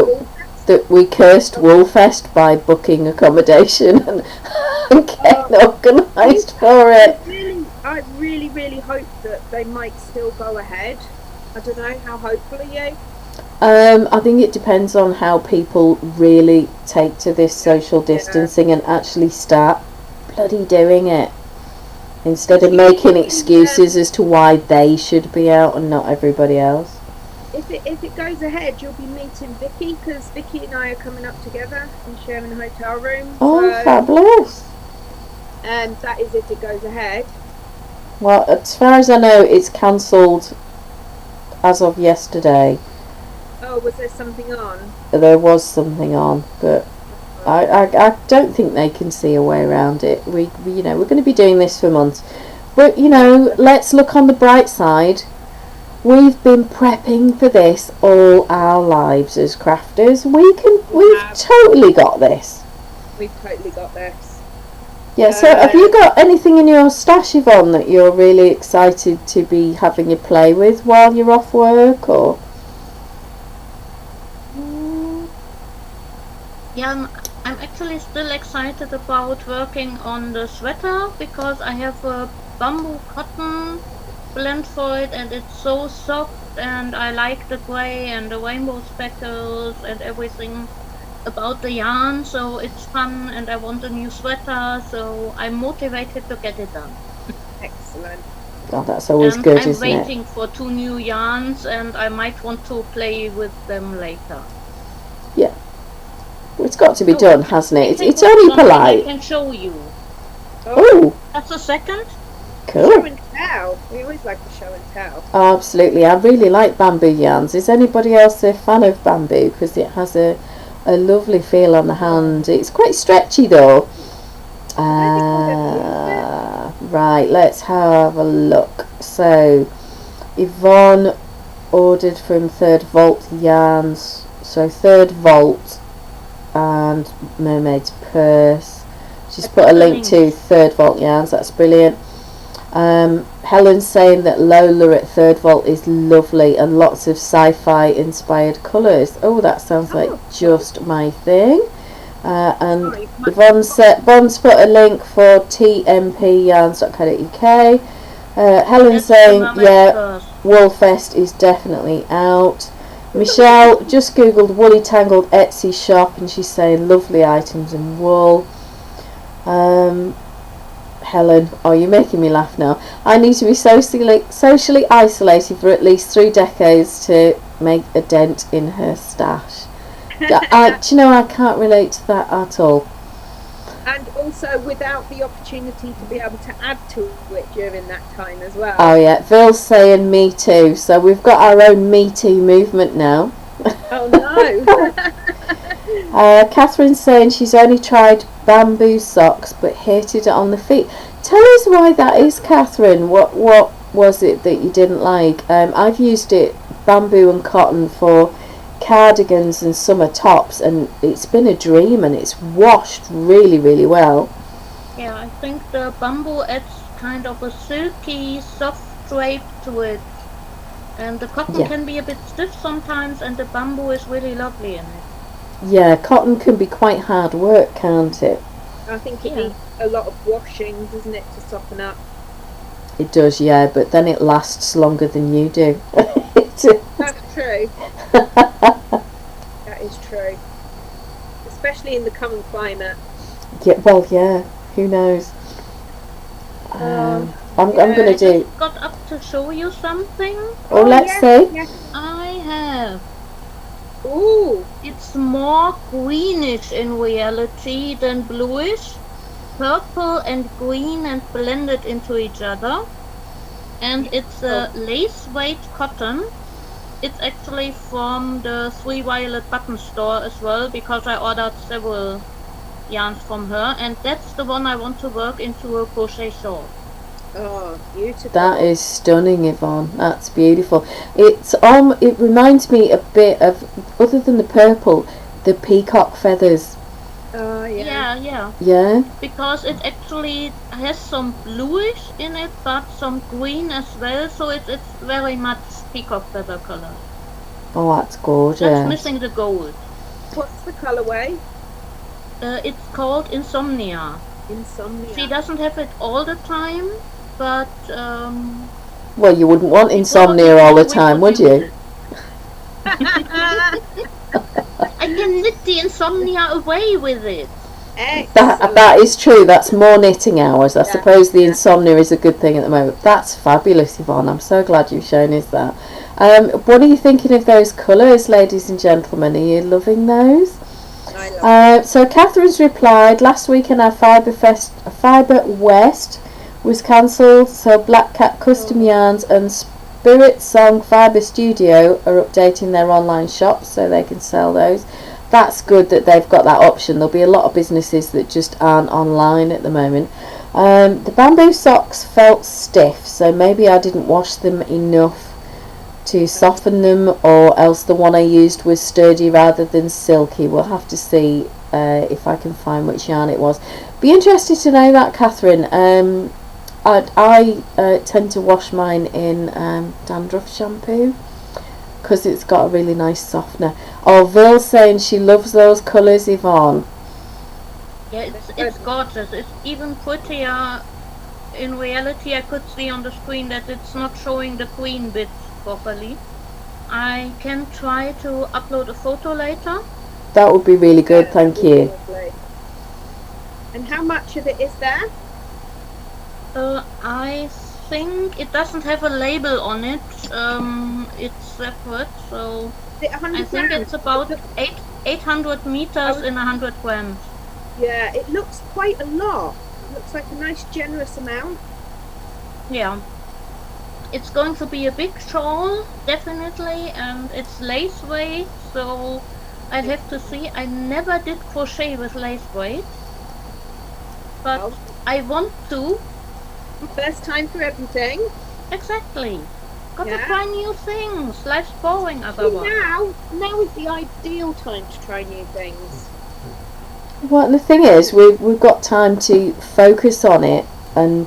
that we cursed Woolfest by booking accommodation and getting organised for it. I really, really hope that they might still go ahead. I don't know, how hopeful are you? I think it depends on how people really take to this social distancing and actually start bloody doing it, instead of making excuses as to why they should be out and not everybody else. If it goes ahead, you'll be meeting Vicky, because Vicky and I are coming up together and sharing a hotel room. Oh, so, fabulous. And that is if it goes ahead. Well, as far as I know, it's cancelled as of yesterday. Oh, was there something on? There was something on, but I don't think they can see a way around it. We you know, we're going to be doing this for months, but you know, let's look on the bright side. We've been prepping for this all our lives as crafters. We've totally got this. We've totally got this. Yeah, so have you got anything in your stash, Yvonne, that you're really excited to be having a play with while you're off work, or? Yeah, I'm actually still excited about working on the sweater because I have a bamboo cotton blend for it and it's so soft, and I like the grey and the rainbow speckles and everything about the yarn, so it's fun and I want a new sweater, so I'm motivated to get it done. Excellent. Oh, that's always and good, I'm isn't it? waiting for 2 new yarns and I might want to play with them later. Yeah. Well, it's got to be Oh, done, hasn't it? I It's think only something polite. I can show you. Oh, That's a second. cool. Show and tell. We always like to show and tell. Oh, absolutely. I really like bamboo yarns. Is anybody else a fan of bamboo? Because it has a lovely feel on the hand. It's quite stretchy though. Right, let's have a look. So, Yvonne ordered from Third Vault Yarns. So, Third Vault and Mermaid's Purse. She's put a link to Third Vault Yarns. That's brilliant. Helen's saying that Lola at Third Vault is lovely and lots of sci-fi inspired colours. Oh, that sounds like just my thing. And Yvonne's put a link for tmpyarns.co.uk. Helen's saying, yeah, Woolfest is definitely out. Michelle just googled Woolly Tangled Etsy shop and she's saying lovely items in wool. Helen, oh, you're making me laugh now. I need to be socially isolated for at least 3 decades to make a dent in her stash. Do you know, I can't relate to that at all. And also without the opportunity to be able to add to it during that time as well. Oh yeah, Phil's saying me too, so we've got our own Me Too movement now. Oh no. Catherine's saying she's only tried bamboo socks but hated it on the feet. Tell us why that is, Catherine. What was it that you didn't like? I've used it, bamboo and cotton, for cardigans and summer tops, and it's been a dream and it's washed really, really well. Yeah, I think the bamboo adds kind of a silky, soft drape to it. And the cotton can be a bit stiff sometimes, and the bamboo is really lovely in it. Yeah, cotton can be quite hard work, can't it? I think it needs a lot of washing, doesn't it, to soften up? It does, yeah, but then it lasts longer than you do. That's true. That is true. Especially in the current climate. Yeah, well, yeah, who knows? I'm going to do... I got up to show you something. Oh, let's see. Yes. I have. Ooh. It's more greenish in reality than bluish. Purple and green and blended into each other. And it's a lace weight cotton. It's actually from the Three Violet Button store as well, because I ordered several yarns from her, and that's the one I want to work into a crochet shawl. Oh, beautiful. That is stunning, Yvonne. That's beautiful. It reminds me a bit of, other than the purple, the peacock feathers. Oh, yeah. Yeah? Because it actually has some bluish in it, but some green as well, so it's very much peacock feather color. Oh, that's gorgeous. Just missing the gold. What's the colourway? It's called Insomnia. Insomnia. She doesn't have it all the time, but Well, you wouldn't want insomnia all the time, would you? I can knit the insomnia away with it. That is true. That's more knitting hours. I suppose the insomnia is a good thing at the moment. That's fabulous, Yvonne. I'm so glad you've shown us that. What are you thinking of those colours, ladies and gentlemen? Are you loving those? I love So Catherine's replied, last weekend our Fibre West was cancelled, so Black Cat Custom Yarns and Spirit Song Fibre Studio are updating their online shops so they can sell those. that's good that they've got that option. There'll be a lot of businesses that just aren't online at the moment. The bamboo socks felt stiff, so maybe I didn't wash them enough to soften them, or else the one I used was sturdy rather than silky. We'll have to see if I can find which yarn it was. Be interested to know that, Catherine. I tend to wash mine in dandruff shampoo because it's got a really nice softener. Oh, Vil's saying she loves those colours, Yvonne. Yeah, it's gorgeous. It's even prettier. In reality, I could see on the screen that it's not showing the queen bits properly. I can try to upload a photo later. That would be really good, thank you. And how much of it is there? I think it doesn't have a label on it. It's separate, so Is it 100 I think grams? it's about 800 meters in 100 grams. Yeah, it looks quite a lot. It looks like a nice generous amount. Yeah. It's going to be a big shawl, definitely, and it's lace weight, so I'll have to see. I never did crochet with lace weight, but Oh. I want to. First time for everything. Exactly. Got to Yeah. try new things. Life's boring See, otherwise. now is the ideal time to try new things. Well, the thing is, we've got time to focus on it and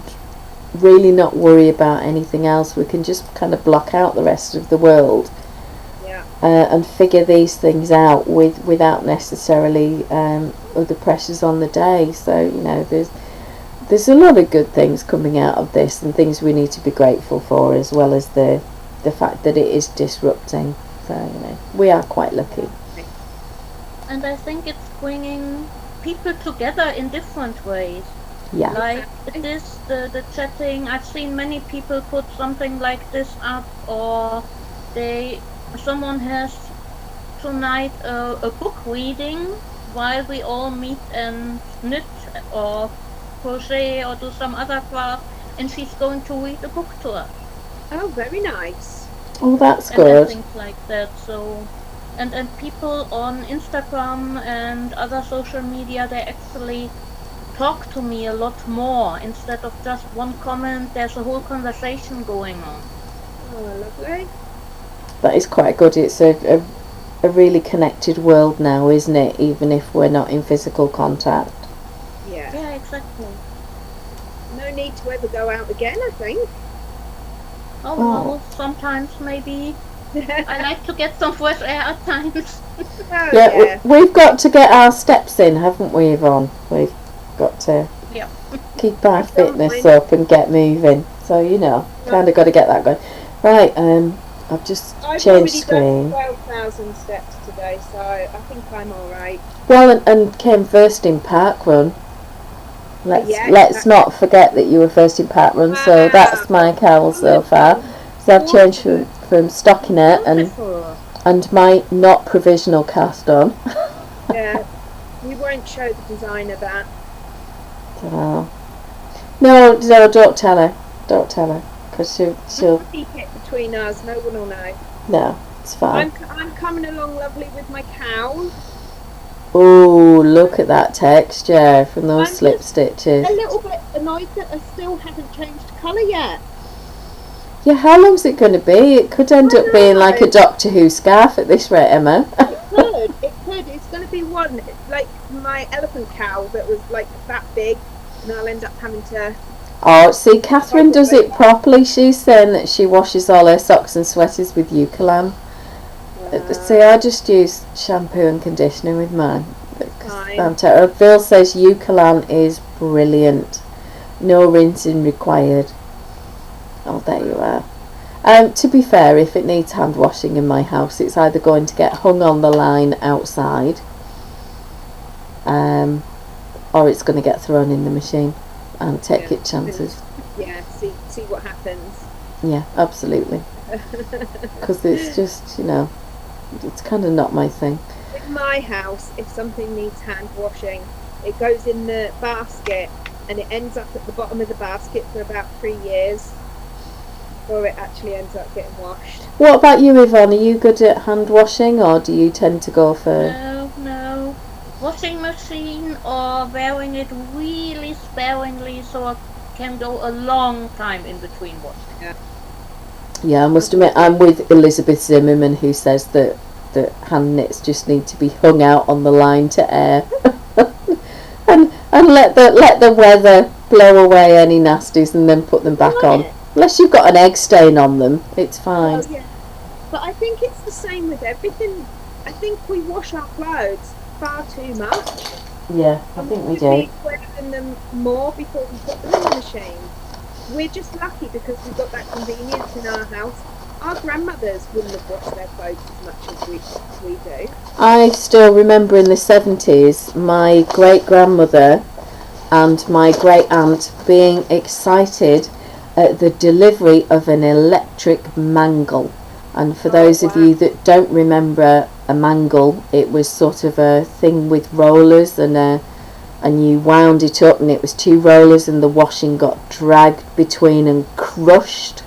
really not worry about anything else. We can just kind of block out the rest of the world Yeah. and figure these things out without necessarily other pressures on the day. So, you know, there's a lot of good things coming out of this and things we need to be grateful for, as well as the fact that it is disrupting. So, you know, we are quite lucky. And I think it's bringing people together in different ways. Yeah. Like this, the chatting. I've seen many people put something like this up, or someone has tonight a book reading while we all meet and knit or crochet or do some other craft, and she's going to read a book to us. Oh, very nice. Oh, that's And good. things like that. So, and people on Instagram and other social media, they actually talk to me a lot more. Instead of just one comment, there's a whole conversation going on. Oh, lovely. That is quite good. It's a really connected world now, isn't it? Even if we're not in physical contact. Yeah. Yeah, exactly. No need to ever go out again, I think. Oh, Oh. well, sometimes maybe I like to get some fresh air at times. Oh, Yeah, we've got to get our steps in, haven't we, Yvonne? We've got to Yeah. keep our don't fitness mind. up and get moving. So, you know, kind of got to get that going. Right, I've just I've changed already screen. done 12,000 steps today, so I think I'm alright. Well, and came first in parkrun. Let's Yeah, not forget that you were first in parkrun. So that's my cowl so far. So I've changed from stockinette Wonderful. and my not provisional cast on. Yeah. We won't show the designer that. No, don't tell her. Don't tell her, because she'll. Keep it between us, no one will know. No, it's fine. I'm coming along lovely with my cowl. Oh, look at that texture from those I'm slip just stitches. A little bit annoyed that I still haven't changed colour yet. Yeah, how long's it going to be? It could end up being like a Doctor Who scarf at this rate, Emma. It could. It's going to be one, like my elephant cowl that was like that big, and I'll end up having to... Oh, see, Catherine does it properly. She's saying that she washes all her socks and sweaters with Eucalan. See, I just use shampoo and conditioner with mine. Fine. Phil says Eucalan is brilliant. No rinsing required. Oh, there you are. To be fair, if it needs hand washing in my house, it's either going to get hung on the line outside, or it's going to get thrown in the machine and take its chances. Yeah, see what happens. Yeah, absolutely. Because it's just, you know, it's kind of not my thing. With my house, if something needs hand washing, it goes in the basket and it ends up at the bottom of the basket for about 3 years before it actually ends up getting washed. What about you, Yvonne? Are you good at hand washing, or do you tend to go for... No, washing machine or wearing it really sparingly so I can go a long time in between washing. Yeah, I must admit, I'm with Elizabeth Zimmerman, who says that hand knits just need to be hung out on the line to air, and let the weather blow away any nasties, and then put them back on. Unless you've got an egg stain on them, it's fine. Oh, yeah. But I think it's the same with everything. I think we wash our clothes far too much. Yeah, I think we do. We clean them more before we put them in the machine. We're just lucky because we've got that convenience in our house. Our grandmothers wouldn't have washed their clothes as much as we do. I still remember in the 70s my great grandmother and my great aunt being excited at the delivery of an electric mangle. And for those of you that don't remember a mangle, it was sort of a thing with rollers, and you wound it up, and it was 2 rollers, and the washing got dragged between and crushed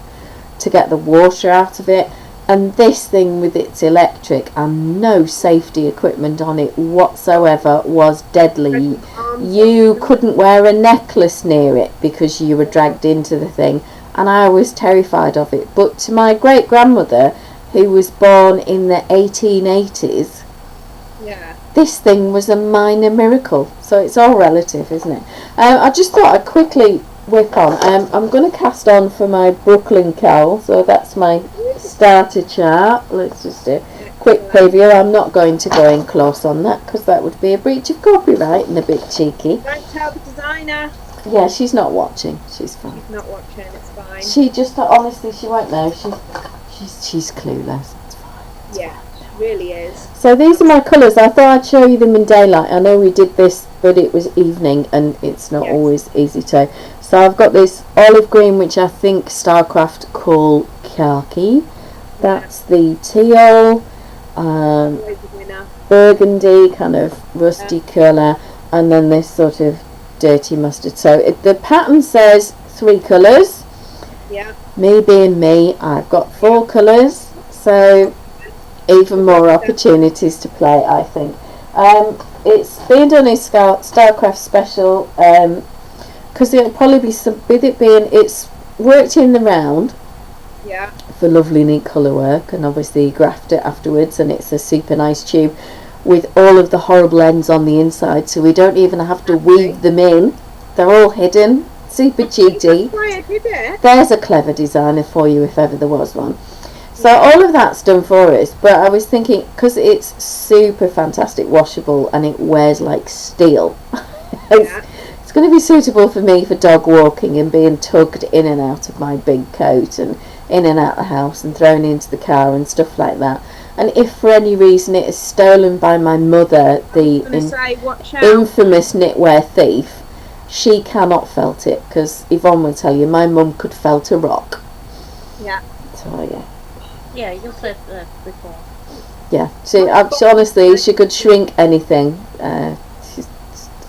to get the water out of it. And this thing with its electric and no safety equipment on it whatsoever was deadly. You couldn't wear a necklace near it because you were dragged into the thing, and I was terrified of it. But to my great grandmother, who was born in the 1880s, this thing was a minor miracle. So it's all relative, isn't it? I just thought I'd quickly whip on. I'm going to cast on for my Brooklyn cowl, so that's my starter chart. Let's just do a quick preview. I'm not going to go in close on that because that would be a breach of copyright and a bit cheeky. Don't tell the designer. Yeah, she's not watching. She's fine. She's not watching. It's fine. She just honestly, she won't know. She's clueless. It's fine. Yeah, she really is. So these are my colours. I thought I'd show you them in daylight. I know we did this, but it was evening and it's not always easy to. So I've got this olive green, which I think Starcraft call khaki. That's the teal, burgundy, kind of rusty colour, and then this sort of dirty mustard. So the pattern says 3 colours. Yeah. Me being me, I've got 4 colours, so even more opportunities to play, I think. It's being done in Starcraft Special, because it'll probably be with it being, it's worked in the round for lovely neat colour work, and obviously you graft it afterwards, and it's a super nice tube with all of the horrible ends on the inside, so we don't even have to weave them in. They're all hidden. Super cheaty. There's a clever designer for you if ever there was one. So all of that's done for us, but I was thinking, because it's super fantastic washable and it wears like steel, it's going to be suitable for me for dog walking and being tugged in and out of my big coat and in and out of the house and thrown into the car and stuff like that. And if for any reason it is stolen by my mother, the infamous knitwear thief, she cannot felt it, because Yvonne will tell you my mum could felt a rock. Yeah. So yeah. Yeah, you said that before. Yeah. She honestly, she could shrink anything. She's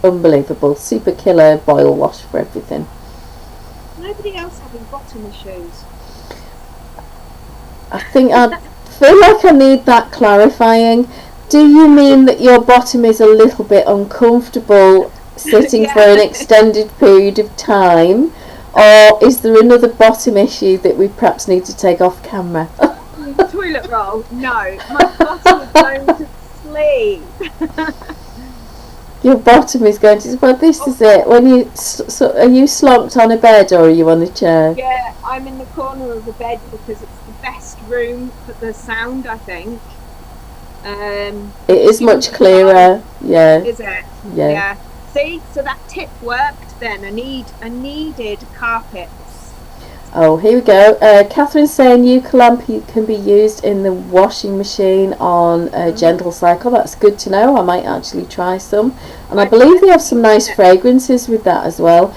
unbelievable. Super killer boil wash for everything. Nobody else having bottom shoes. I think I feel like I need that clarifying. Do you mean that your bottom is a little bit uncomfortable sitting for an extended period of time, or is there another bottom issue that we perhaps need to take off camera? Toilet roll? No, my bottom is going to sleep. Your bottom is going to. Well, this is it. When you are you slonked on a bed or are you on a chair? Yeah, I'm in the corner of the bed because it's the best room for the sound, I think. It is much clearer. Yeah. Is it? Yeah. See, so that tip worked then. I needed carpets. Oh, here we go. Catherine's saying eucalyptus can be used in the washing machine on a gentle cycle. That's good to know. I might actually try some. And I believe they have some nice fragrances with that as well.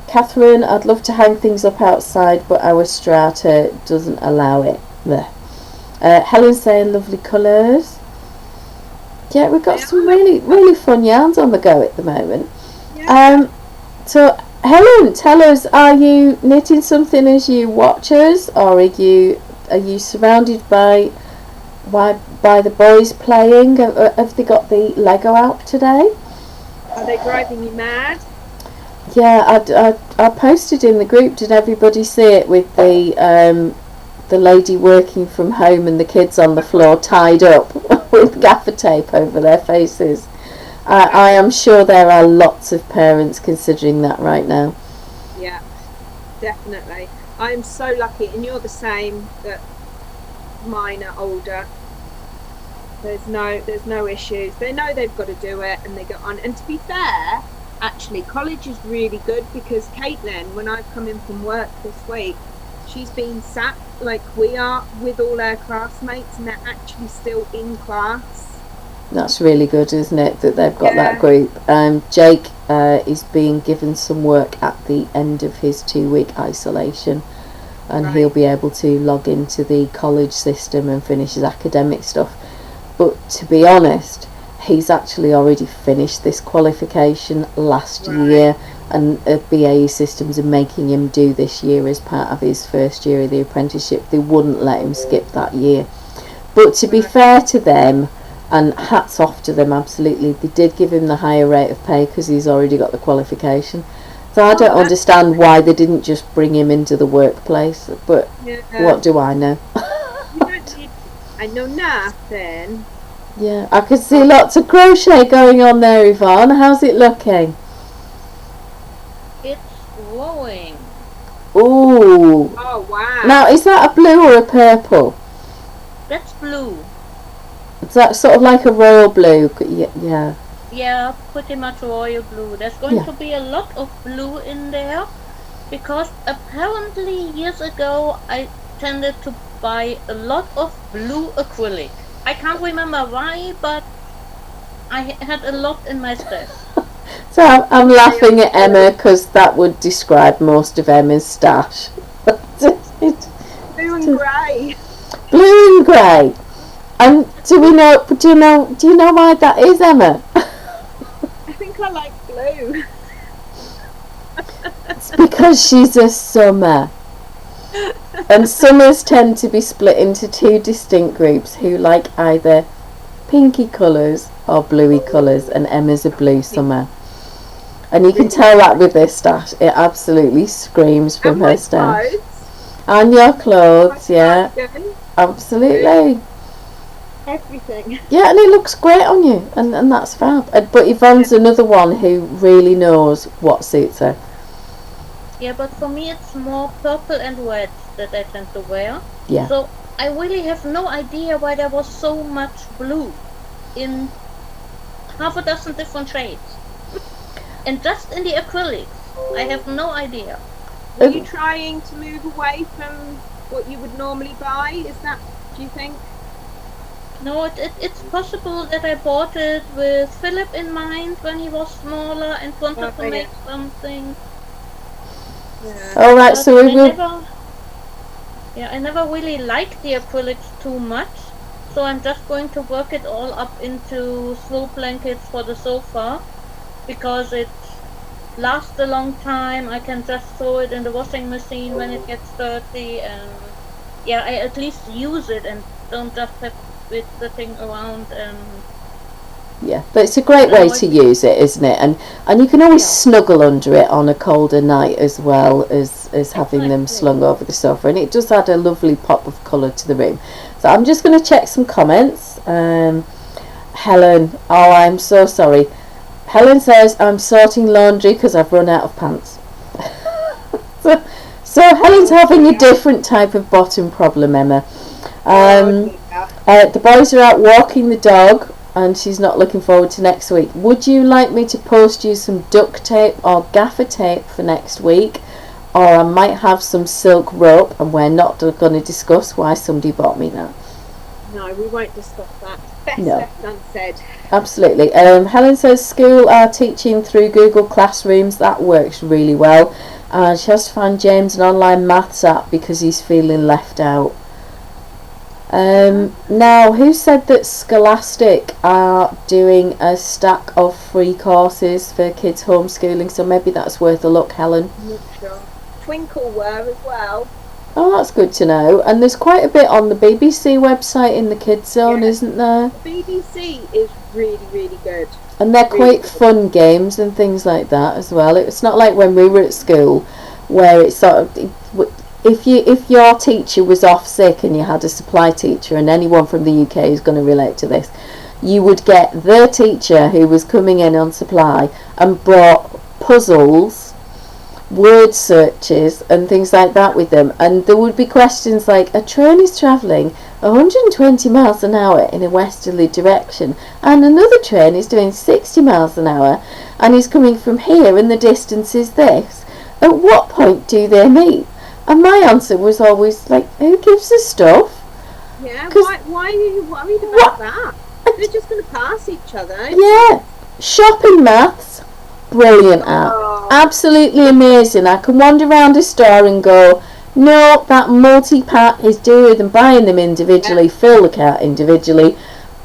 Catherine, I'd love to hang things up outside, but our strata doesn't allow it. There. Helen's saying lovely colours. Yeah, we've got some really, really fun yarns on the go at the moment. So Helen, tell us, are you knitting something as you watch us, or are you surrounded by Why, by the boys playing? Have they got the Lego out today? Are they driving you mad? Yeah, I posted in the group. Did everybody see it with the lady working from home and the kids on the floor tied up with gaffer tape over their faces? I am sure there are lots of parents considering that right now. Yeah, definitely. I'm so lucky, and you're the same, that mine are older. There's no issues. They know they've got to do it, and they go on. And to be fair, actually, college is really good, because Caitlin, when I've come in from work this week, she's been sat like we are with all her classmates, and they're actually still in class. That's really good, isn't it, that they've got that group. Jake is being given some work at the end of his 2-week isolation, and he'll be able to log into the college system and finish his academic stuff. But to be honest, he's actually already finished this qualification last year, and BAE Systems are making him do this year as part of his first year of the apprenticeship. They wouldn't let him skip that year. But to be fair to them, and hats off to them, absolutely, they did give him the higher rate of pay because he's already got the qualification. So I don't understand why they didn't just bring him into the workplace, but what do I know? You don't need, I know nothing. Yeah, I can see lots of crochet going on there, Yvonne. How's it looking? It's glowing. Ooh. Oh, wow. Now, is that a blue or a purple? That's blue. Is that sort of like a royal blue? Yeah. Yeah, pretty much royal blue. There's going to be a lot of blue in there, because apparently years ago I tended to buy a lot of blue acrylic. I can't remember why, but I had a lot in my stash. So I'm laughing at Emma because that would describe most of Emma's stash. Blue and grey. Blue and grey. And do you know why that is, Emma? I think I like blue. It's because she's a summer. And summers tend to be split into two distinct groups who like either pinky colours or bluey colours, and Emma's a blue summer. And you can tell that with this stash. It absolutely screams from her stash. And your clothes, yeah. Absolutely. Everything. Yeah, and it looks great on you, and that's fab. But Yvonne's another one who really knows what suits her. Yeah, but for me it's more purple and red that I tend to wear. Yeah. So I really have no idea why there was so much blue in half a dozen different shades. And just in the acrylics, I have no idea. Are you trying to move away from what you would normally buy? Is that, do you think? No, it's possible that I bought it with Philip in mind when he was smaller and wanted to make something. Yeah. Alright, so we will... I never really liked the acrylics too much, so I'm just going to work it all up into throw blankets for the sofa, because it lasts a long time. I can just throw it in the washing machine when it gets dirty, and I at least use it and don't just have it sitting around. Yeah, but it's a great way to use it, isn't it? And you can always snuggle under it on a colder night as well as having them slung over the sofa, and it does add a lovely pop of colour to the room. So I'm just going to check some comments. Helen, oh, I'm so sorry. Helen says, I'm sorting laundry because I've run out of pants. so Helen's having a different type of bottom problem, Emma. The boys are out walking the dog, and she's not looking forward to next week. Would you like me to post you some duct tape or gaffer tape for next week? Or I might have some silk rope, and we're not going to discuss why somebody bought me that. No, we won't discuss that. Best left unsaid. Absolutely. Helen says school are teaching through Google Classrooms. That works really well. She has to find James an online maths app because he's feeling left out. Now, who said that Scholastic are doing a stack of free courses for kids homeschooling? So maybe that's worth a look, Helen. I'm not sure. Twinkle were as well. Oh, that's good to know. And there's quite a bit on the BBC website in the Kids Zone, Yeah. isn't there? The BBC is really, really good. And they're Really quite good. fun games and things like that as well. It's not like when we were at school, where it's sort of, if your teacher was off sick and you had a supply teacher, and anyone from the UK is going to relate to this, you would get the teacher who was coming in on supply and brought puzzles, word searches and things like that with them, and there would be questions like, a train is travelling 120 miles an hour in a westerly direction and another train is doing 60 miles an hour and is coming from here and the distance is this. At what point do they meet? And my answer was always like, who gives a stuff? Yeah, 'Cause- why are you worried What? about that? They're just going to pass each other. Yeah, shopping maths, brilliant app. Oh, Absolutely amazing. I can wander around a store and go, no, that multi-pack is dearer than buying them individually, fill the cart individually.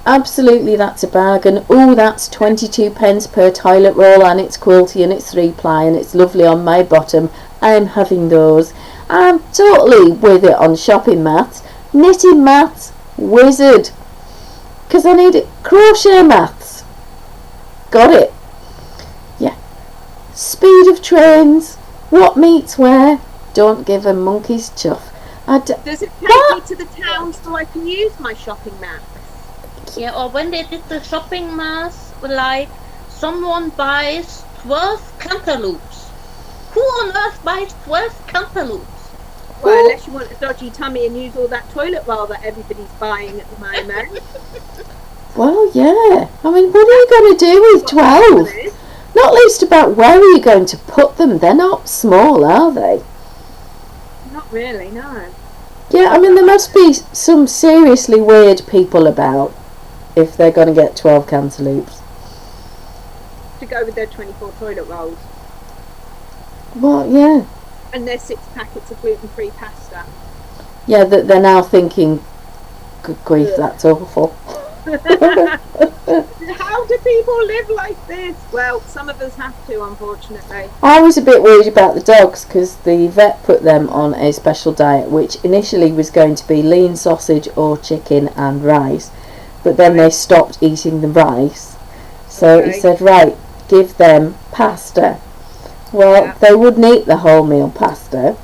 Absolutely, that's a bargain. Oh, that's 22 pence per toilet roll and it's quilty and it's 3-ply and it's lovely on my bottom. I'm having those. I'm totally with it on shopping maths. Knitting maths, wizard. Because I need it. Crochet maths. Got it. Yeah. Speed of trains. What meets where. Don't give a monkey's chuff. does it take What? me to the town so I can use my shopping map? Yeah, or when they did the shopping mass, like someone buys 12 cantaloupes. Who on earth buys 12 cantaloupes? Well, unless you want a dodgy tummy and use all that toilet roll that everybody's buying at the moment. Well, yeah. I mean, what are you going to do with 12? Not least about where are you going to put them. They're not small, are they? Not really, no. Yeah, I mean, there must be some seriously weird people about if they're going to get 12 cantaloupes. To go with their 24 toilet rolls. Well, yeah. And their 6 packets of gluten-free pasta. Yeah, that they're now thinking, good grief, that's awful. How do people live like this? Well, some of us have to, unfortunately. I was a bit worried about the dogs because the vet put them on a special diet which initially was going to be lean sausage or chicken and rice, but then they stopped eating the rice, so he Okay. said, right, give them pasta. Well, Yeah. they wouldn't eat the wholemeal pasta,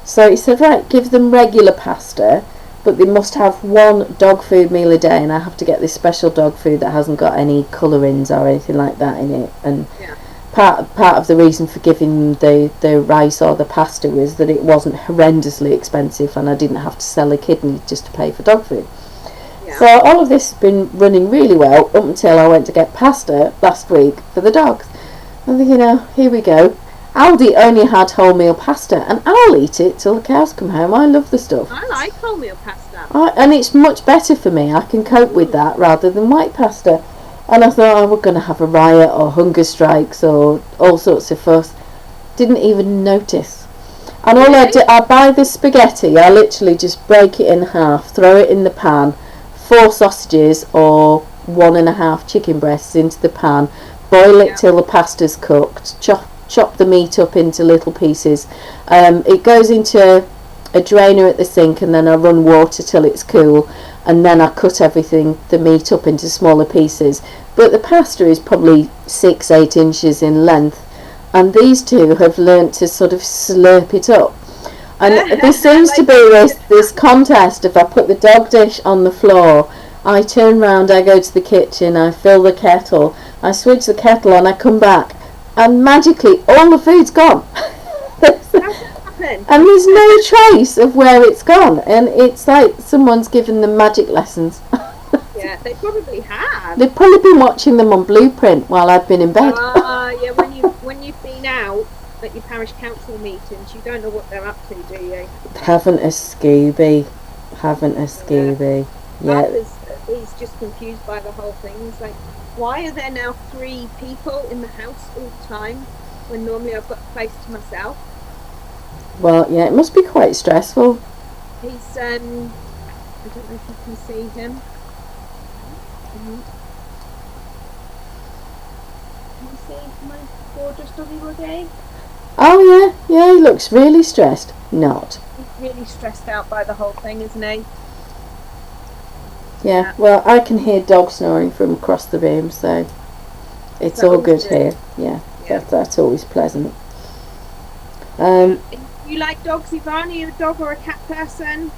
so he said, right, give them regular pasta, but they must have one dog food meal a day, and I have to get this special dog food that hasn't got any colourings or anything like that in it. And Yeah. part of the reason for giving the rice or the pasta was that it wasn't horrendously expensive and I didn't have to sell a kidney just to pay for dog food. Yeah. So all of this has been running really well up until I went to get pasta last week for the dogs. I'm thinking, oh, here we go. Aldi only had wholemeal pasta and I'll eat it till the cows come home. I love the stuff. I like wholemeal pasta. And it's much better for me. I can cope with that rather than white pasta. And I thought, oh, we're going to have a riot or hunger strikes or all sorts of fuss. Didn't even notice. And all I do, I buy the spaghetti. I literally just break it in half, throw it in the pan, 4 sausages or 1.5 chicken breasts into the pan, boil it till the pasta's cooked, chop the meat up into little pieces. It goes into a drainer at the sink and then I run water till it's cool and then I cut the meat up into smaller pieces. But the pasta is probably 6-8 inches in length and these two have learnt to sort of slurp it up. And there seems to be this contest. If I put the dog dish on the floor, I turn round, I go to the kitchen, I fill the kettle, I switch the kettle on, I come back and magically all the food's gone. And there's no trace of where it's gone, and it's like someone's given them magic lessons. Yeah, they probably have. They've probably been watching them on Blueprint while I've been in bed. Yeah, when you've been out at your parish council meetings, you don't know what they're up to, do you? Haven't a Scooby. Yeah. He's just confused by the whole thing. He's like, why are there now 3 people in the house all the time when normally I've got the place to myself? Well, yeah, it must be quite stressful. He's I don't know if you can see him. Can you see my gorgeous doggy Roger? Oh yeah, he looks really stressed. Not. really stressed out by the whole thing, isn't he? Yeah, well, I can hear dogs snoring from across the room, so it's all good here. Yeah, Yeah. that's always pleasant. You like dogs, Yvonne? Are you a dog or a cat person?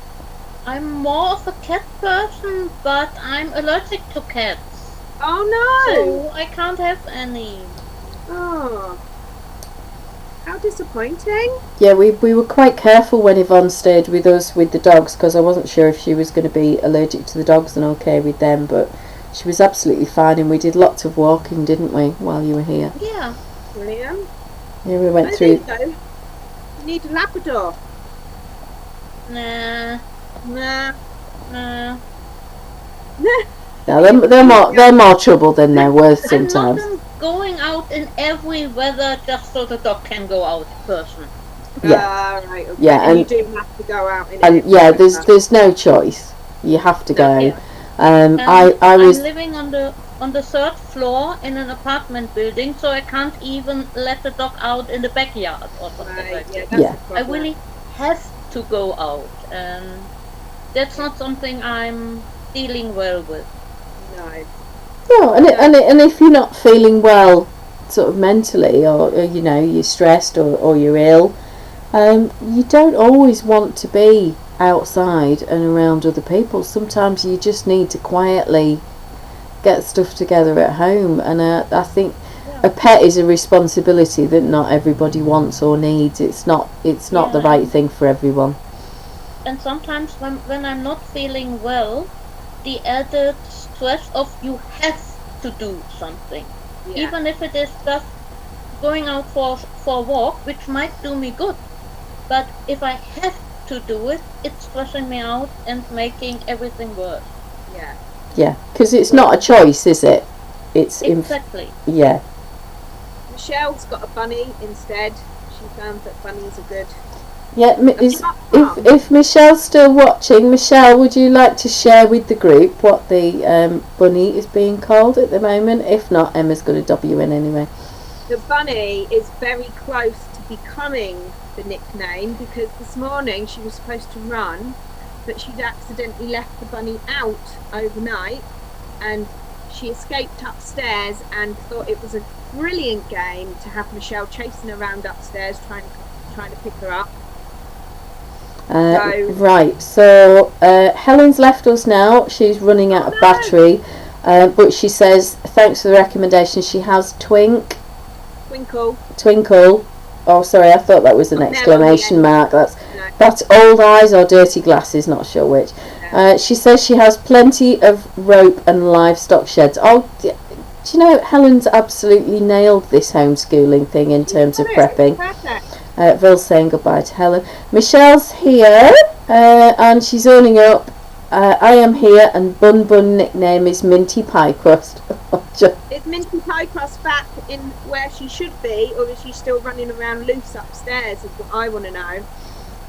I'm more of a cat person, but I'm allergic to cats. Oh no! So I can't have any. Oh, how disappointing. Yeah, we were quite careful when Yvonne stayed with us with the dogs, because I wasn't sure if she was going to be allergic to the dogs and okay with them, but she was absolutely fine, and we did lots of walking, didn't we, while you were here? Yeah. Brilliant. Yeah, we went I through. think so. You need a Labrador. Nah. Nah. Nah. Now they're more trouble than they're worth sometimes. I'm not going out in every weather just so the dog can go out person. Yeah. Right. Okay. Yeah, and and- you do have to go out in And it. yeah, there's no choice. You have to go. Yeah. I was I'm living on the 3rd floor in an apartment building, so I can't even let the dog out in the backyard or something Right. like Yeah. that. That's Yeah. a I problem. really have to go out, and that's not something I'm dealing well with. No. no, and if you're not feeling well, sort of mentally, or you know you're stressed or you're ill, you don't always want to be outside and around other people. Sometimes you just need to quietly get stuff together at home, and I think a pet is a responsibility that not everybody wants or needs. It's not the right thing for everyone. And sometimes when I'm not feeling well, the added stress of you have to do something. Yeah. Even if it is just going out for a walk, which might do me good. But if I have to do it, it's stressing me out and making everything worse. Yeah. Yeah, because it's not a choice, is it? It's Exactly. yeah. Michelle's got a bunny instead. She found that bunnies are good. Yeah, if Michelle's still watching, Michelle, would you like to share with the group what the bunny is being called at the moment? If not, Emma's going to dob you in anyway. The bunny is very close to becoming the nickname, because this morning she was supposed to run, but she'd accidentally left the bunny out overnight, and she escaped upstairs and thought it was a brilliant game to have Michelle chasing around upstairs trying to pick her up. Right, so Helen's left us now. She's running out of battery, but she says thanks for the recommendation. She has Twinkle. Oh, sorry, I thought that was an exclamation mark. That's old eyes or dirty glasses, not sure which. She says she has plenty of rope and livestock sheds. Oh, do you know, Helen's absolutely nailed this homeschooling thing in terms of prepping. Ville's saying goodbye to Helen. Michelle's here, and she's owning up. I am here, and Bun Bun nickname is Minty Pie Crust. Is Minty Pie Crust back in where she should be, or is she still running around loose upstairs, is what I want to know.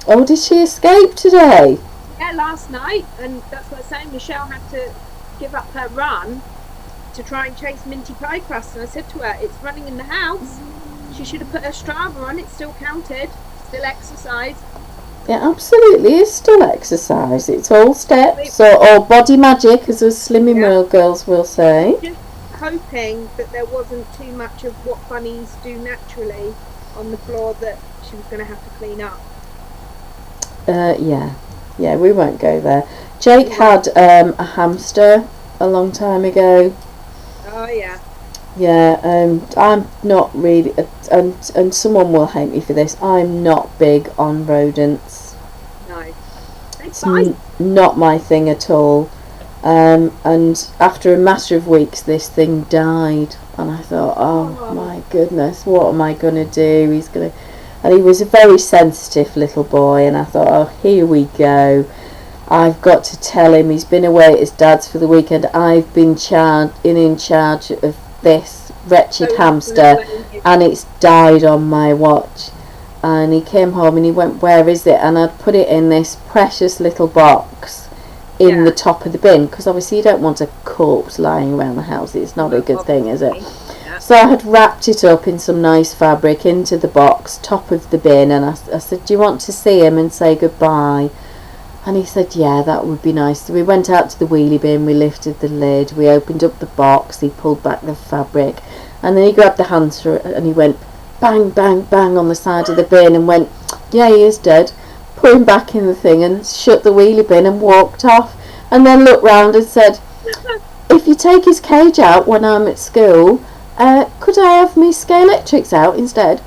Oh, did she escape today? Yeah, last night, and that's what I'm saying. Michelle had to give up her run to try and chase Minty Pie Crust, and I said to her, it's running in the house. She should have put her Strava on, it still counted, still exercise. Yeah, absolutely, it's still exercise. It's all steps, or body magic, as us Slimming World girls will say. Just hoping that there wasn't too much of what bunnies do naturally on the floor that she was going to have to clean up. Yeah, we won't go there. Jake had a hamster a long time ago. Oh yeah. Yeah, I'm not really, and someone will hate me for this, I'm not big on rodents. No. It's not my thing at all. And after a matter of weeks, this thing died, and I thought, oh my goodness, what am I going to do? And he was a very sensitive little boy, and I thought, oh, here we go. I've got to tell him he's been away at his dad's for the weekend. I've been in charge of this wretched hamster, and it's died on my watch. And he came home and he went, where is it? And I'd put it in this precious little box in the top of the bin, because obviously you don't want a corpse lying around the house. It's not a good thing, is it? Yeah. So I had wrapped it up in some nice fabric into the box, top of the bin, and I said, do you want to see him and say goodbye? And he said, yeah, that would be nice. So we went out to the wheelie bin, we lifted the lid, we opened up the box, he pulled back the fabric, and then he grabbed the hamster and he went bang, bang, bang on the side of the bin and went, yeah, he is dead. Put him back in the thing and shut the wheelie bin and walked off, and then looked round and said, if you take his cage out when I'm at school, could I have me Scalextrics out instead?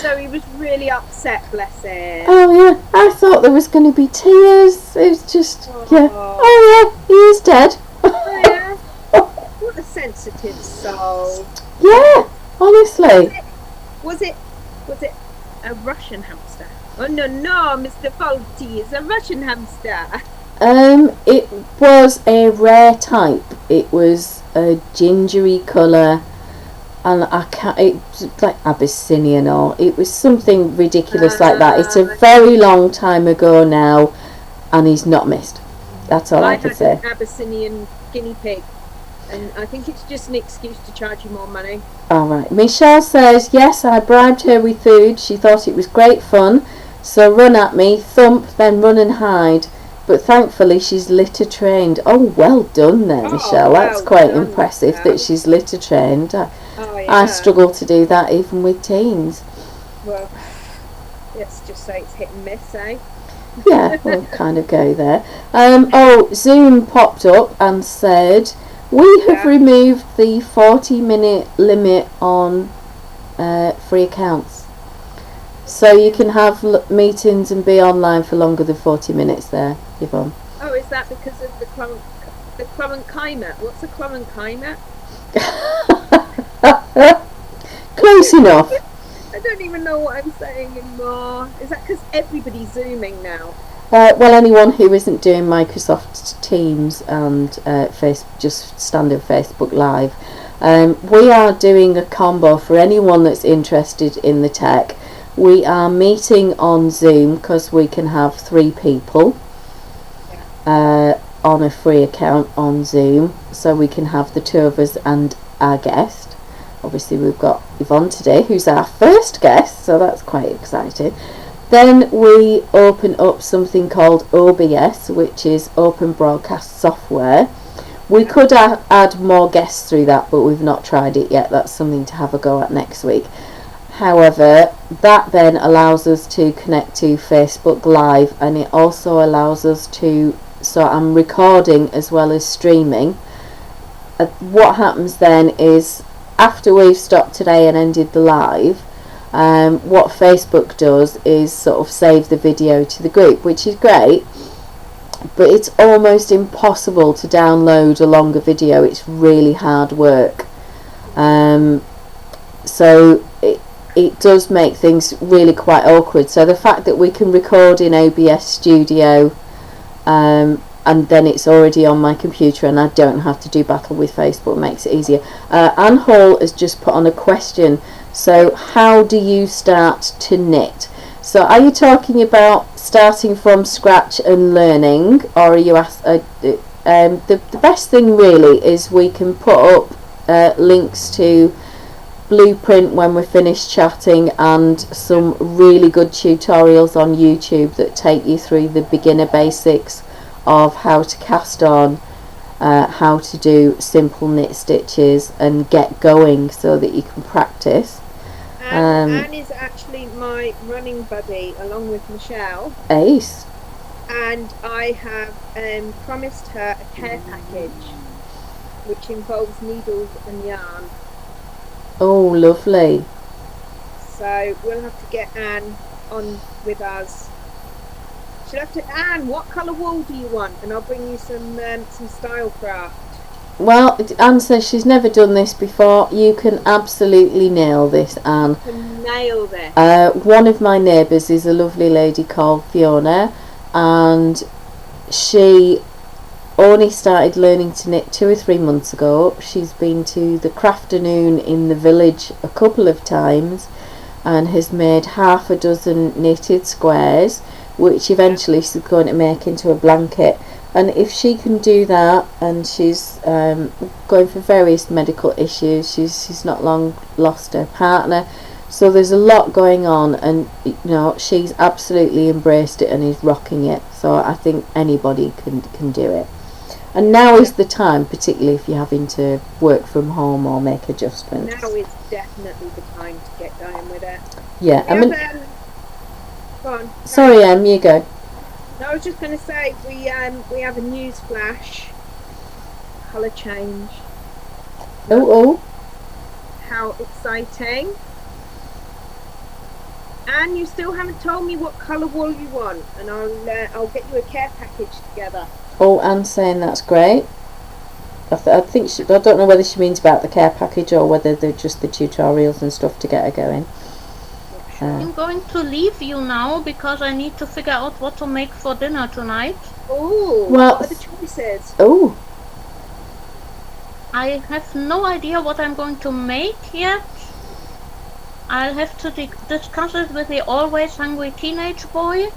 So he was really upset, bless him. Oh yeah, I thought there was going to be tears. It was just, yeah. Oh yeah, he is dead. Oh, yeah. What a sensitive soul. Yeah, honestly. Was it a Russian hamster? Oh no, Mr. Faulty is a Russian hamster. It was a rare type. It was a gingery colour, and it was like Abyssinian, or it was something ridiculous like that. It's a very long time ago now, and he's not missed. That's all I can say. An Abyssinian guinea pig, and I think it's just an excuse to charge you more money. Alright, Michelle says, yes, I bribed her with food. She thought it was great fun, so run at me, thump, then run and hide. But thankfully she's litter trained. Oh, well done there, Michelle. That's quite impressive that she's litter trained. I struggle to do that even with teens. Well, let's just say it's hit and miss, eh? Yeah, we'll kind of go there. Zoom popped up and said, we have removed the 40-minute limit on free accounts. So you can have meetings and be online for longer than 40 minutes there, Yvonne. Oh, is that because of the Clemenkeimer? What's a Clemenkeimer? Close enough. I don't even know what I'm saying anymore. Is that because everybody's Zooming now? Well, anyone who isn't doing Microsoft Teams and just standard Facebook Live, we are doing a combo for anyone that's interested in the tech. We are meeting on Zoom because we can have 3 people on a free account on Zoom, so we can have the 2 of us and our guest. Obviously we've got Yvonne today, who's our first guest, so that's quite exciting. Then we open up something called OBS, which is Open Broadcast Software. We could add more guests through that, but we've not tried it yet. That's something to have a go at next week. However, that then allows us to connect to Facebook Live, and it also allows us to, so I'm recording as well as streaming. What happens then is, after we've stopped today and ended the live, what Facebook does is sort of save the video to the group, which is great, but it's almost impossible to download a longer video. It's really hard work. So it does make things really quite awkward. So the fact that we can record in OBS Studio and then it's already on my computer and I don't have to do battle with Facebook makes it easier. Anne Hall has just put on a question. So how do you start to knit? So are you talking about starting from scratch and learning, or are you the best thing really is we can put up links to Blueprint when we're finished chatting, and some really good tutorials on YouTube that take you through the beginner basics of how to cast on, how to do simple knit stitches and get going so that you can practice. Anne is actually my running buddy along with Michelle. Ace. And I have promised her a care package which involves needles and yarn. Oh, lovely. So we'll have to get Anne on with us. She'll have to, Anne, what colour wool do you want? And I'll bring you some style craft. Well, Anne says she's never done this before. You can absolutely nail this, Anne. You can nail this. One of my neighbours is a lovely lady called Fiona, and she only started learning to knit 2 or 3 months ago. She's been to the Crafternoon in the village a couple of times and has made half a dozen knitted squares, which eventually she's going to make into a blanket. And if she can do that, and she's going for various medical issues, she's not long lost her partner, so there's a lot going on, and you know, she's absolutely embraced it and is rocking it. So I think anybody can do it. And now is the time, particularly if you're having to work from home or make adjustments. Now is definitely the time to get going with it. Yeah, I mean, go on. sorry, you go. No, I was just going to say we have a news flash. Colour change. Oh. How exciting! And you still haven't told me what colour wool you want, and I'll get you a care package together. Oh, Anne's saying that's great. I think I don't know whether she means about the care package or whether they're just the tutorials and stuff to get her going. I'm going to leave you now because I need to figure out what to make for dinner tonight. Oh, well, what are the choices? Oh, I have no idea what I'm going to make yet. I'll have to discuss it with the always hungry teenage boy.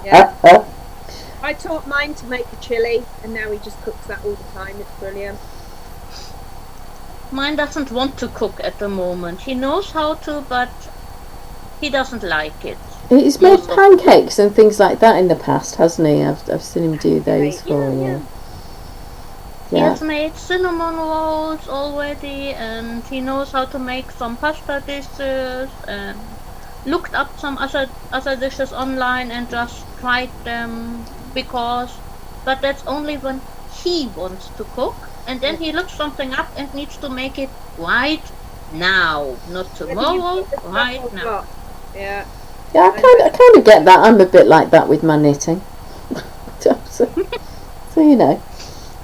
Yeah. I taught mine to make a chili, and now he just cooks that all the time. It's brilliant. Mine doesn't want to cook at the moment. He knows how to, but he doesn't like it. He's made pancakes and things like that in the past, hasn't he? I've seen him do those for you. He has made cinnamon rolls already, and he knows how to make some pasta dishes, and looked up some other dishes online and just tried them but that's only when he wants to cook, and then he looks something up and needs to make it right now, not tomorrow, right now. Yeah. Yeah, I kind of get that. I'm a bit like that with my knitting. so you know.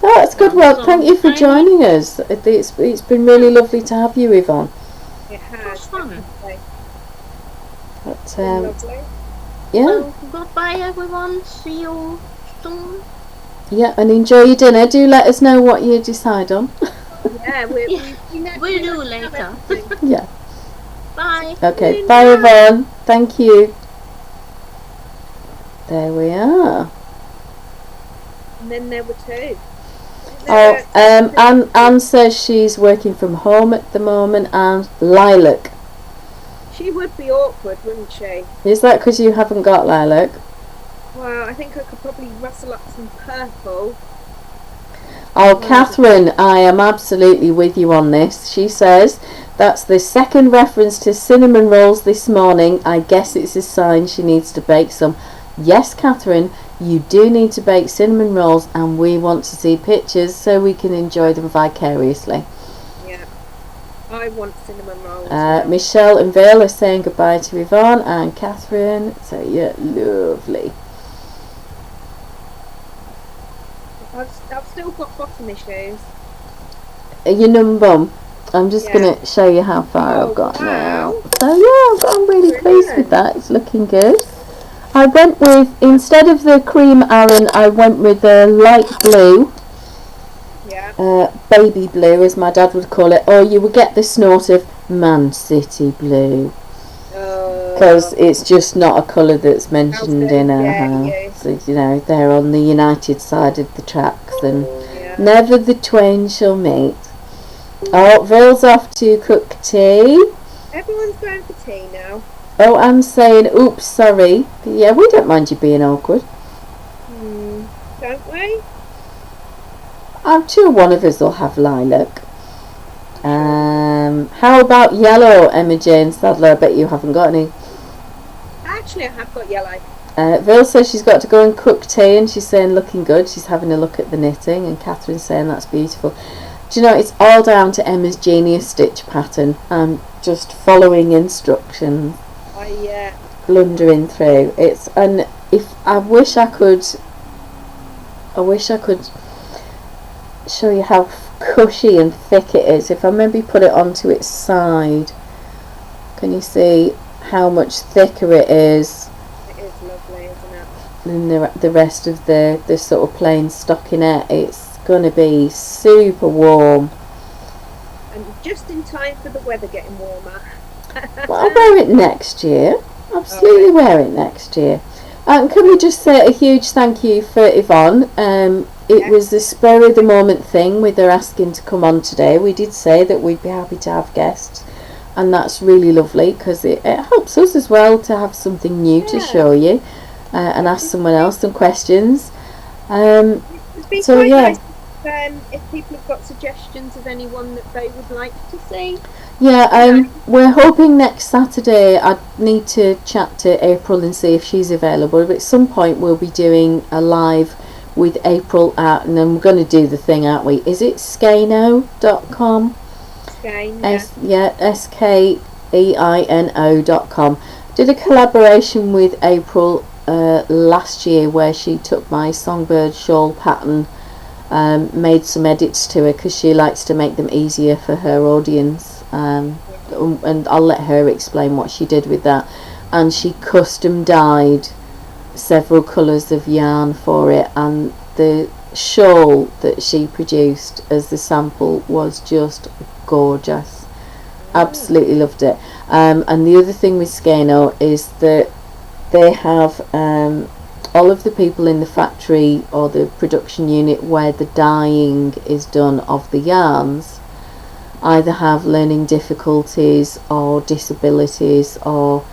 Oh, that's good. Well, thank you for joining us. It's been really lovely to have you, Yvonne. It has. Fun. But, Lovely. yeah. So, goodbye everyone. See you soon. Yeah, and enjoy your dinner. Do let us know what you decide on. Yeah, We'll do later. Yeah. Bye. Okay. Bye, Yvonne. Thank you. There we are. And then there were two. Anne says she's working from home at the moment, and lilac. She would be awkward, wouldn't she? Is that because you haven't got lilac? Well, I think I could probably rustle up some purple. Oh, Catherine, I am absolutely with you on this. She says that's the second reference to cinnamon rolls this morning. I guess it's a sign she needs to bake some. Yes, Catherine, you do need to bake cinnamon rolls, and we want to see pictures so we can enjoy them vicariously. Yeah, I want cinnamon rolls. Michelle and Vale are saying goodbye to Yvonne and Catherine. So yeah, lovely. I've still got bottom issues. Your num bum. I'm just going to show you how far I've got now. So yeah, I'm really pleased with that. It's looking good. I went with, instead of the cream Aran, I went with the light blue. Yeah. Baby blue, as my dad would call it, or you would get the snort of Man City blue. Because it's just not a colour that's mentioned in our house. So, you know, they're on the United side of the tracks, and never the twain shall meet. Oh, Vale's off to cook tea. Everyone's going for tea now. Oh, I'm saying, oops, sorry. Yeah, we don't mind you being awkward. Don't we? I'm sure one of us will have lilac. How about yellow, Emma Jane Sadler? I bet you haven't got any. Actually, I have got yellow. Vil says she's got to go and cook tea, and she's saying looking good. She's having a look at the knitting, and Catherine's saying that's beautiful. Do you know, it's all down to Emma's genius stitch pattern. I'm just following instructions. Blundering through. I wish I could show you how cushy and thick it is. If I maybe put it onto its side, can you see how much thicker it is? It is lovely, isn't it? Than the rest of the sort of plain stockinette. It's going to be super warm. And just in time for the weather getting warmer. Well, I'll wear it next year. Absolutely wear it next year. Can we just say a huge thank you for Yvonne? It was the spur of the moment thing with her asking to come on today. We did say that we'd be happy to have guests, and that's really lovely because it helps us as well to have something new to show you and ask someone else some questions. It'd be So, quite yeah. nice if people have got suggestions of anyone that they would like to see. Yeah, we're hoping next Saturday. I need to chat to April and see if she's available. But at some point we'll be doing a live with April and then we're going to do the thing, aren't we? Is it skeino.com? Again, yeah. Skeino.com. Did a collaboration with April last year where she took my songbird shawl pattern, made some edits to her because she likes to make them easier for her audience. And I'll let her explain what she did with that. And she custom dyed several colours of yarn for it, and the shawl that she produced as the sample was just gorgeous. Absolutely loved it. And the other thing with Skeino is that they have all of the people in the factory or the production unit where the dyeing is done of the yarns either have learning difficulties or disabilities or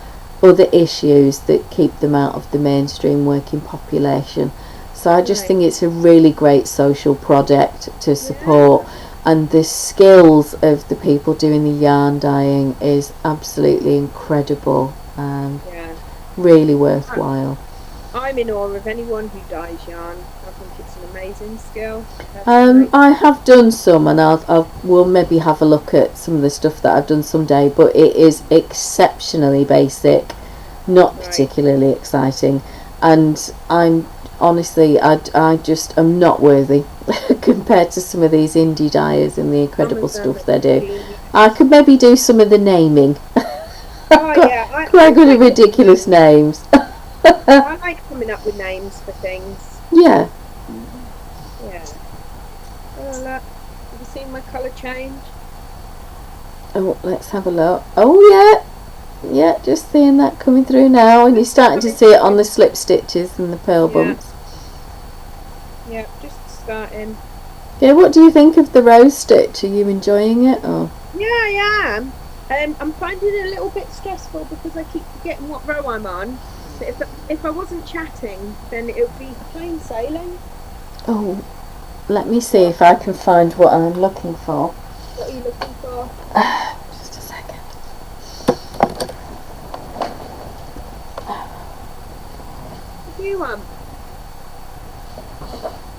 other issues that keep them out of the mainstream working population. So I just think it's a really great social project to support, and the skills of the people doing the yarn dyeing is absolutely incredible. Really worthwhile. I'm in awe of anyone who dyes yarn. I think it's an amazing skill. I have done some, and we'll maybe have a look at some of the stuff that I've done someday, but it is exceptionally basic, not particularly exciting, and I'm honestly I just am not worthy compared to some of these indie dyers and the incredible stuff they do. I could maybe do some of the naming. Quite good at ridiculous names. I like coming up with names for things. Yeah. Oh, look. Have you seen my colour change? Oh, let's have a look. Oh, yeah, just seeing that coming through now, and you're starting to see it on the slip stitches and the pearl bumps. Yeah, just starting. Yeah, what do you think of the rose stitch? Are you enjoying it? Or? Yeah, I am. I'm finding it a little bit stressful because I keep forgetting what row I'm on. So if I wasn't chatting, then it would be plain sailing. Oh, let me see if I can find what I'm looking for. What are you looking for? Just a second. What do you want?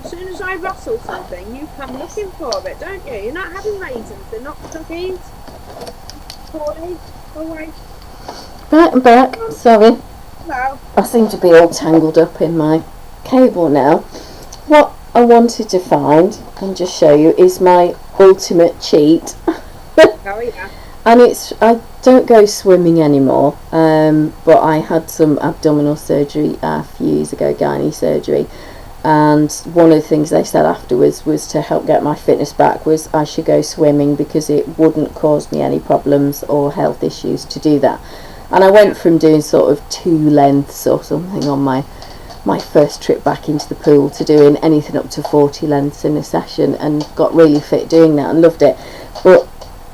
As soon as I rustle something, you come looking for it, don't you? You're not having raisins, they're not cookies. Corey, alright. Right, I'm back. Sorry. Hello. I seem to be all tangled up in my cable now. What I wanted to find and just show you is my ultimate cheat. Oh yeah. And I don't go swimming anymore, but I had some abdominal surgery a few years ago, gynae surgery, and one of the things they said afterwards was to help get my fitness back was I should go swimming because it wouldn't cause me any problems or health issues to do that. And I went from doing sort of 2 lengths or something on my first trip back into the pool to doing anything up to 40 lengths in a session, and got really fit doing that and loved it. But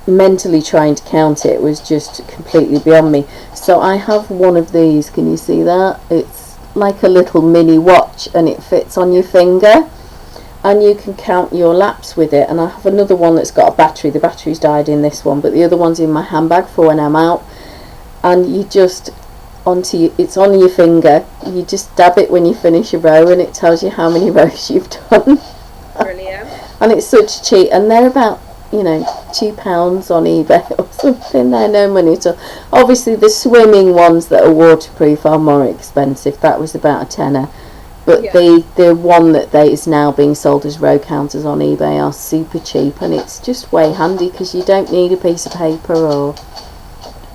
mentally trying to count it was just completely beyond me. So I have one of these, can you see that? It's like a little mini watch and it fits on your finger and you can count your laps with it. And I have another one that's got a battery. The battery's died in this one, but the other one's in my handbag for when I'm out. And you just it's on your finger, you just dab it when you finish a row and it tells you how many rows you've done. Brilliant. And it's such a cheat, and they're about £2 on eBay or something. They're no money at all. Obviously the swimming ones that are waterproof are more expensive. That was about a tenner, but the one that is now being sold as row counters on eBay are super cheap, and it's just way handy because you don't need a piece of paper or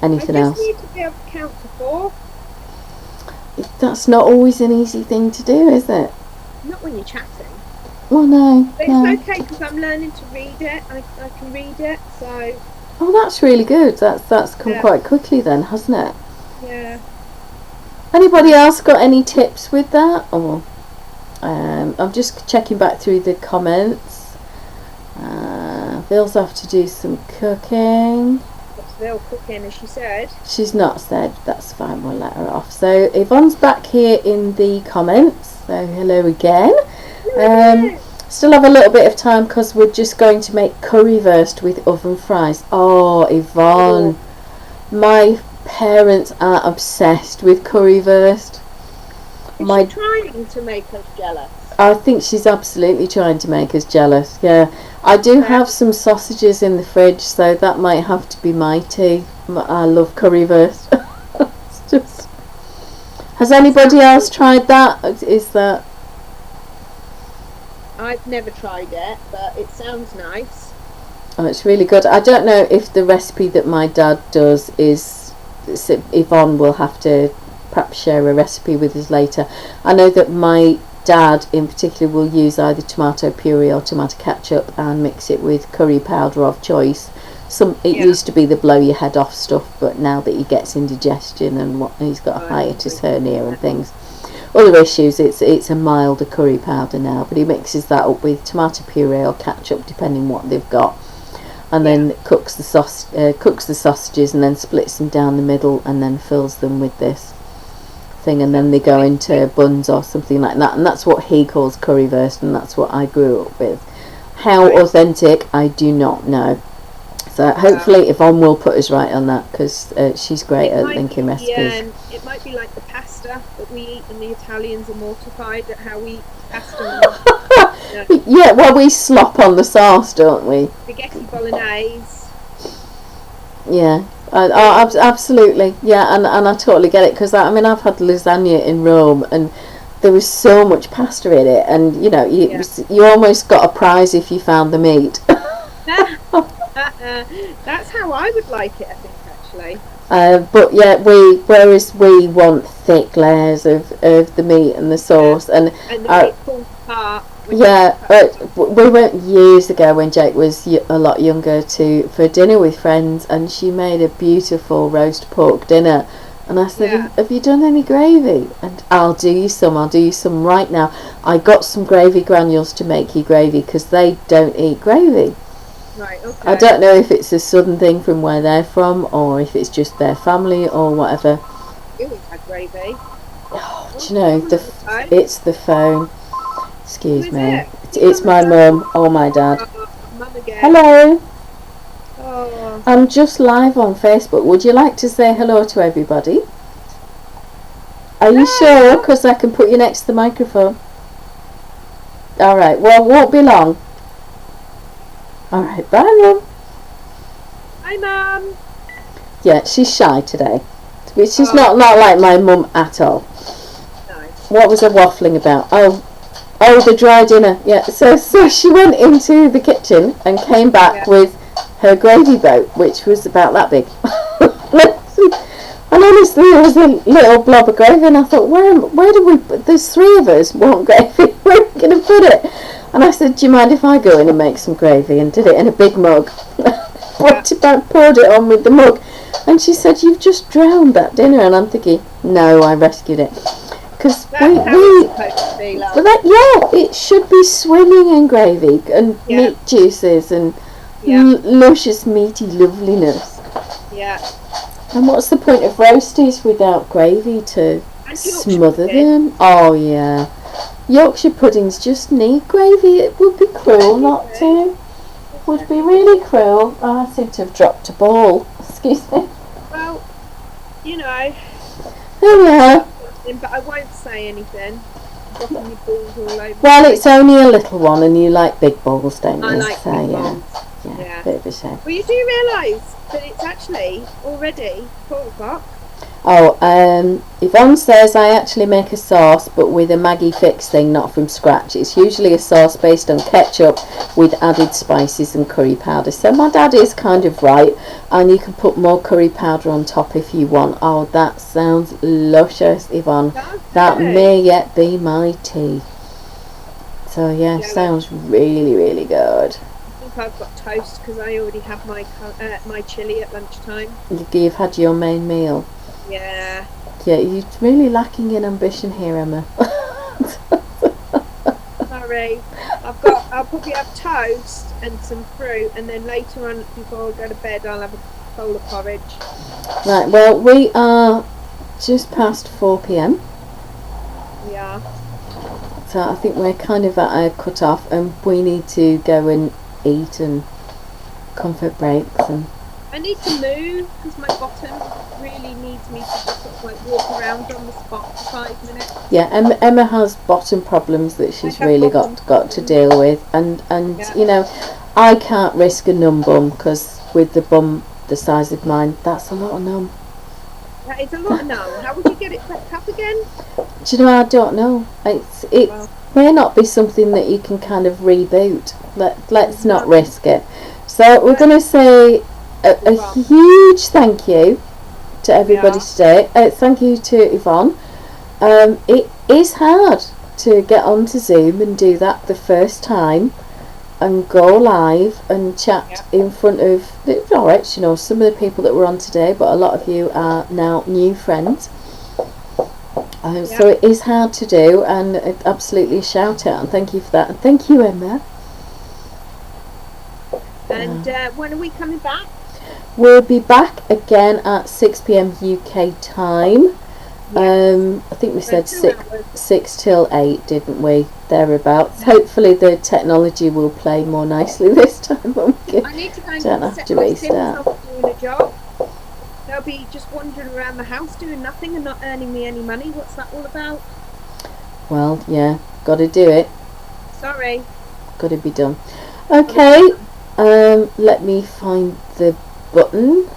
anything else. I just need to be able to count to 4. That's not always an easy thing to do, is it? Not when you're chatting. Well, no. But no. it's okay because I'm learning to read it. I can read it, so. Oh, that's really good. That's come quite quickly then, hasn't it? Yeah. Anybody else got any tips with that? Or I'm just checking back through the comments. Bill's off to do some cooking. What's Bill cooking, as she said? She's not said. That's fine. We'll let her off. So Yvonne's back here in the comments. So hello again. Still have a little bit of time because we're just going to make currywurst with oven fries. Oh, Yvonne, my parents are obsessed with currywurst. Is she trying to make us jealous? I think she's absolutely trying to make us jealous. Yeah, I do have some sausages in the fridge, so that might have to be my tea. I love currywurst. It's just. Has anybody else tried that? Is that? I've never tried it, but it sounds nice. Oh, it's really good. I don't know if the recipe that my dad does is. Yvonne will have to perhaps share a recipe with us later. I know that my dad in particular will use either tomato puree or tomato ketchup and mix it with curry powder of choice. It used to be the blow your head off stuff, but now that he gets indigestion and he's got a hiatus hernia and things, other issues, it's a milder curry powder now, but he mixes that up with tomato puree or ketchup depending what they've got, and then cooks the sausages and then splits them down the middle and then fills them with this thing, and then they go into buns or something like that, and that's what he calls currywurst, and that's what I grew up with. How authentic, I do not know. So hopefully Yvonne will put us right on that, because she's great at linking recipes. Yeah, it might be like the pasta that we eat, and the Italians are mortified at how we eat pasta. Yeah, well, we slop on the sauce, don't we? Spaghetti bolognese. Yeah, absolutely. Yeah, and I totally get it, because I've had lasagna in Rome, and there was so much pasta in it, and you almost got a prize if you found the meat. That's how I would like it, I think, actually. But yeah, whereas we want thick layers of the meat and the sauce, and the meat falls apart. We went years ago when Jake was a lot younger for dinner with friends, and she made a beautiful roast pork dinner, and I said, have you done any gravy? And I'll do you some right now. I got some gravy granules to make you gravy, because they don't eat gravy. Right, okay. I don't know if it's a southern thing from where they're from, or if it's just their family or whatever. You always had gravy. Oh, do you know, it's the phone. Excuse me. It? It's my mum or my dad. Mum again. Hello. Oh. I'm just live on Facebook. Would you like to say hello to everybody? Are you sure? Because I can put you next to the microphone. Alright, well, it won't be long. Alright, bye, Mum. Hi, Mum. Yeah, she's shy today. She's not like my mum at all. No. What was I waffling about? Oh, the dry dinner. Yeah, so she went into the kitchen and came back with her gravy boat, which was about that big. And honestly, there was a little blob of gravy, and I thought, where do we put? There's three of us want gravy. Where are we going to put it? And I said, do you mind if I go in and make some gravy? And did it in a big mug. Poured it on with the mug. And she said, you've just drowned that dinner. And I'm thinking, no, I rescued it. Because it should be swimming in gravy and meat juices and luscious meaty loveliness. Yeah. And what's the point of roasties without gravy to smother them? Oh, yeah. Yorkshire puddings just need gravy. It would be cruel not to. It would be really cruel. Oh, I seem to have dropped a ball. Excuse me. Well, you know. There we are. But I won't say anything. Dropping your balls all over. Well, it's only a little one, and you like big balls, don't you? I like big balls. Yeah, bit of a shame. Well, you do realise that it's actually already 4 o'clock. Oh, Yvonne says I actually make a sauce, but with a Maggie Fix thing, not from scratch. It's usually a sauce based on ketchup with added spices and curry powder. So my dad is kind of right, and you can put more curry powder on top if you want. Oh, that sounds luscious, Yvonne. That may yet be my tea. So yeah, sounds really, really good. I think I've got toast because I already have my chilli at lunchtime. You've had your main meal. Yeah. Yeah, you're really lacking in ambition here, Emma. Sorry. I'll probably have toast and some fruit, and then later on, before I go to bed, I'll have a bowl of porridge. Right, well, we are just past 4 p.m. Yeah. So I think we're kind of at a cut-off, and we need to go and eat and comfort breaks. And I need to move because my bottom really needs me to just sort of like walk around on the spot for 5 minutes. yeah, Emma has bottom problems that she's have really bottom got to deal with, and Yeah. you know, I can't risk a numb bum, because with the bum the size of mine, that's a lot of numb. That is a lot of numb. How would you get it back up again? Do you know, I don't know. It Well. may not be something that you can kind of reboot. Let's not risk it. So we're going to say a huge thank you to everybody today. Thank you to Yvonne. It is hard to get onto Zoom and do that the first time and go live and chat in front of, alright, you know, some of the people that were on today, but a lot of you are now new friends. So it is hard to do, and absolutely a shout out, and thank you for that, and thank you, Emma. And when are we coming back? We'll be back again at 6 p.m. UK time. I think we said 6 till 8, didn't we? Thereabouts. Hopefully the technology will play more nicely this time. I need to go and Don't have to restart. doing a job. They'll be just wandering around the house doing nothing and not earning me any money. What's that all about? Well, yeah, got to do it. Sorry. Got to be done. Okay, let me find the button.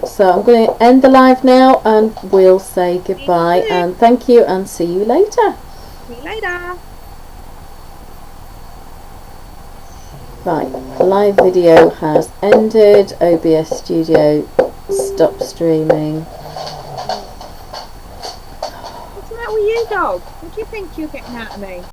So I'm going to end the live now, and we'll say goodbye and thank you, and see you later. See you later. Right, live video has ended. OBS Studio stop streaming. What's the matter with you, dog? What do you think you're getting out of me?